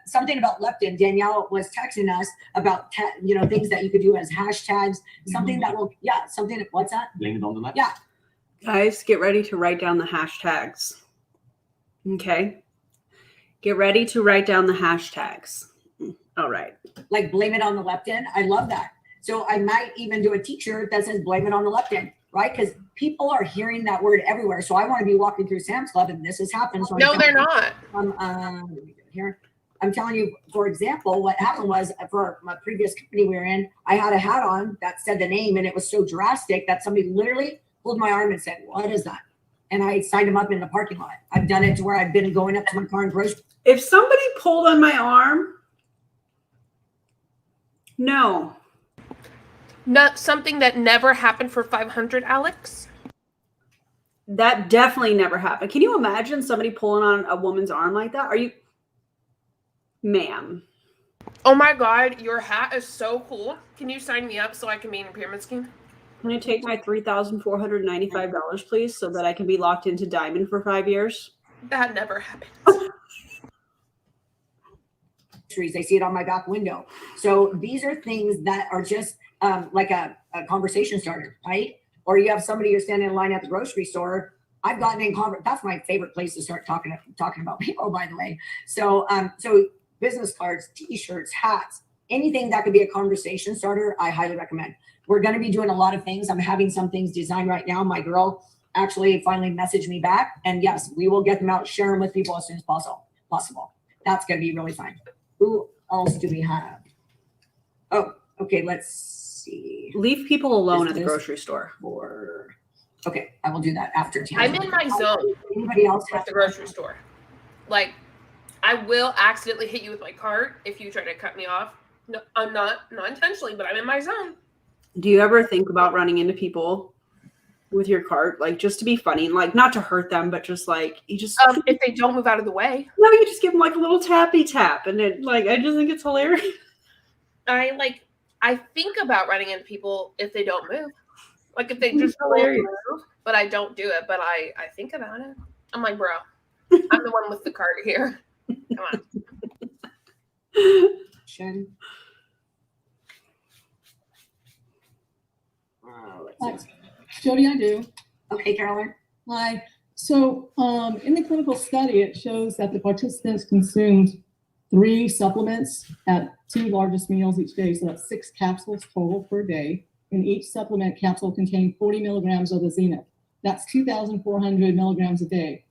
something about leptin. Danielle was texting us about, things that you could do as hashtags, something that will, something. What's that? Blame it on the leptin. Yeah. Guys, get ready to write down the hashtags. Okay. Get ready to write down the hashtags. All right. Like blame it on the leptin. I love that. So I might even do a t-shirt that says blame it on the leptin, right? Because people are hearing that word everywhere. So I want to be walking through Sam's Club and this has happened. So no, they're not. Here. I'm telling you, for example, what happened was for my previous company we were in, I had a hat on that said the name and it was so drastic that somebody literally pulled my arm and said, "What is that?" And I signed him up in the parking lot. I've done it to where I've been going up to my car and grocery. If somebody pulled on my arm, no. Not something that never happened for 500, Alex? That definitely never happened. Can you imagine somebody pulling on a woman's arm like that? Are you, ma'am? Oh my God, your hat is so cool. Can you sign me up so I can be in a pyramid scheme? Can you take my $3,495, please, so that I can be locked into Diamond for 5 years? That never happened. They see it on my back window. So these are things that are just like a conversation starter, right? Or you have somebody you're standing in line at the grocery store. I've gotten in that's my favorite place to start talking about people, by the way. So so business cards, t-shirts, hats, anything that could be a conversation starter, I highly recommend. We're going to be doing a lot of things. I'm having some things designed right now. My girl actually finally messaged me back, and yes, we will get them out, share them with people as soon as possible. That's going to be really fun. Who else do we have? Oh, okay. Let's see. Leave people alone at the grocery store. Okay, I will do that after. I'm in my zone. Anybody else at the grocery store? Like, I will accidentally hit you with my cart if you try to cut me off. No, I'm not intentionally, but I'm in my zone. Do you ever think about running into people with your cart, like just to be funny, like not to hurt them, but just like you just if they don't move out of the way? No, you just give them like a little tappy tap, and it like I just think it's hilarious. I think about running into people if they don't move, like if they just don't move, but I don't do it. But I think about it. I'm like, bro, I'm the one with the cart here. Come on. Jody, I do. Okay, Carolyn. Hi. So in the clinical study, it shows that the participants consumed 3 supplements at 2 largest meals each day. So that's 6 capsules total per day. And each supplement capsule contained 40 milligrams of the Zenith. That's 2,400 milligrams a day.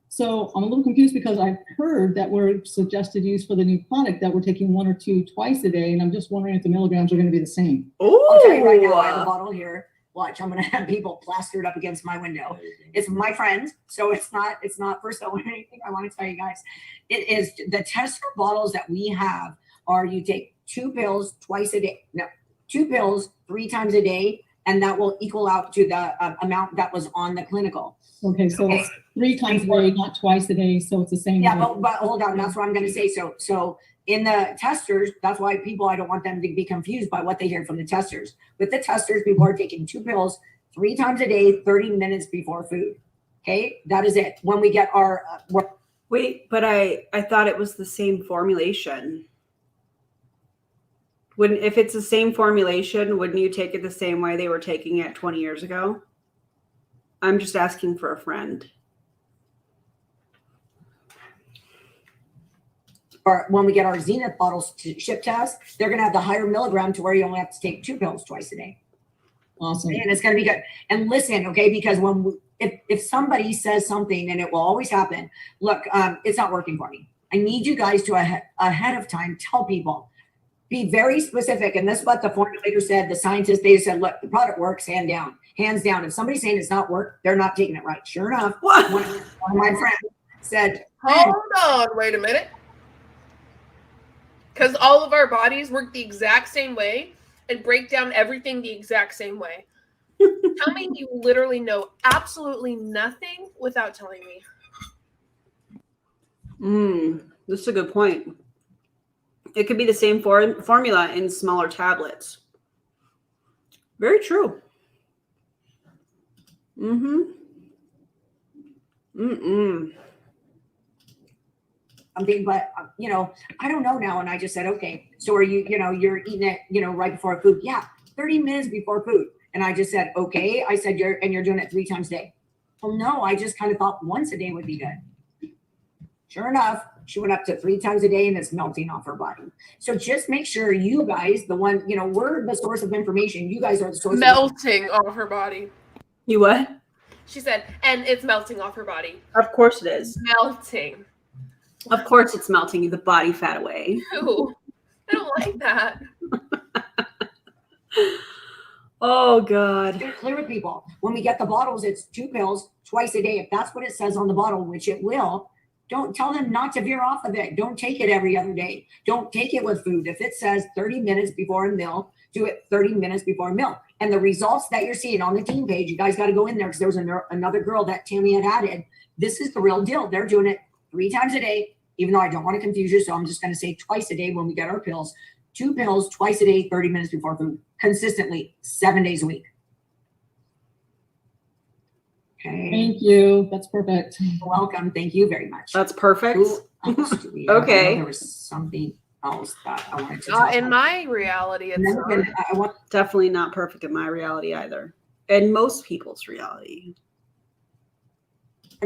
So I'm a little confused because I've heard that we're suggested use for the new product that we're taking 1 or 2 twice a day. And I'm just wondering if the milligrams are going to be the same. I'll tell you right now, I have a bottle here. Watch, I'm going to have people plastered up against my window. It's my friend, so it's not personal or anything. I want to tell you guys, it is the tester bottles that we have are you take 2 pills twice a day. No, 2 pills 3 times a day, and that will equal out to the amount that was on the clinical. Okay, so it's 3 times a day, not twice a day, so it's the same. Yeah, but hold on, that's what I'm going to say. So in the testers, that's why I don't want them to be confused by what they hear from the testers. With the testers, people are taking 2 pills 3 times a day, 30 minutes before food. Okay, that is it. When we get our wait, but I thought it was the same formulation. If it's the same formulation, wouldn't you take it the same way they were taking it 20 years ago? I'm just asking for a friend. Or when we get our Zenith bottles to ship to us, they're going to have the higher milligram to where you only have to take 2 pills twice a day. Awesome. And it's going to be good. And listen, okay, because if somebody says something, and it will always happen, look, it's not working for me. I need you guys to ahead of time tell people, be very specific. And this is what the formulator said, the scientists, they said, look, the product works, hands down. If somebody's saying it's not work, they're not taking it right. Sure enough, one of my friends said, hold on, wait a minute. Because all of our bodies work the exact same way and break down everything the exact same way. Tell me you literally know absolutely nothing without telling me. This is a good point. It could be the same formula in smaller tablets. Very true. I'm thinking, but I don't know now. And I just said, okay, so are you, you're eating it, right before food. Yeah. 30 minutes before food. And I just said, okay. I said, you're doing it 3 times a day. Well, no, I just kind of thought once a day would be good. Sure enough, she went up to 3 times a day and it's melting off her body. So just make sure you guys, the one, we're the source of information. You guys are the source melting off her body. You what? She said, and it's melting off her body. Of course it is. Melting. Of course it's melting the body fat away. Ew, I don't like that. Oh, God. Be clear with people. When we get the bottles, it's 2 pills twice a day. If that's what it says on the bottle, which it will, don't tell them not to veer off of it. Don't take it every other day. Don't take it with food. If it says 30 minutes before a meal, do it 30 minutes before a meal. And the results that you're seeing on the team page, you guys got to go in there because there was another girl that Tammy had added. This is the real deal. They're doing it 3 times a day, even though I don't want to confuse you. So I'm just going to say twice a day when we get our pills. 2 pills twice a day, 30 minutes before food, consistently 7 days a week. Okay. Thank you. That's perfect. Welcome. Thank you very much. That's perfect. Who else do we have? I know Okay. there was something else that I wanted to Not talk in about. my reality, it's not. I want Definitely not perfect in my reality either. And most people's reality.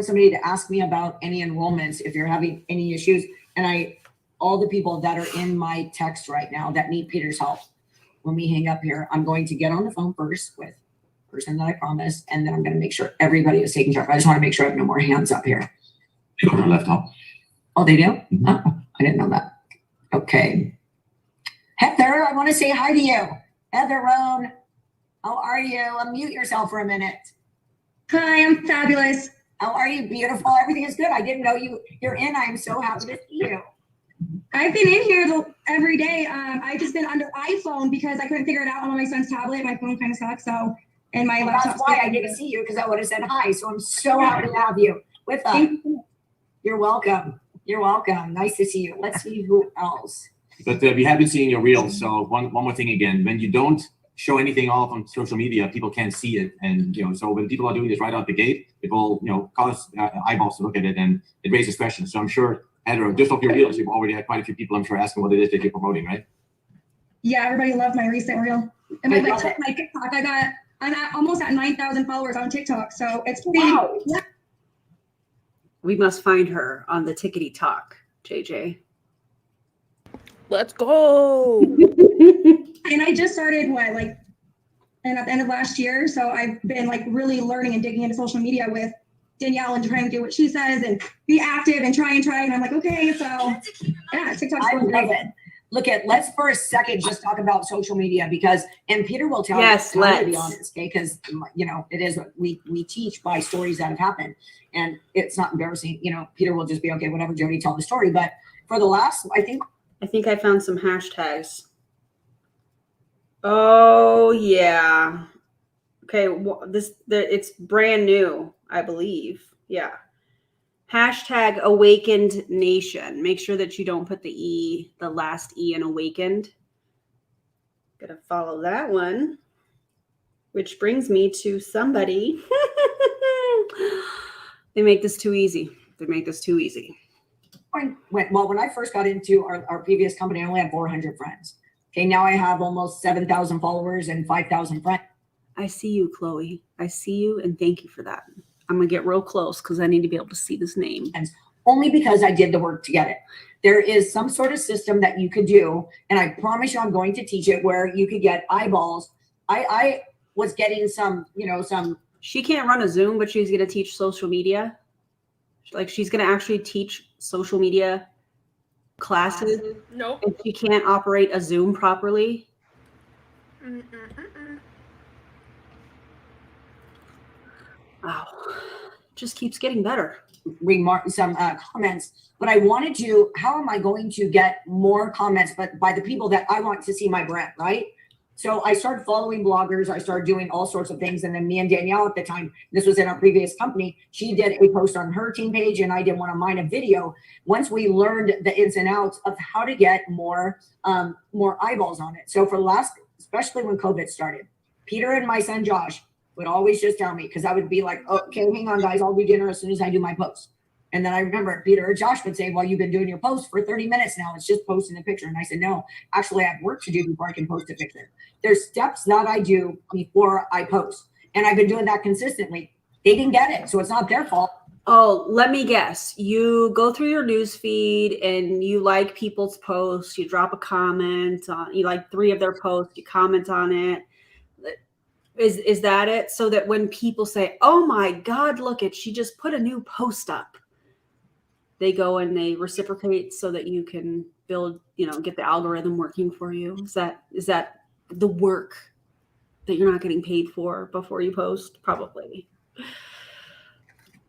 somebody to ask me about any enrollments if you're having any issues. And all the people that are in my text right now that need Peter's help, when we hang up here, I'm going to get on the phone first with the person that I promised, and then I'm going to make sure everybody is taken care of. I just want to make sure I have no more hands up here. People are left off. Oh, they do? Oh, I didn't know that. Okay. Heather, I want to say hi to you. Heather Roan, how are you? Unmute yourself for a minute. Hi, I'm fabulous. How are you? Beautiful. Everything is good. I didn't know you're in. I am so happy to see you. I've been in here every day. I've just been under iPhone because I couldn't figure it out on my son's tablet. My phone kind of sucks. So, and my laptop. That's why I didn't see you, because I would have said hi. So I'm so happy to have you with us. You're welcome. You're welcome. Nice to see you. Let's see who else. But we have been seeing your reels. So one more thing again, when you don't show anything off on social media, people can't see it. And, so when people are doing this right out the gate, it will, cause eyeballs to look at it, and it raises questions. So I'm sure, Heather, just off your reels, you've already had quite a few people, I'm sure, asking what it is that you're promoting, right? Yeah, everybody loved my recent reel. And my TikTok, I'm almost at 9,000 followers on TikTok. So it's pretty. Wow. Yeah. We must find her on the Tickety Talk, JJ. Let's go. And I just started and at the end of last year. So I've been really learning and digging into social media with Danielle and trying to do what she says and be active and try. And I'm like, okay, so yeah, TikTok's I love it. Let's for a second just talk about social media, and Peter will tell us, to be honest, okay? Because it is what we teach by stories that have happened, and it's not embarrassing. Peter will just be okay, whatever, Jody, tell the story. But for the last, I think I found some hashtags. Oh yeah. Okay, it's brand new, I believe. Yeah. Hashtag Awakened Nation. Make sure that you don't put the last E in Awakened. Gonna follow that one. Which brings me to somebody. They make this too easy. When I first got into our previous company, I only had 400 friends. Okay, now I have almost 7,000 followers and 5,000 friends. I see you, Chloe. I see you, and thank you for that. I'm going to get real close because I need to be able to see this name. Only because I did the work to get it. There is some sort of system that you could do, and I promise you I'm going to teach it, where you could get eyeballs. I was getting some. She can't run a Zoom, but she's going to teach social media. She's going to actually teach social media classes. Nope. And she can't operate a Zoom properly. Wow. Just keeps getting better. Some comments, but I wanted to, how am I going to get more comments, but by the people that I want to see my brand, right? So I started following bloggers. I started doing all sorts of things. And then me and Danielle at the time, this was in our previous company, she did a post on her team page and I did one on mine, a video. Once we learned the ins and outs of how to get more eyeballs on it. So for the last, especially when COVID started, Peter and my son, Josh, would always just tell me, because I would be like, oh, okay, hang on guys, I'll do dinner as soon as I do my post. And then I remember Peter or Josh would say, well, you've been doing your post for 30 minutes now. It's just posting a picture. And I said, no, actually I have work to do before I can post a picture. There's steps that I do before I post. And I've been doing that consistently. They didn't get it, so it's not their fault. Oh, let me guess. You go through your news feed and you like people's posts. You drop a comment. You like 3 of their posts. You comment on it. Is that it? So that when people say, oh my God, look it, she just put a new post up, they go and they reciprocate so that you can build, get the algorithm working for you. Is that the work that you're not getting paid for before you post? Probably.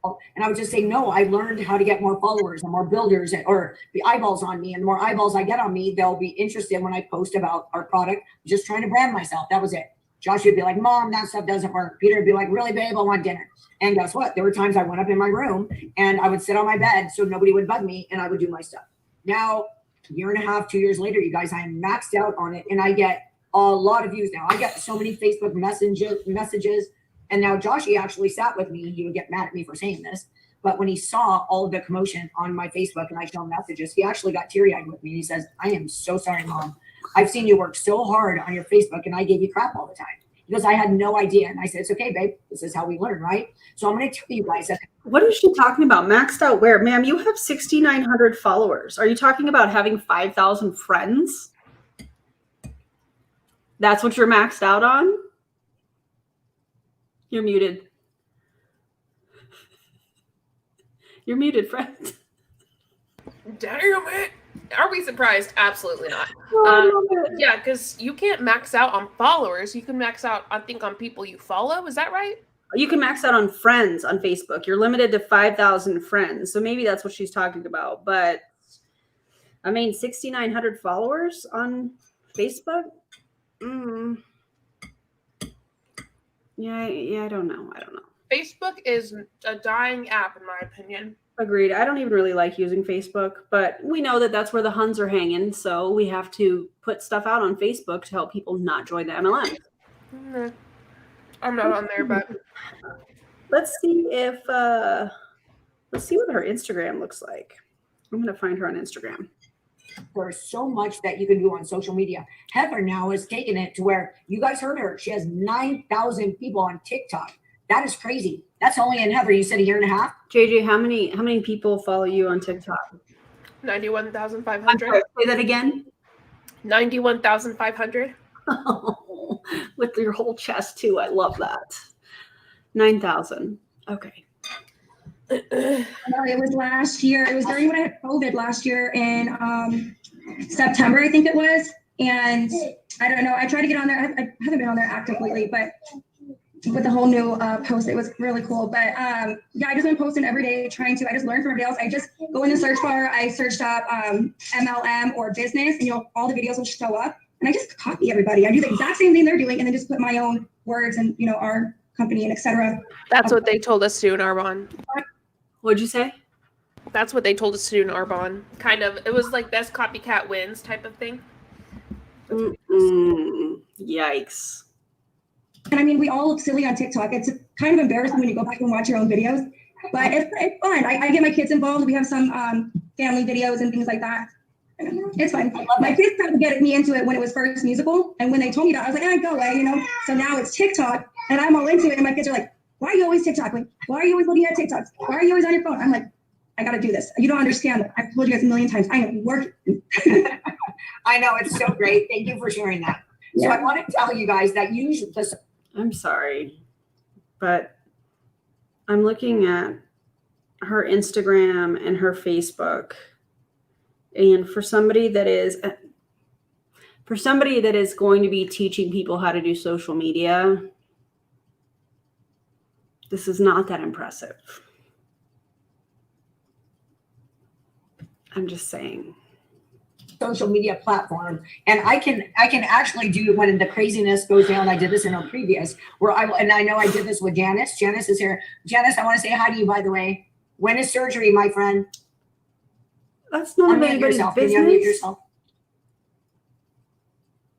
And I would just say, no, I learned how to get more followers and more builders or the eyeballs on me. And the more eyeballs I get on me, they'll be interested when I post about our product, just trying to brand myself. That was it. Josh would be like, Mom, that stuff doesn't work. Peter would be like, really, babe, I want dinner. And guess what? There were times I went up in my room and I would sit on my bed so nobody would bug me and I would do my stuff. Now, a year and a half, 2 years later, you guys, I am maxed out on it and I get a lot of views now. I get so many Facebook messages. And now Joshy actually sat with me. He would get mad at me for saying this, but when he saw all of the commotion on my Facebook and I showed him messages, he actually got teary-eyed with me. He says, I am so sorry, Mom. I've seen you work so hard on your Facebook and I gave you crap all the time. He goes, I had no idea. And I said, it's okay, babe. This is how we learn, right? So I'm going to tell you guys that. What is she talking about? Maxed out where? Ma'am, you have 6,900 followers. Are you talking about having 5,000 friends? That's what you're maxed out on? You're muted. You're muted, friend. Damn it. Are we surprised? Absolutely not. Yeah, because you can't max out on followers. You can max out, I think, on people you follow. Is that right? You can max out on friends on Facebook. You're limited to 5,000 friends. So maybe that's what she's talking about. But I mean, 6,900 followers on Facebook? Yeah, I don't know. Facebook is a dying app, in my opinion. Agreed. I don't even really like using Facebook, but we know that that's where the Huns are hanging. So we have to put stuff out on Facebook to help people not join the MLM. I'm not on there, but let's see if let's see what her Instagram looks like. I'm gonna find her on Instagram. There's so much that you can do on social media. Heather now has taken it to where you guys heard her. She has 9,000 people on TikTok. That is crazy. That's only in Heather. You said a year and a half. JJ, how many people follow you on TikTok? 91,500. Say that again. 91,500. Oh, with your whole chest too. I love that. 9,000. Okay. It was last year. It was during when I had COVID last year in September, I think it was. And I don't know. I tried to get on there. I haven't been on there active lately, but with the whole new post, it was really cool. But yeah, I just been posting every day, I just learned from everybody else. I just go in the search bar. I searched up MLM or business, and all the videos will show up. And I just copy everybody. I do the exact same thing they're doing, and then just put my own words and our company and etc. That's what they told us to do in Arbonne. What'd you say? That's what they told us to do in Arbonne. Kind of. It was like best copycat wins type of thing. Yikes. And I mean, we all look silly on TikTok. It's kind of embarrassing when you go back and watch your own videos, but it's fun. I get my kids involved. We have some family videos and things like that. It's fun. My kids tried to get me into it when it was first musical. And when they told me that, I was like, go away, So now it's TikTok and I'm all into it. And my kids are like, why are you always TikTok? Like, why are you always looking at TikToks? Why are you always on your phone? I'm like, I got to do this. You don't understand. I've told you guys a million times. I am working. I know. It's so great. Thank you for sharing that. Yeah. So I want to tell you guys that usually, I'm sorry, but I'm looking at her Instagram and her Facebook. And for somebody that is going to be teaching people how to do social media, this is not that impressive. I'm just saying. Social media platform, and I can actually do when the craziness goes down. I did this in a previous where I know I did this with Janice. Janice is here. Janice, I want to say hi to you, by the way. When is surgery, my friend? That's not anybody's business. Can you unmute yourself?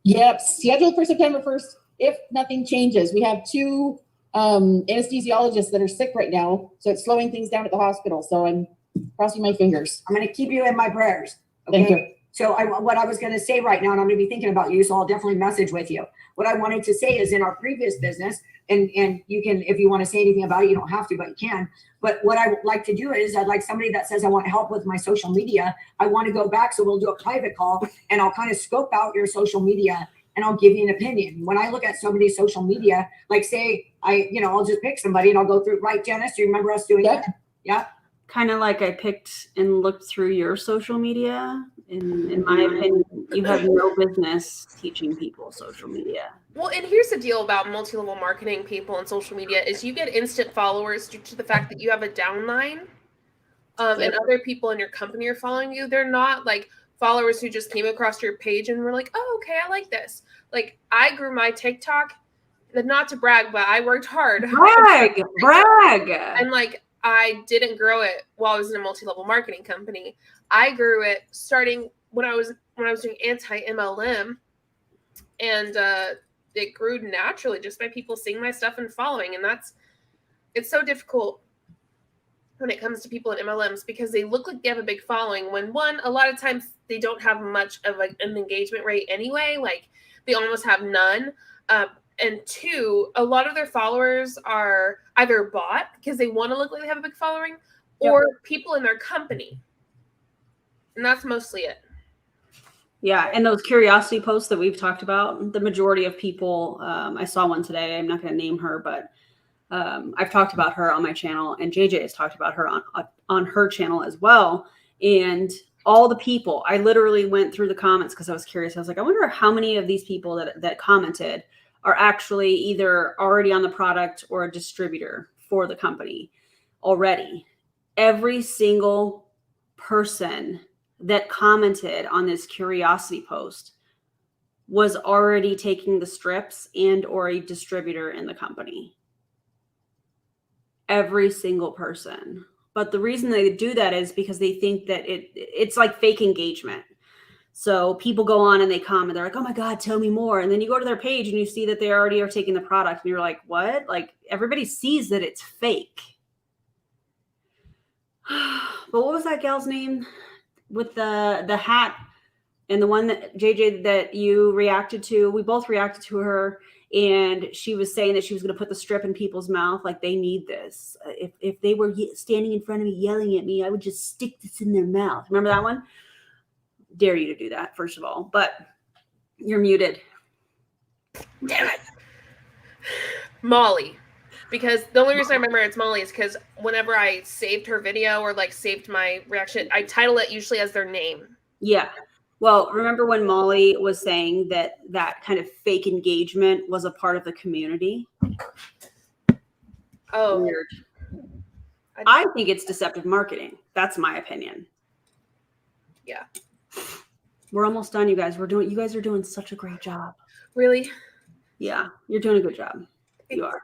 Yep, scheduled for September 1st. If nothing changes, we have 2 anesthesiologists that are sick right now, so it's slowing things down at the hospital. So I'm crossing my fingers. I'm going to keep you in my prayers. Okay? Thank you. So what I was going to say right now, and I'm going to be thinking about you, so I'll definitely message with you. What I wanted to say is in our previous business, and you can, if you want to say anything about it, you don't have to, but you can. But what I would like to do is I'd like somebody that says, I want help with my social media. I want to go back. So we'll do a private call and I'll kind of scope out your social media and I'll give you an opinion. When I look at somebody's social media, like say, I'll just pick somebody and I'll go through, right, Janice? Do you remember us doing that? Yeah. Kind of like I picked and looked through your social media. In my opinion, you have no business teaching people social media. Well, and here's the deal about multi-level marketing people on social media is you get instant followers due to the fact that you have a downline and other people in your company are following you. They're not like followers who just came across your page and were like, oh, okay, I like this. Like I grew my TikTok, not to brag, but I worked hard. Brag. And like, I didn't grow it while I was in a multi-level marketing company. I grew it starting when I was doing AntiMLM, and it grew naturally just by people seeing my stuff and following. And it's so difficult when it comes to people in MLMs because they look like they have a big following when one, a lot of times they don't have much of an engagement rate anyway. Like they almost have none. And two, a lot of their followers are either bought because they want to look like they have a big following or people in their company. And that's mostly it. Yeah. And those curiosity posts that we've talked about, the majority of people, I saw one today, I'm not going to name her, but I've talked about her on my channel, and JJ has talked about her on her channel as well. And all the people, I literally went through the comments because I was curious. I was like, I wonder how many of these people that commented are actually either already on the product or a distributor for the company already. Every single person that commented on this curiosity post was already taking the strips and or a distributor in the company. Every single person. But the reason they do that is because they think that it's like fake engagement. So people go on and they comment, they're like, oh my God, tell me more. And then you go to their page and you see that they already are taking the product and you're like, what? Like everybody sees that it's fake. But what was that gal's name with the hat and the one that JJ that you reacted to? We both reacted to her, and she was saying that she was going to put the strip in people's mouth. Like they need this. If they were standing in front of me yelling at me, I would just stick this in their mouth. Remember that one? Dare you to do that, first of all, but you're muted. Damn it. Molly. Because the only reason I remember it's Molly is because whenever I saved her video or like saved my reaction, I title it usually as their name. Yeah. Well, remember when Molly was saying that kind of fake engagement was a part of the community? Oh. Weird. I think it's deceptive marketing. That's my opinion. Yeah. We're almost done, you guys. You guys are doing such a great job. Really? Yeah, you're doing a good job. You are.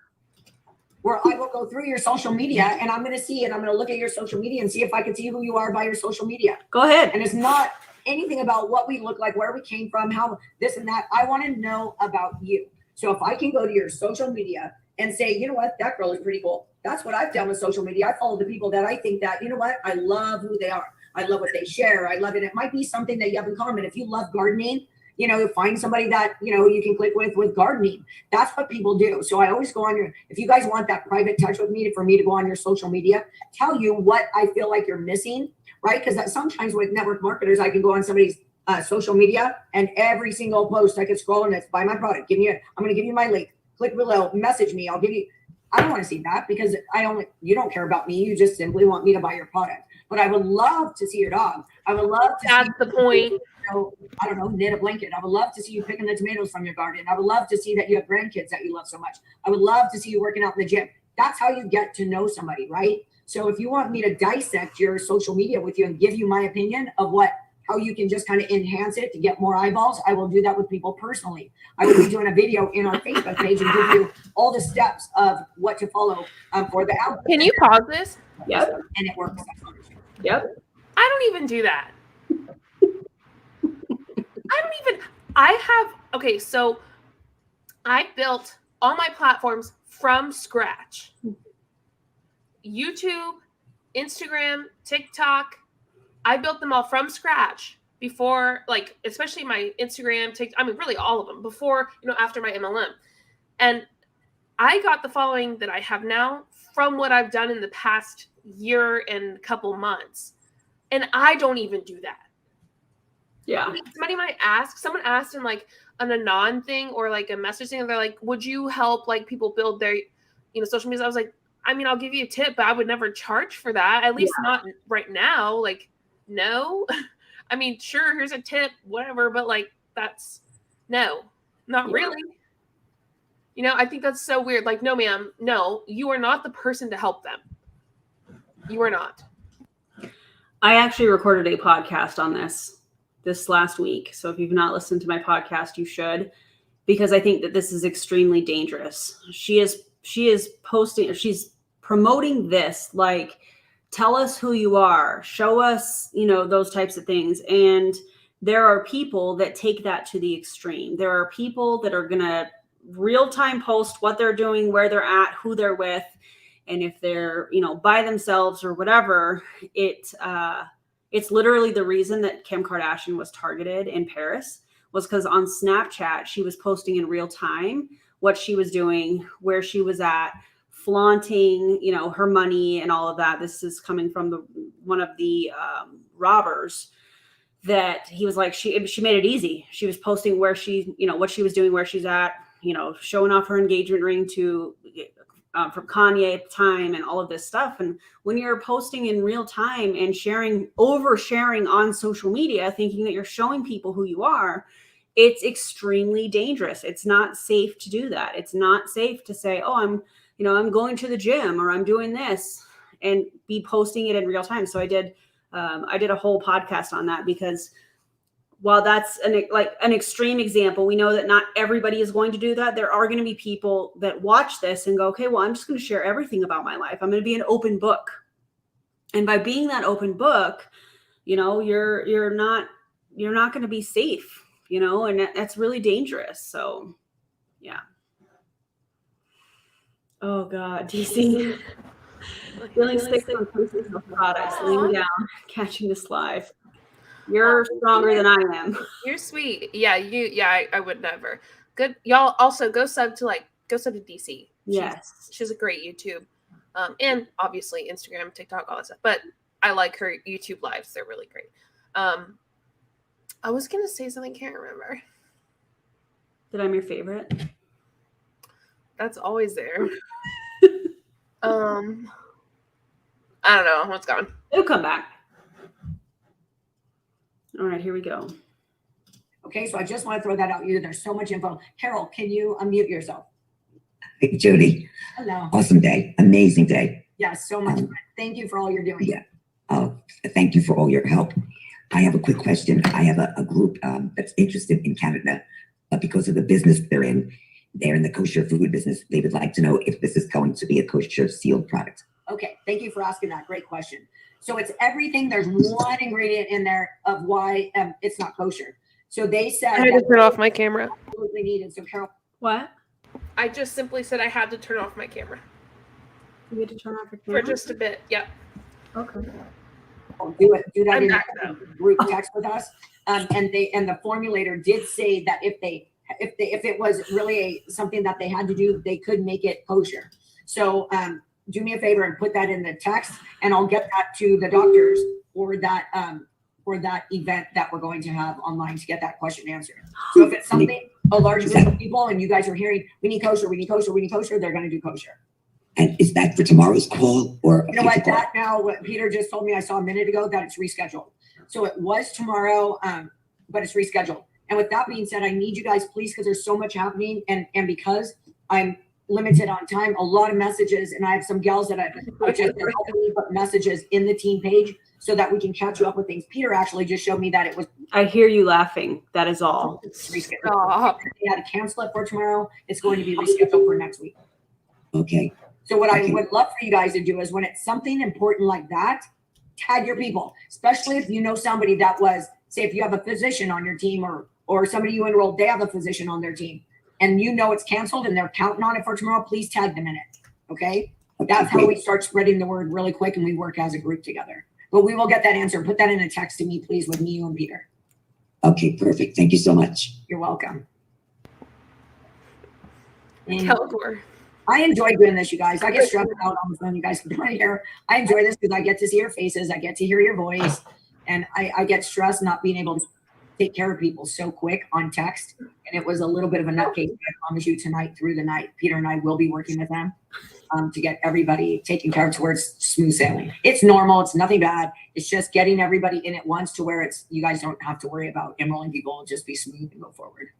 Where I will go through your social media and I'm going to see it. I'm going to look at your social media and see if I can see who you are by your social media. Go ahead. And it's not anything about what we look like, where we came from, how this and that. I want to know about you. So if I can go to your social media and say, you know what, that girl is pretty cool. That's what I've done with social media. I follow the people that I think that, you know what, I love who they are. I love what they share. I love it. It might be something that you have in common. If you love gardening, you know, find somebody that, you know, you can click with gardening. That's what people do. So I always go on if you guys want that private touch with me, for me to go on your social media, tell you what I feel like you're missing, right? Because sometimes with network marketers, I can go on somebody's social media and every single post I can scroll and it's buy my product. I'm going to give you my link. Click below, message me. I don't want to see that because you don't care about me. You just simply want me to buy your product. But I would love to see your dog. I would love to That's the point. You know, I don't know, knit a blanket. I would love to see you picking the tomatoes from your garden. I would love to see that you have grandkids that you love so much. I would love to see you working out in the gym. That's how you get to know somebody, right? So if you want me to dissect your social media with you and give you my opinion of how you can just kind of enhance it to get more eyeballs, I will do that with people personally. I will be doing a video in our Facebook page and give you all the steps of what to follow for the app. Can you pause this? Yep. And it works. Yep. I don't even do that. So I built all my platforms from scratch. YouTube, Instagram, TikTok, I built them all from scratch before, like, especially my Instagram, TikTok, I mean, really all of them before, after my MLM. And I got the following that I have now from what I've done in the past year and couple months. And I don't even do that. Yeah. Someone asked in like an anon thing or like a message thing, and they're like, would you help like people build their, social media? I was like, I mean, I'll give you a tip, but I would never charge for that. At least not right now. Like, no. I mean, sure, here's a tip, whatever, but like that's not really. I think that's so weird. Like, no, ma'am, no, you are not the person to help them. You are not. I actually recorded a podcast on this last week. So if you've not listened to my podcast, you should, because I think that this is extremely dangerous. She is posting, she's promoting this, like, tell us who you are, show us, those types of things. And there are people that take that to the extreme. There are people that are going to real-time post what they're doing, where they're at, who they're with, and if they're, you know, by themselves or whatever. It's literally the reason that Kim Kardashian was targeted in Paris was because on Snapchat she was posting in real time what she was doing, where she was at, flaunting, you know, her money and all of that. This is coming from one of the robbers, that he was like, she made it easy. She was posting where she, you know, what she was doing, where she's at, you know, showing off her engagement ring to from Kanye at the time and all of this stuff. And when you're posting in real time and oversharing on social media, thinking that you're showing people who you are, it's extremely dangerous. It's not safe to do that. It's not safe to say, oh, I'm going to the gym, or I'm doing this, and be posting it in real time. So I did a whole podcast on that, because while that's an extreme example, we know that not everybody is going to do that. There are going to be people that watch this and go, okay, well, I'm just going to share everything about my life. I'm going to be an open book. And by being that open book, you know, you're not going to be safe, you know, and that's really dangerous. So yeah. Oh God, DC. Feeling sick from posting products, laying down, catching this live. You're stronger than I am. You're sweet. Yeah, I would never. Good. Y'all also go sub to DC. Yes. She's a great YouTube. And obviously Instagram, TikTok, all that stuff. But I like her YouTube lives. They're really great. I was gonna say something, can't remember. That I'm your favorite. That's always there. I don't know. What's gone? It'll come back. All right, here we go. Okay, so I just want to throw that out here. There's so much info. Carol, can you unmute yourself? Hey, Judy. Hello. Awesome day. Amazing day. Yeah, so much. Thank you for all you're doing. Yeah. Thank you for all your help. I have a quick question. I have a group that's interested in Canada, but because of the business they're in the kosher food business, they would like to know if this is going to be a kosher sealed product. Okay, thank you for asking that. Great question. So it's everything. There's one ingredient in there of why it's not kosher. So they said I had to turn off my camera. Absolutely needed. So Carol, what? I just simply said I had to turn off my camera. You had to turn off your camera for just a bit. Yep. Okay. Do that I'm in back the group text with us. And the formulator did say that if it was really something that they had to do, they could make it kosher. So do me a favor and put that in the text, and I'll get that to the doctors for that event that we're going to have online to get that question answered. So if it's something, a large group of people, and you guys are hearing, we need kosher, they're going to do kosher. And is that for tomorrow's call or? You know what, what Peter just told me, I saw a minute ago, that it's rescheduled. So it was tomorrow, but it's rescheduled. And with that being said, I need you guys, please, because there's so much happening, and because I'm limited on time, a lot of messages, and I have some gals that are just helping me put messages in the team page so that we can catch you up with things. Peter actually just showed me that it was. I hear you laughing. That is all. It's rescheduled. They had to cancel it for tomorrow. It's going to be rescheduled for next week. Okay. So what I would love for you guys to do is, when it's something important like that, tag your people, especially if you know somebody that was, say, if you have a physician on your team, or somebody you enrolled, they have a physician on their team, and you know it's canceled and they're counting on it for tomorrow, please tag them in it. Okay? That's how we start spreading the word really quick, and we work as a group together. But we will get that answer. Put that in a text to me, please, with me, you, and Peter. Okay, perfect. Thank you so much. You're welcome. Teleport. I enjoy doing this, you guys. I get stressed out on the phone. You guys can do it here. I enjoy this because I get to see your faces. I get to hear your voice. And I get stressed not being able to take care of people so quick on text. And it was a little bit of a nutcase. I promise you, tonight through the night, Peter and I will be working with them to get everybody taken care of towards smooth sailing. It's normal. It's nothing bad. It's just getting everybody in at once to where you guys don't have to worry about enrolling people. It'll just be smooth and go forward.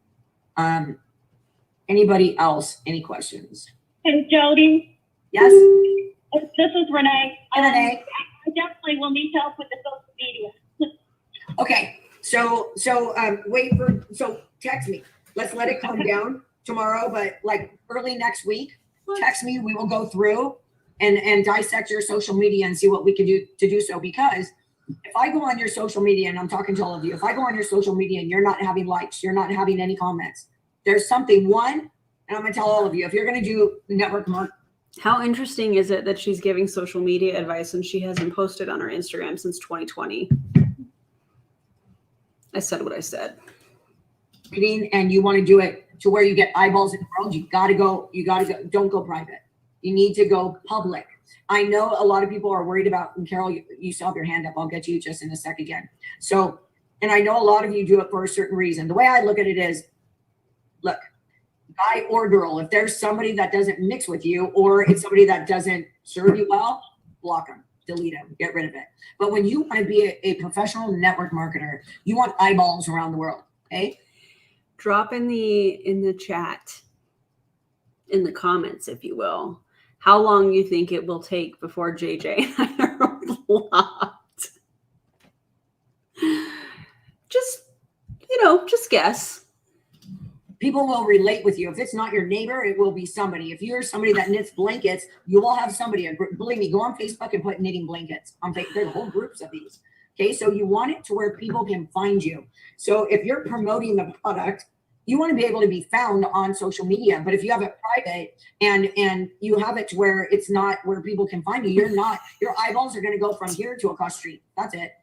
Anybody else? Any questions? Hey, Jody. Yes. This is Renee. Hi, Renee. I definitely will need help with the social media. Okay. So text me. Let's let it calm down tomorrow, but like early next week, text me. We will go through and dissect your social media and see what we can do to do so. Because if I go on your social media, and I'm talking to all of you, if I go on your social media and you're not having likes, you're not having any comments, there's something, one, And I'm gonna tell all of you, if you're gonna do network marketing. How interesting is it that she's giving social media advice and she hasn't posted on her Instagram since 2020? I said what I said. And you want to do it to where you get eyeballs in the world, you gotta go, don't go private. You need to go public. I know a lot of people are worried about, and Carol, you still have your hand up. I'll get you just in a sec again. So, and I know a lot of you do it for a certain reason. The way I look at it is, look, guy or girl, if there's somebody that doesn't mix with you, or it's somebody that doesn't serve you well, block them, delete them, get rid of it. But when you want to be a professional network marketer, you want eyeballs around the world, okay? Drop in the chat, in the comments, if you will, how long you think it will take before JJ and I are blocked. Just, just guess. People will relate with you. If it's not your neighbor, it will be somebody. If you're somebody that knits blankets, you will have somebody. Believe me, go on Facebook and put knitting blankets on Facebook. There's whole groups of these. Okay, so you want it to where people can find you. So if you're promoting the product, you want to be able to be found on social media. But if you have it private and you have it to where it's not where people can find you, your eyeballs are going to go from here to across the street. That's it.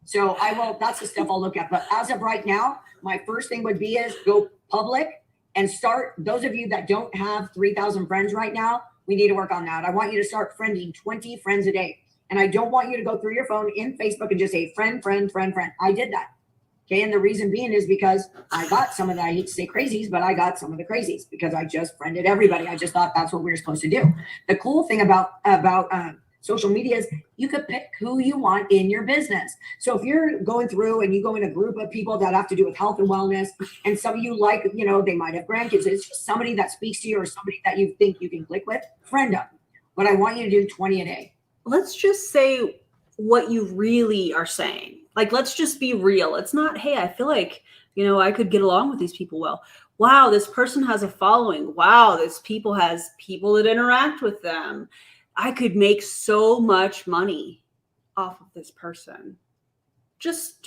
So that's the stuff I'll look at. But as of right now, my first thing would be is go public and start. Those of you that don't have 3,000 friends right now, we need to work on that. I want you to start friending 20 friends a day. And I don't want you to go through your phone in Facebook and just say friend, friend, friend, friend. I did that. Okay. And the reason being is because I got some of the, I hate to say crazies, but I got some of the crazies because I just friended everybody. I just thought that's what we were supposed to do. The cool thing about social media is you could pick who you want in your business. So if you're going through and you go in a group of people that have to do with health and wellness, and some of you like, they might have grandkids. It's just somebody that speaks to you or somebody that you think you can click with, friend them. But I want you to do 20 a day. Let's just say what you really are saying. Like, let's just be real. It's not, hey, I feel like, I could get along with these people well. Wow, this person has a following. Wow, this people has people that interact with them. I could make so much money off of this person. Just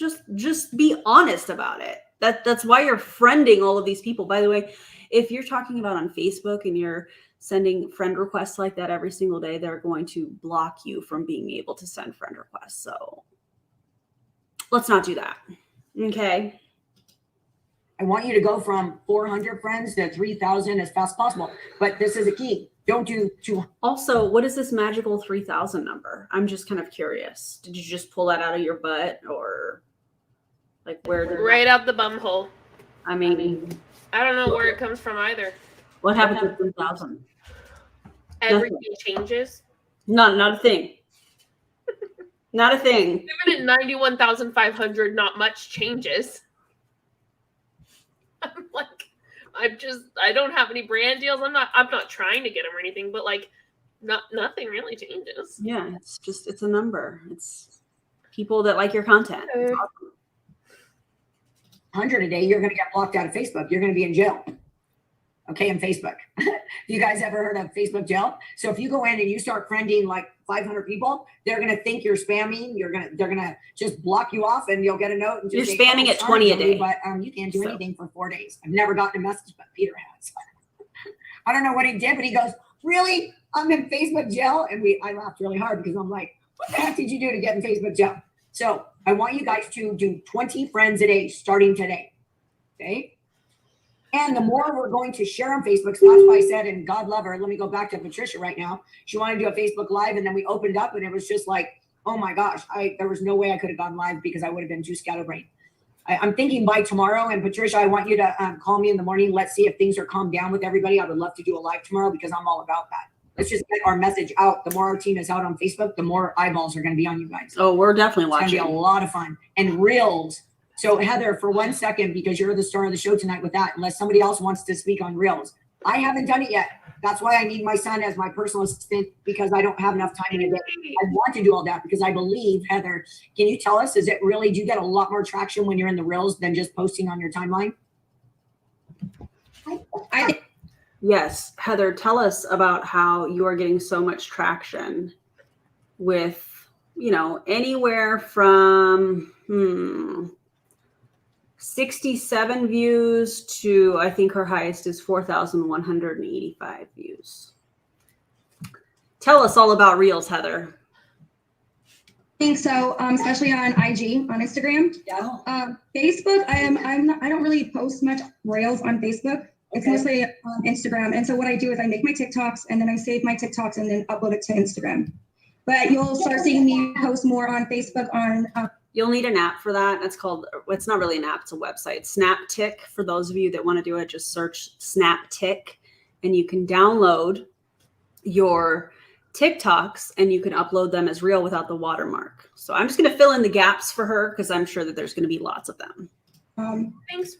be honest about it. That's why you're friending all of these people. By the way, if you're talking about on Facebook and you're sending friend requests like that every single day, they're going to block you from being able to send friend requests. So let's not do that. Okay. I want you to go from 400 friends to 3,000 as fast as possible. But this is a key. Don't do too. Also, what is this magical 3,000 number? I'm just kind of curious. Did you just pull that out of your butt, or like where? Right out the bum hole. I mean, I don't know where it comes from either. What happens with 3,000? Everything changes. Not a thing. Not a thing. Even at 91,500, not much changes. I'm like, I don't have any brand deals. I'm not trying to get them or anything, but like, nothing really changes. Yeah, it's a number. It's people that like your content. It's awesome. 100 a day, you're going to get blocked out of Facebook. You're going to be in jail. Okay, in Facebook. You guys ever heard of Facebook jail? So if you go in and you start friending like 500 people, they're going to think you're spamming. They're going to just block you off, and you'll get a note. And just you're spamming at 20 a day. But you can't do anything for 4 days. I've never gotten a message, but Peter has. I don't know what he did, but he goes, really? I'm in Facebook jail? And I laughed really hard because I'm like, what the heck did you do to get in Facebook jail? So I want you guys to do 20 friends a day starting today. Okay? And the more we're going to share on Facebook, so that's why I said, and God love her, let me go back to Patricia right now. She wanted to do a Facebook Live, and then we opened up, and it was just like, oh my gosh, there was no way I could have gone live because I would have been too scatterbrained. I'm thinking by tomorrow, and Patricia, I want you to call me in the morning. Let's see if things are calmed down with everybody. I would love to do a live tomorrow because I'm all about that. Let's just get our message out. The more our team is out on Facebook, the more eyeballs are going to be on you guys. Oh, we're definitely watching. It's going to be a lot of fun. And Reels. So Heather, for 1 second, because you're the star of the show tonight with that, unless somebody else wants to speak on Reels. I haven't done it yet. That's why I need my son as my personal assistant, because I don't have enough time in a day. I want to do all that because I believe, Heather, can you tell us, do you get a lot more traction when you're in the Reels than just posting on your timeline? Yes. Heather, tell us about how you are getting so much traction with, anywhere from, 67 views to, I think her highest is 4,185 views. Tell us all about Reels, Heather. I think so, especially on IG, on Instagram. Yeah. Facebook, I don't really post much Reels on Facebook. It's mostly on Instagram. And so what I do is I make my TikToks and then I save my TikToks and then upload it to Instagram. But you'll start seeing me post more on Facebook on. You'll need an app for that. That's called, it's not really an app, it's a website. SnapTick, for those of you that want to do it, just search SnapTick and you can download your TikToks and you can upload them as Reel without the watermark. So I'm just going to fill in the gaps for her because I'm sure that there's going to be lots of them. Thanks,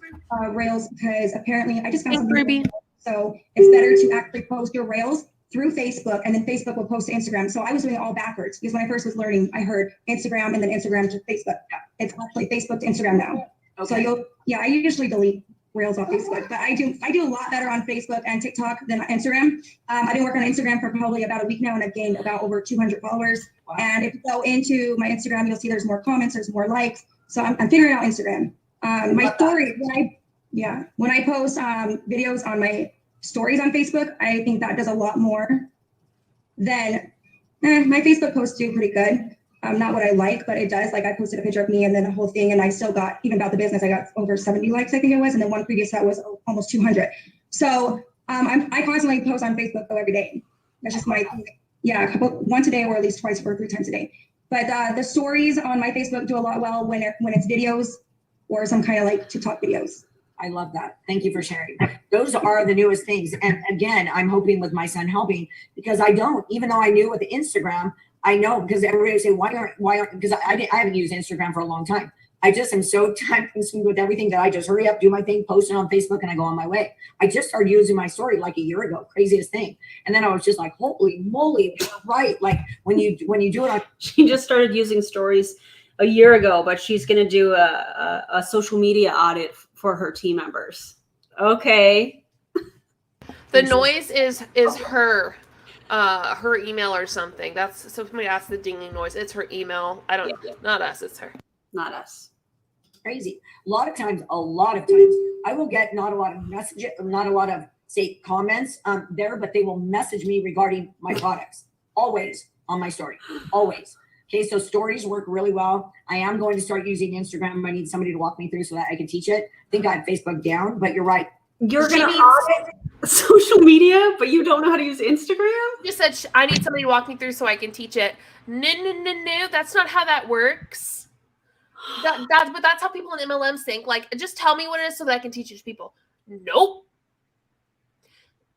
Rails, because apparently I just found something. Ruby. So it's better to actually post your Rails through Facebook, and then Facebook will post to Instagram. So I was doing it all backwards because when I first was learning, I heard Instagram and then Instagram to Facebook. It's actually Facebook to Instagram now. Okay. So I usually delete Rails off Facebook, but I do a lot better on Facebook and TikTok than Instagram. I've been working on Instagram for probably about a week now, and I've gained about over 200 followers. Wow. And if you go into my Instagram, you'll see there's more comments, there's more likes. So I'm figuring out Instagram. My story, when I post videos on my stories on Facebook, I think that does a lot more than my Facebook posts do pretty good. Not what I like, but it does. Like I posted a picture of me and then the whole thing, and I still got, even about the business, I got over 70 likes, I think it was, and then one previous that was almost 200. So I constantly post on Facebook though every day. That's just my once a day or at least twice or 3 times a day. But the stories on my Facebook do a lot well when it's videos or some kind of like TikTok videos. I love that. Thank you for sharing. Those are the newest things. And again, I'm hoping with my son helping, because I don't, even though I knew with the Instagram, I know, because everybody would say, why aren't, because I haven't used Instagram for a long time. I just am so time consumed with everything that I just hurry up, do my thing, post it on Facebook, and I go on my way. I just started using my story like a year ago, craziest thing. And then I was just like, holy moly, right? Like when you do it on. She just started using stories a year ago, but she's going to do a social media audit for her team members. Okay. The noise is her email or something. That's, so somebody asked the dinging noise. It's her email. I don't know. Not us. It's her. Not us. Crazy. A lot of times, I will get not a lot of messages, not a lot of say comments there, but they will message me regarding my products. Always on my story. Always. Okay, so stories work really well. I am going to start using Instagram. I need somebody to walk me through so that I can teach it. I think I have Facebook down, but you're right. You're going to audit social media, but you don't know how to use Instagram? You said I need somebody to walk me through so I can teach it. No. That's not how that works. But that's how people in MLMs think. Like, just tell me what it is so that I can teach it to people. Nope.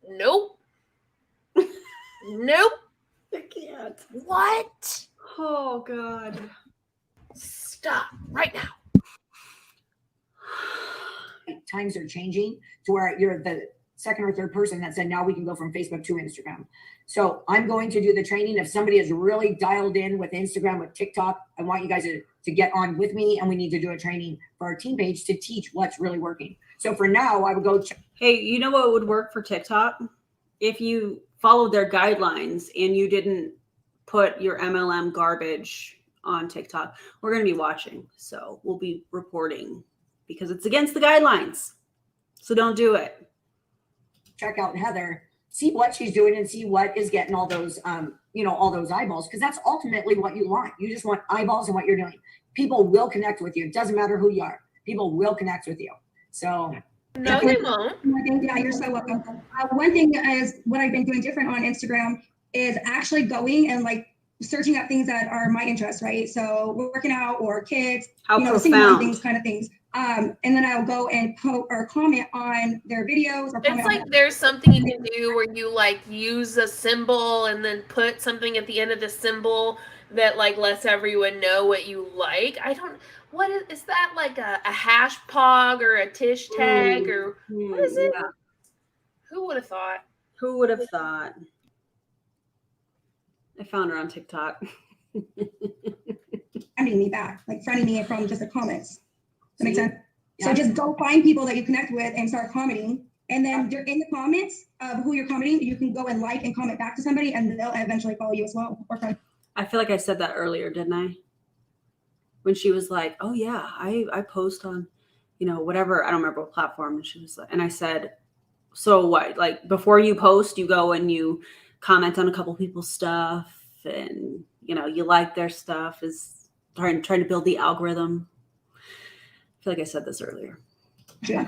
Nope. I can't. What? Oh, God. Stop right now. Times are changing to where you're the second or third person that said, now we can go from Facebook to Instagram. So I'm going to do the training. If somebody is really dialed in with Instagram, with TikTok, I want you guys to get on with me, and we need to do a training for our team page to teach what's really working. So for now, I would go. Hey, you know what would work for TikTok? If you followed their guidelines and you didn't put your MLM garbage on TikTok, we're going to be watching. So we'll be reporting because it's against the guidelines. So don't do it. Check out Heather, see what she's doing and see what is getting all those, all those eyeballs, because that's ultimately what you want. You just want eyeballs in what you're doing. People will connect with you. It doesn't matter who you are. People will connect with you. So. No, they won't. Yeah, you're so welcome. One thing is what I've been doing different on Instagram is actually going and like searching up things that are my interests, right? So working out or kids, profound. Things, kind of things. And then I'll go and post or comment on their videos. Or it's like there's something you can do where you like use a symbol and then put something at the end of the symbol that like lets everyone know what you like. What is that, like a hash pog or a tish tag or what is it? Yeah. Who would have thought? Who would have thought? I found her on TikTok. Finding me back, like finding me from just the comments. That makes sense? Yeah. So just go find people that you connect with and start commenting. And then in the comments of who you're commenting, you can go and like and comment back to somebody and they'll eventually follow you as well. Okay. I feel like I said that earlier, didn't I? When she was like, oh yeah, I post on you know, whatever, I don't remember what platform. And she was like, and I said, so what, like before you post, you go and you comment on a couple people's stuff and, you know, you like their stuff, is trying to build the algorithm. I feel like I said this earlier. Yep.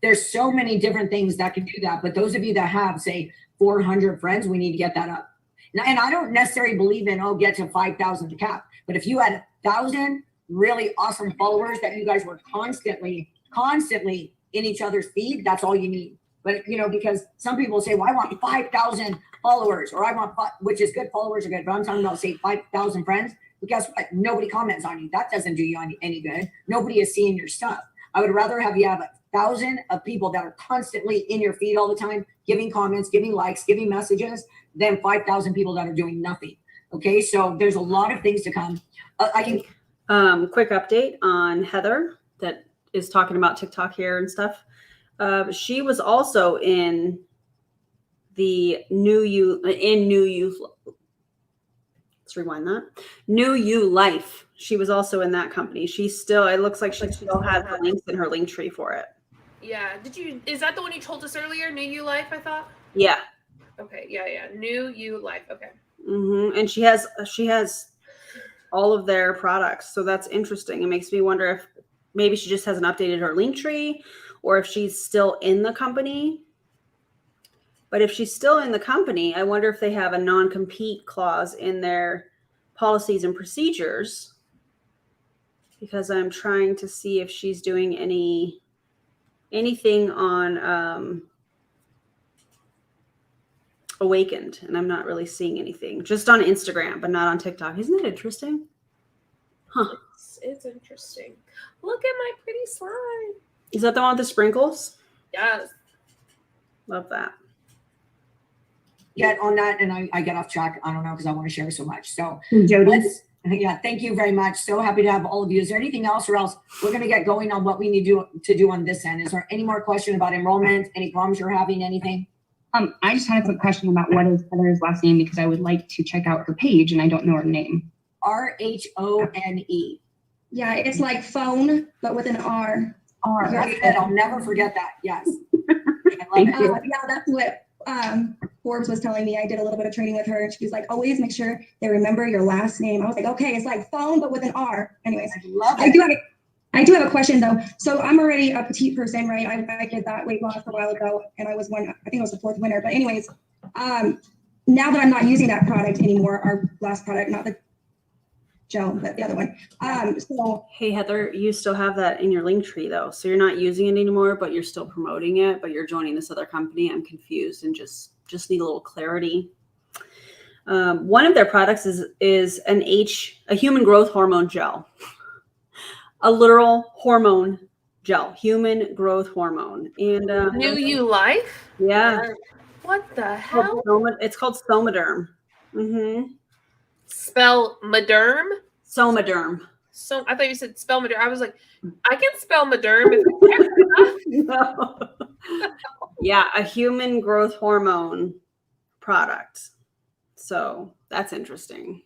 There's so many different things that can do that. But those of you that have, say, 400 friends, we need to get that up. And I don't necessarily believe in, get to 5,000 cap. But if you had 1,000 really awesome followers that you guys were constantly in each other's feed, that's all you need. But, you know, because some people say, well, I want 5,000 followers, or I want, which is good, followers are good. But I'm talking about, say, 5,000 friends. But guess what? Nobody comments on you. That doesn't do you any good. Nobody is seeing your stuff. I would rather have you have 1,000 of people that are constantly in your feed all the time, giving comments, giving likes, giving messages, than 5,000 people that are doing nothing. Okay, so there's a lot of things to come. Quick update on Heather that is talking about TikTok here and stuff. She was also in the New You. Let's rewind that. New You Life. She was also in that company. She's still, it looks like she still has the links in her link tree for it. Yeah. Is that the one you told us earlier? New You Life, I thought? Yeah. Okay. Yeah. New You Life. Okay. And she has all of their products. So that's interesting. It makes me wonder if maybe she just hasn't updated her link tree, or if she's still in the company. But if she's still in the company, I wonder if they have a non-compete clause in their policies and procedures, because I'm trying to see if she's doing anything on Awakend, and I'm not really seeing anything. Just on Instagram, but not on TikTok. Isn't that interesting? Huh. It's interesting. Look at my pretty slime. Is that the one with the sprinkles? Yes. Love that. Get on that, and I get off track. I don't know, because I want to share so much. So Jody. Thank you very much. So happy to have all of you. Is there anything else, or else we're going to get going on what we need to do on this end? Is there any more question about enrollment? Any problems you're having? Anything? I just had a quick question about what is Heather's last name, because I would like to check out her page and I don't know her name. RHONE. Yeah, it's like phone, but with an R. I'll never forget that. Yes. I love it. Yeah, that's what Forbes was telling me. I did a little bit of training with her, and she was like, always make sure they remember your last name. I was like, okay, it's like phone, but with an R. Anyways, I do have a question though. So I'm already a petite person, right? I did that weight loss a while ago, and I was I think it was the 4th winner. But anyways, now that I'm not using that product anymore, our last product, not the gel, but the other one. So hey Heather, you still have that in your link tree though. So you're not using it anymore, but you're still promoting it, but you're joining this other company. I'm confused and just need a little clarity. One of their products is a human growth hormone gel. A literal hormone gel, human growth hormone. And New You Life? Yeah. What the hell? It's called Somaderm. Spell Maderm? Somaderm. So I thought you said spell Maderm. I was like, I can spell Maderm if No. Yeah, a human growth hormone product. So that's interesting.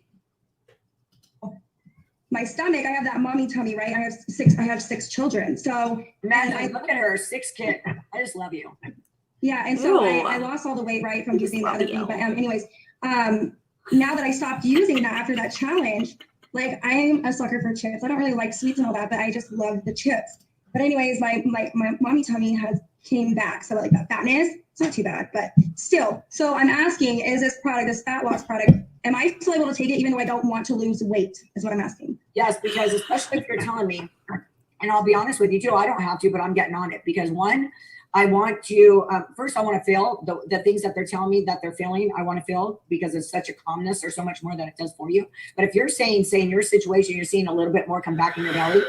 my stomach, I have that mommy tummy, right? I have six children. So man, look at her, 6 kids. I just love you. Yeah, and so I lost all the weight, right, from using the other thing. But anyways, now that I stopped using that after that challenge, like I'm a sucker for chips. I don't really like sweets and all that, but I just love the chips. But anyways, my mommy tummy has came back. So like that fatness, it's not too bad, but still. So I'm asking, is this product, this fat loss product, am I still able to take it even though I don't want to lose weight, is what I'm asking. Yes, because especially if you're telling me, and I'll be honest with you too, I don't have to, but I'm getting on it because one, I want to, first I want to feel the things that they're telling me that they're feeling, I want to feel because it's such a calmness or so much more that it does for you. But if you're saying, say in your situation, you're seeing a little bit more come back in your belly,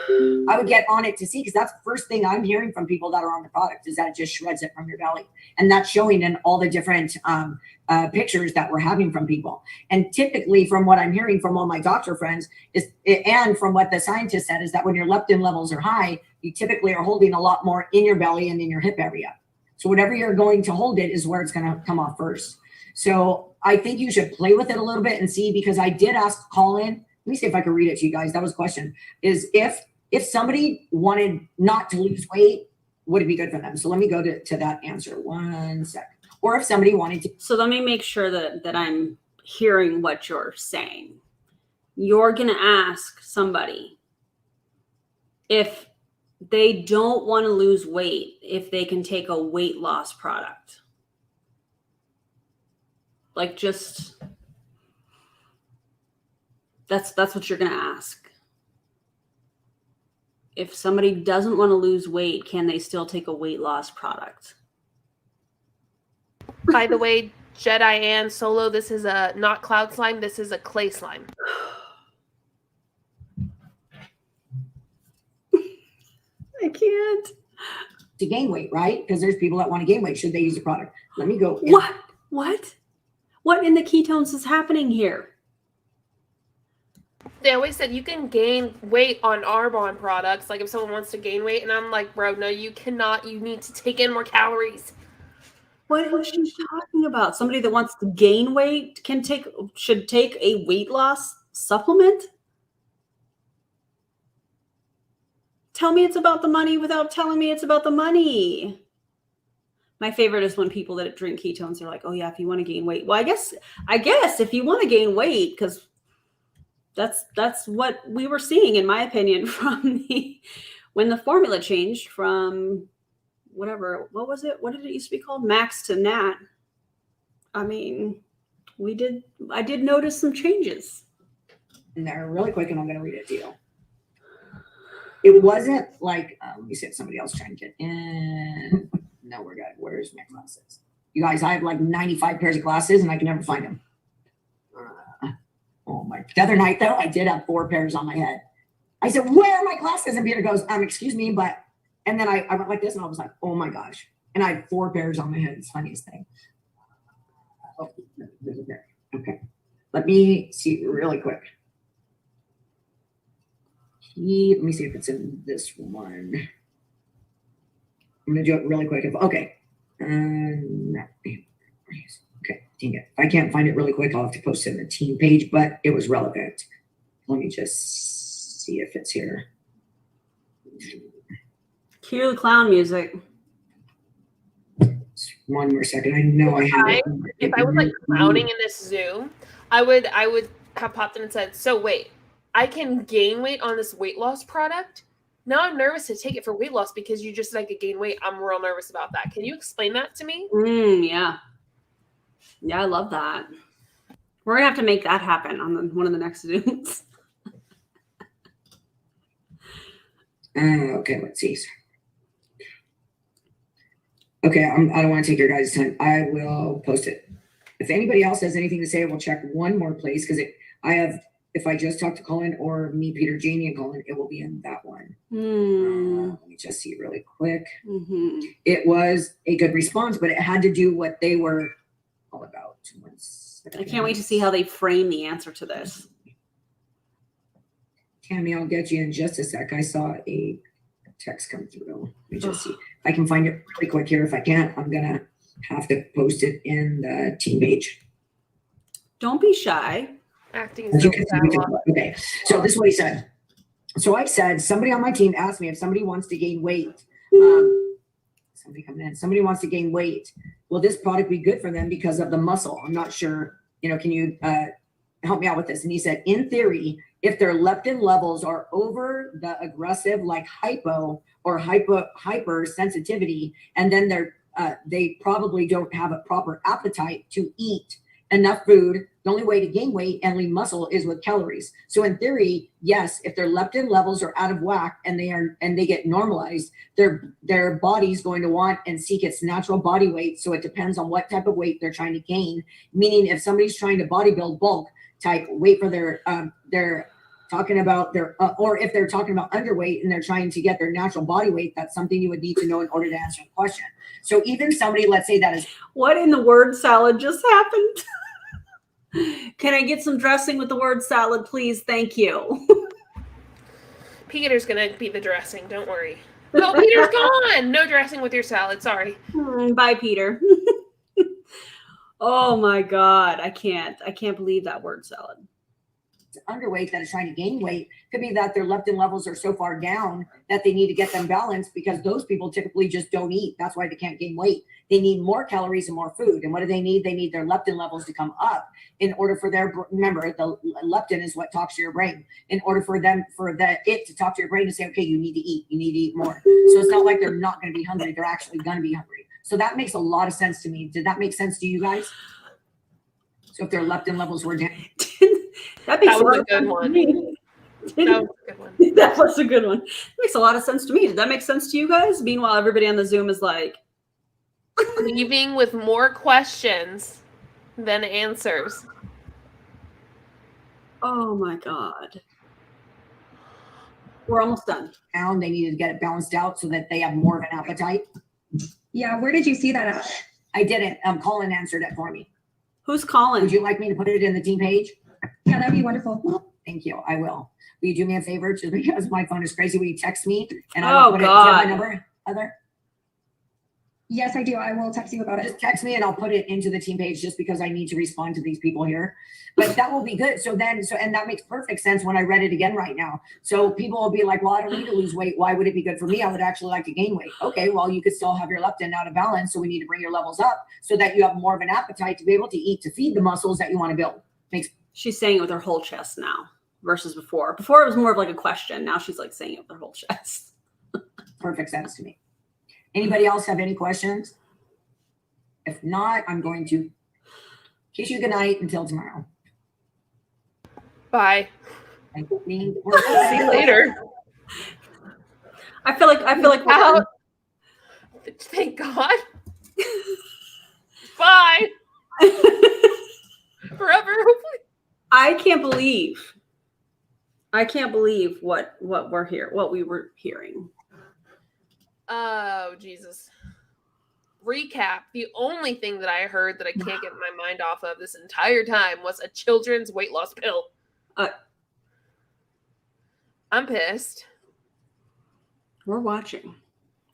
I would get on it to see, because that's the first thing I'm hearing from people that are on the product is that it just shreds it from your belly. And that's showing in all the different pictures that we're having from people. And typically from what I'm hearing from all my doctor friends and from what the scientist said is that when your leptin levels are high, you typically are holding a lot more in your belly and in your hip area. So whatever you're going to hold it is where it's going to come off first. So I think you should play with it a little bit and see, because I did ask Colin, let me see if I can read it to you guys. That was a question, is if if somebody wanted not to lose weight, would it be good for them? So let me go to that answer 1 second. Or if somebody wanted to. So let me make sure that I'm hearing what you're saying. You're going to ask somebody if they don't want to lose weight, if they can take a weight loss product. Like just, that's what you're going to ask. If somebody doesn't want to lose weight, can they still take a weight loss product? By the way, Jedi and Solo, this is a not cloud slime. This is a clay slime. I can't. To gain weight, right? Because there's people that want to gain weight. Should they use the product? Let me go. What in the ketones is happening here? They always said you can gain weight on Arbonne products. Like if someone wants to gain weight, and I'm like, bro, no, you cannot. You need to take in more calories. What is she talking about? Somebody that wants to gain weight should take a weight loss supplement? Tell me it's about the money without telling me it's about the money. My favorite is when people that drink ketones are like, oh yeah, if you want to gain weight. Well, I guess if you want to gain weight, because that's what we were seeing, in my opinion, from when the formula changed from whatever, what was it? What did it used to be called? Max to Nat. I mean, I did notice some changes. And they're really quick, and I'm going to read it to you. It wasn't like, let me see if somebody else trying to get in. No, we're good. Where's my glasses? You guys, I have like 95 pairs of glasses, and I can never find them. Oh my! The other night though, I did have 4 pairs on my head. I said, "Where are my glasses?" And Peter goes, "Excuse me, but." And then I went like this, and I was like, "Oh my gosh!" And I had 4 pairs on my head. It's the funniest thing. Oh, there's a pair. Okay, let me see really quick. Let me see if it's in this one. I'm gonna do it really quick. Okay. No. Okay, dang it. If I can't find it really quick, I'll have to post it in the team page, but it was relevant. Let me just see if it's here. Cue the clown music. One more second. I know I have it. If I was like clowning in this Zoom, I would have popped in and said, so wait, I can gain weight on this weight loss product? Now I'm nervous to take it for weight loss because you just said I could gain weight. I'm real nervous about that. Can you explain that to me? Yeah. Yeah, I love that. We're going to have to make that happen on one of the next Zooms. Okay, let's see. Okay, I don't want to take your guys' time. I will post it. If anybody else has anything to say, we'll check one more place because if I just talk to Colin or me, Peter, Janie, and Colin, it will be in that one. Let me just see really quick. It was a good response, but it had to do what they were all about. I can't wait to see how they frame the answer to this. Tammy, I'll get you in just a sec. I saw a text come through. Let me just see. If I can find it really quick here. If I can't, I'm going to have to post it in the team page. Don't be shy. Acting is okay. So this is what he said. So I said, somebody on my team asked me if somebody wants to gain weight. Somebody coming in. Somebody wants to gain weight. Will this product be good for them because of the muscle? I'm not sure. Can you help me out with this? And he said, in theory, if their leptin levels are over the aggressive, like hypo or hyper sensitivity, and then they probably don't have a proper appetite to eat enough food. The only way to gain weight and lean muscle is with calories. So in theory, yes, if their leptin levels are out of whack and they get normalized, their body's going to want and seek its natural body weight. So it depends on what type of weight they're trying to gain. Meaning, if somebody's trying to bodybuild bulk type weight for they're talking about or if they're talking about underweight and they're trying to get their natural body weight, that's something you would need to know in order to answer the question. So even somebody, let's say that is what in the word salad just happened. Can I get some dressing with the word salad, please? Thank you. Peter's going to be the dressing. Don't worry. No, Peter's gone. No dressing with your salad. Sorry. Bye, Peter. Oh my God. I can't believe that word salad. underweight that is trying to gain weight. Could be that their leptin levels are so far down that they need to get them balanced, because those people typically just don't eat. That's why they can't gain weight. They need more calories and more food. And what do they need? They need their leptin levels to come up in order for their, remember, the leptin is what talks to your brain. In order for it to talk to your brain to say, okay, you need to eat more. So it's not like they're not going to be hungry. They're actually going to be hungry. So that makes a lot of sense to me. Did that make sense to you guys? So if their leptin levels were down. That was a good one. That was a good one. Makes a lot of sense to me. Did that make sense to you guys? Meanwhile, everybody on the Zoom is like leaving with more questions than answers. Oh my God. We're almost done. They needed to get it balanced out so that they have more of an appetite. Yeah, where did you see that at? I didn't. Colin answered it for me. Who's Colin? Would you like me to put it in the team page? Yeah, that'd be wonderful. Thank you. I will. Will you do me a favor? Just because my phone is crazy, will you text me? And I will put God. It, do you have my number, Heather? Yes, I do. I will text you about it. Just text me and I'll put it into the team page, just because I need to respond to these people here. But that will be good. And that makes perfect sense when I read it again right now. So people will be like, well, I don't need to lose weight. Why would it be good for me? I would actually like to gain weight. Okay, well, you could still have your leptin out of balance. So we need to bring your levels up so that you have more of an appetite to be able to eat, to feed the muscles that you want to build. She's saying it with her whole chest now versus before. Before it was more of like a question. Now she's like saying it with her whole chest. Perfect sense to me. Anybody else have any questions? If not, I'm going to kiss you goodnight until tomorrow. Bye. See you later. I feel like wow. Thank God. Bye. Forever, hopefully. I can't believe what we were hearing. Oh, Jesus. Recap. The only thing that I heard that I can't get my mind off of this entire time was a children's weight loss pill. I'm pissed. We're watching.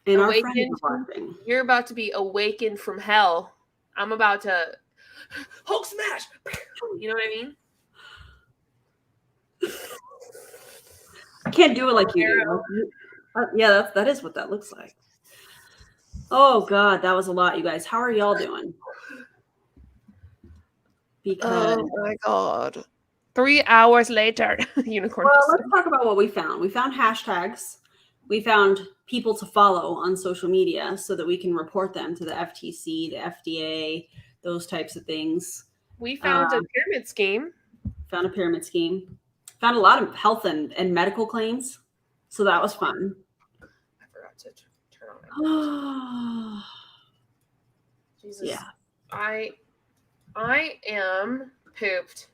And our friends are watching. You're about to be awakened from hell. I'm about to Hulk smash. You know what I mean? I can't do it like you do. Yeah, that is what that looks like. Oh God, that was a lot, you guys. How are y'all doing? Because oh my God. 3 hours later, unicorn. Well, let's talk about what we found. We found hashtags. We found people to follow on social media so that we can report them to the FTC, the FDA, those types of things. We found a pyramid scheme. Found a pyramid scheme. Found a lot of health and medical claims. So that was fun. I forgot to turn on my Jesus. Yeah. I am pooped.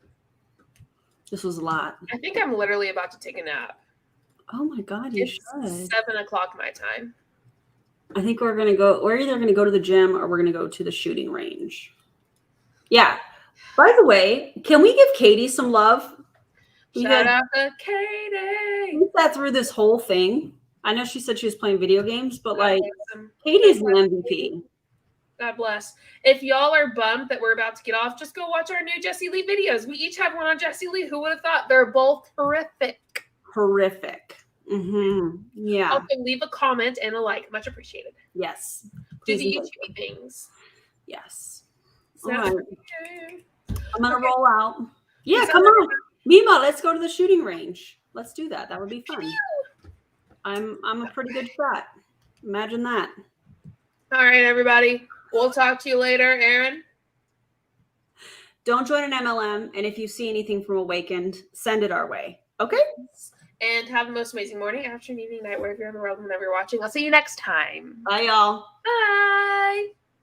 This was a lot. I think I'm literally about to take a nap. Oh my God, you should. 7 o'clock my time. I think we're either gonna go to the gym or we're gonna go to the shooting range. Yeah. By the way, can we give Katie some love? Shout out to Katie. We sat through this whole thing. I know she said she was playing video games, but like Katie's an MVP. God bless. If y'all are bummed that we're about to get off, just go watch our new Jessie Lee videos. We each have one on Jessie Lee. Who would have thought? They're both horrific. Horrific. Mm-hmm. Yeah. Also, leave a comment and a like. Much appreciated. Yes. Do the YouTube things. Yes. So, all right. okay. I'm gonna roll out. Yeah, come on. Mima, let's go to the shooting range. Let's do that. That would be fun. I'm a pretty good shot. Imagine that. All right, everybody. We'll talk to you later, Aaron. Don't join an MLM, and if you see anything from Awakend, send it our way. Okay? And have the most amazing morning, afternoon, evening, night, wherever you're in the world, whenever you're watching. I'll see you next time. Bye, y'all. Bye.